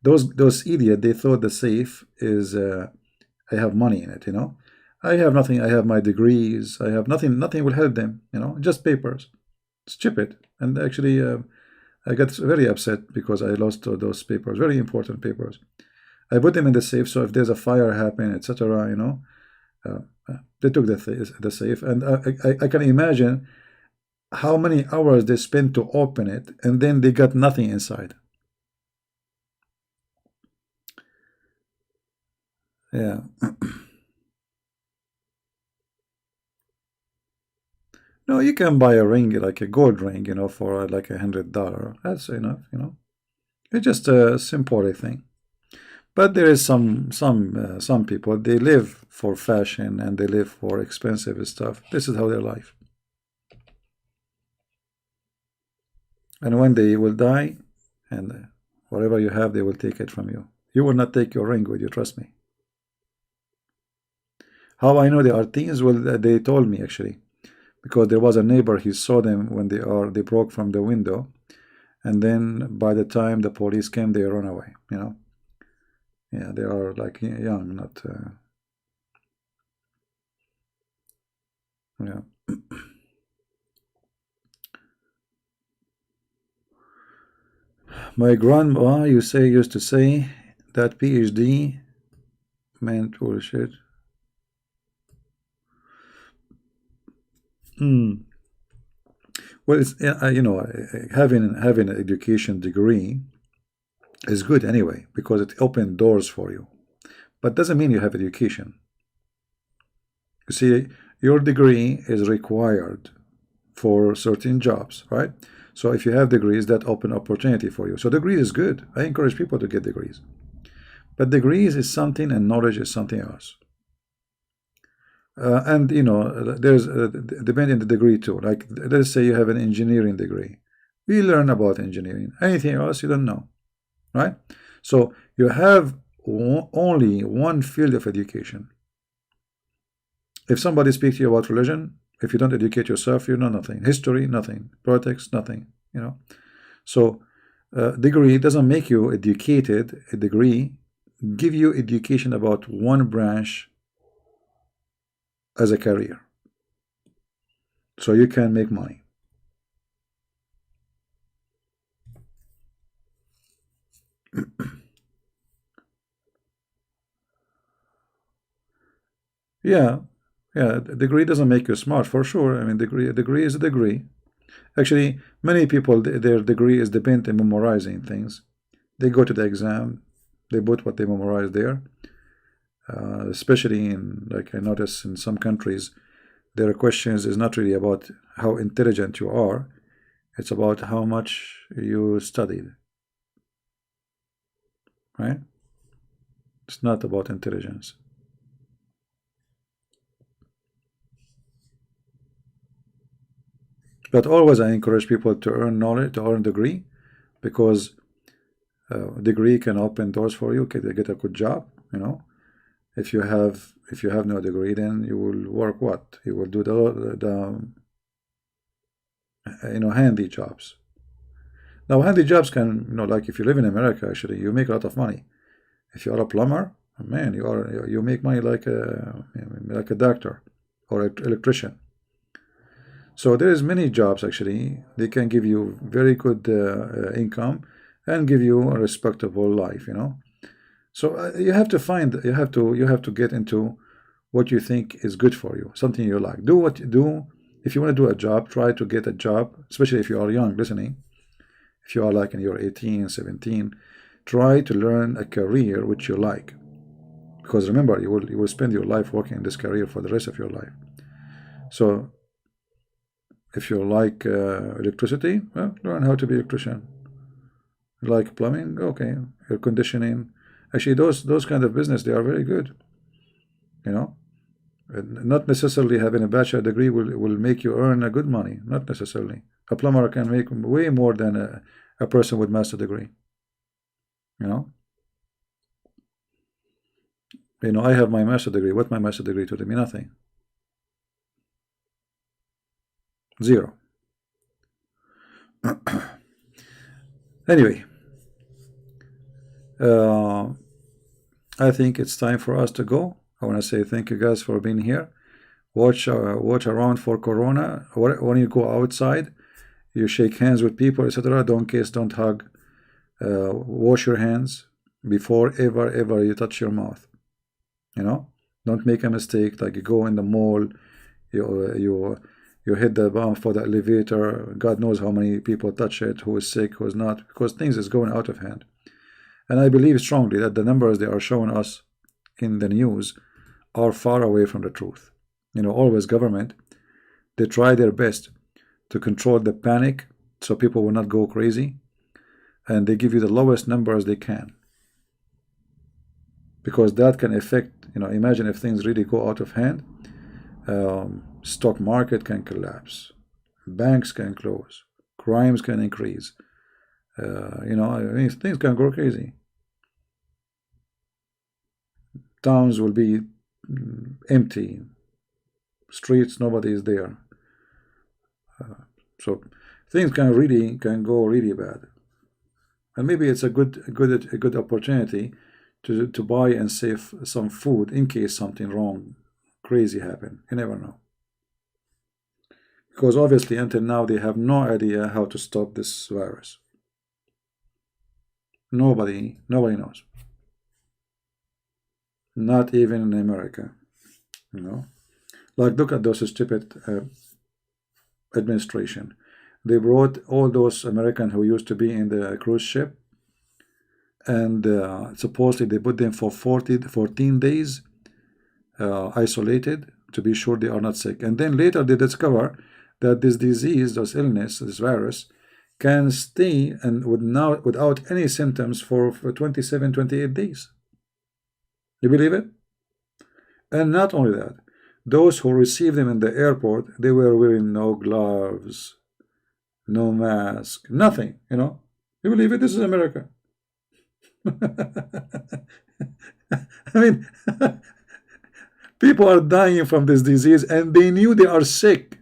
Those idiots, they thought the safe is I have money in it, you know. I have nothing. I have my degrees. I have nothing. Nothing will help them, you know. Just papers. Stupid. And actually, I got very upset because I lost those papers, very important papers. I put them in the safe, so if there's a fire happen, etc., you know, they took the safe, and I can imagine how many hours they spent to open it, and then they got nothing inside. Yeah. No, you can buy a ring, like a gold ring, you know, for like $100. That's enough, you know. It's just a simple thing. But there is some people, they live for fashion and they live for expensive stuff. This is how their life. And when they will die, and whatever you have, they will take it from you. You will not take your ring with you, trust me. How I know they are teens? Well, they told me actually, because there was a neighbor, he saw them when they broke from the window, and then by the time the police came, they run away, you know. Yeah, they are like young, not yeah. My grandma, you say, used to say that PhD meant bullshit. Hmm. Well, it's you know, having an education degree is good anyway because it opens doors for you, but doesn't mean you have education. You see, your degree is required for certain jobs, right? So if you have degrees, that open opportunity for you. So degree is good. I encourage people to get degrees, but degrees is something and knowledge is something else. And you know, there's depending on the degree too. Like let's say you have an engineering degree, we learn about engineering. Anything else you don't know, right? So you have only one field of education. If somebody speaks to you about religion, if you don't educate yourself, you know nothing. History, nothing. Politics, nothing. You know. So degree doesn't make you educated. A degree give you education about one branch as a career, so you can make money. Yeah, yeah. A degree doesn't make you smart for sure. I mean, a degree is a degree. Actually, many people their degree is dependent on memorizing things. They go to the exam, they put what they memorize there. Especially in, like I notice in some countries, their questions is not really about how intelligent you are. It's about how much you studied, right? It's not about intelligence. But always I encourage people to earn knowledge, to earn degree, because degree can open doors for you. Can get a good job, you know. If you have no degree, then you will work what? You will do the handy jobs. Now handy jobs can, like if you live in America, actually you make a lot of money. If you are a plumber, man, you make money like a doctor or an electrician. So there is many jobs actually. They can give you very good income and give you a respectable life, So you have to find, you have to get into what you think is good for you, something you like. Do what you do. If you want to do a job, try to get a job, especially if you are young listening. If you are like in your 18, 17, try to learn a career which you like. Because remember, you will spend your life working in this career for the rest of your life. So if you like electricity, well, learn how to be an electrician. You like plumbing, okay, air conditioning. Actually, those kind of business, they are very good. You know, not necessarily having a bachelor degree will make you earn a good money. Not necessarily. A plumber can make way more than a person with master degree. You know, I have my master degree. What my master degree to me? Nothing. Zero. Anyway, I think it's time for us to go. I want to say thank you guys for being here. Watch around for Corona. When you go outside, you shake hands with people, etc. Don't kiss, don't hug. Wash your hands before ever you touch your mouth. Don't make a mistake like you go in the mall, you hit the bump for the elevator. God knows how many people touch it, who is sick, who is not, because things is going out of hand. And I believe strongly that the numbers they are showing us in the news are far away from the truth. Always government, they try their best to control the panic so people will not go crazy, and they give you the lowest numbers they can, because that can affect, imagine if things really go out of hand. Stock market can collapse, banks can close, crimes can increase, things can go crazy. Towns will be empty, streets, nobody is there. So things can go really bad. And maybe it's a good opportunity to buy and save some food in case something wrong, crazy happen. You never know. Because obviously until now they have no idea how to stop this virus. Nobody knows. Not even in America. Like look at those stupid administration. They brought all those Americans who used to be in the cruise ship, and supposedly they put them for 14 days isolated to be sure they are not sick. And then later they discover that this disease, this illness, this virus, can stay and without any symptoms for 27, 28 days. You believe it? And not only that, those who received them in the airport, they were wearing no gloves, no mask, nothing, You believe it? This is America. I mean, people are dying from this disease and they knew they are sick.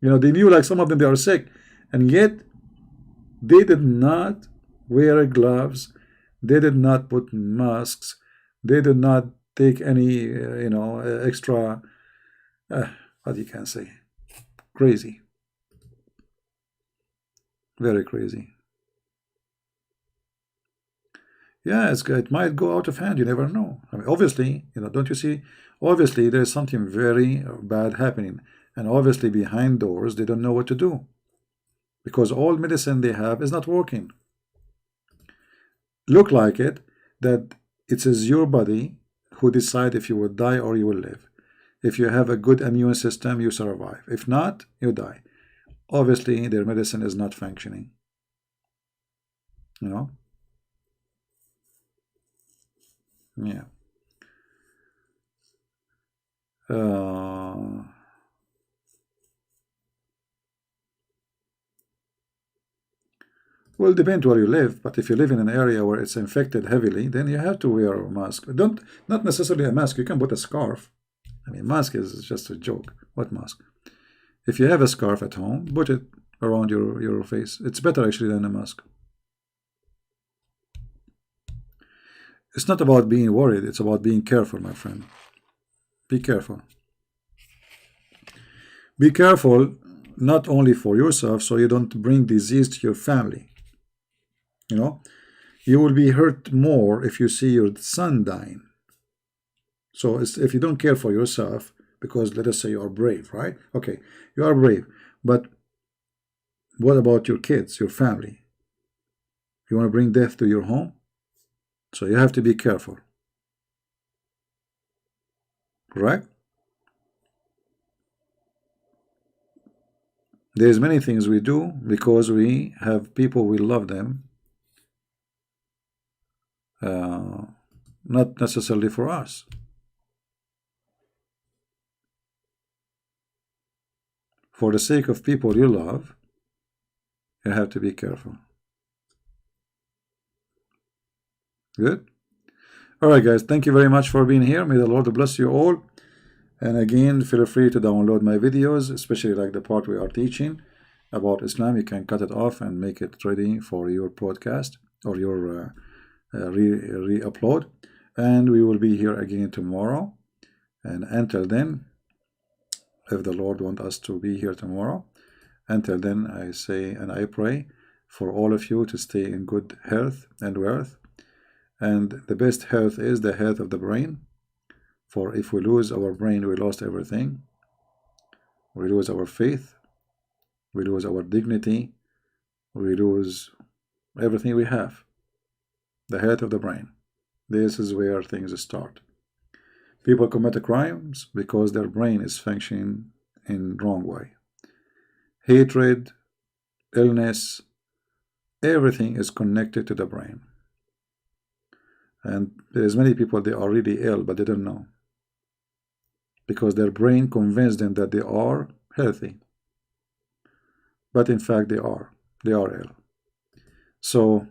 They knew, like, some of them, they are sick, and yet they did not wear gloves, they did not put masks, they did not take any extra what you can say, crazy, very crazy. Yeah, it might go out of hand. You never know. I mean, obviously, don't you see? Obviously, there's something very bad happening, and obviously behind doors they don't know what to do because all medicine they have is not working. Look like it that it is your body who decide if you will die or you will live. If you have a good immune system, you survive. If not, you die. Obviously, their medicine is not functioning. Yeah. Well, depend where you live, but if you live in an area where it's infected heavily, then you have to wear a mask. Not necessarily a mask. You can put a scarf. I mean, mask is just a joke. What mask? If you have a scarf at home, put it around your face. It's better actually than a mask. It's not about being worried. It's about being careful, my friend. Be careful. Be careful not only for yourself, so you don't bring disease to your family. You will be hurt more if you see your son dying. So if you don't care for yourself, because let us say you are brave, right? Okay, you are brave, but what about your kids, your family? You want to bring death to your home? So you have to be careful. Correct? There's many things we do because we have people, we love them. Not necessarily for us. For the sake of people you love, you have to be careful. Good? Alright guys, thank you very much for being here. May the Lord bless you all. And again, feel free to download my videos, especially like the part we are teaching about Islam. You can cut it off and make it ready for your podcast or your re-upload. And we will be here again tomorrow. And until then, if the Lord wants us to be here tomorrow, until then, I say and I pray for all of you to stay in good health and wealth. And the best health is the health of the brain. For if we lose our brain, we lost everything. We lose our faith. We lose our dignity. We lose everything we have. The health of the brain. This is where things start. People commit crimes because their brain is functioning in wrong way. Hatred, illness, everything is connected to the brain. And there's many people, they are really ill, but they don't know. Because their brain convinced them that they are healthy. But in fact, they are ill. So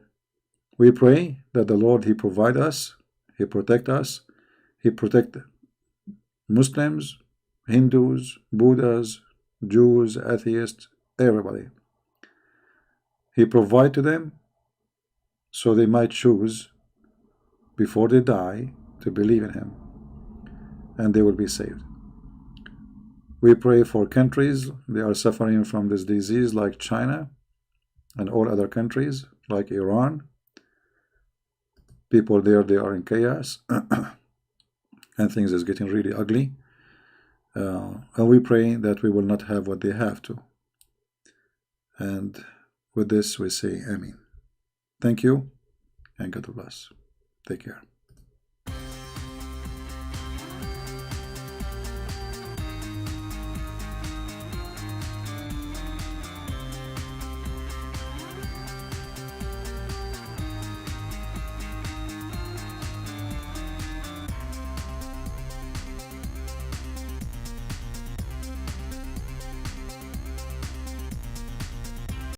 we pray that the Lord, He provide us, He protect us, He protect Muslims, Hindus, Buddhas, Jews, atheists, everybody. He provide to them so they might choose before they die to believe in Him, and they will be saved. We pray for countries, they are suffering from this disease like China and all other countries like Iran. People there, they are in chaos and things is getting really ugly. And we pray that we will not have what they have to. And with this we say Amen. Thank you and God bless. Take care.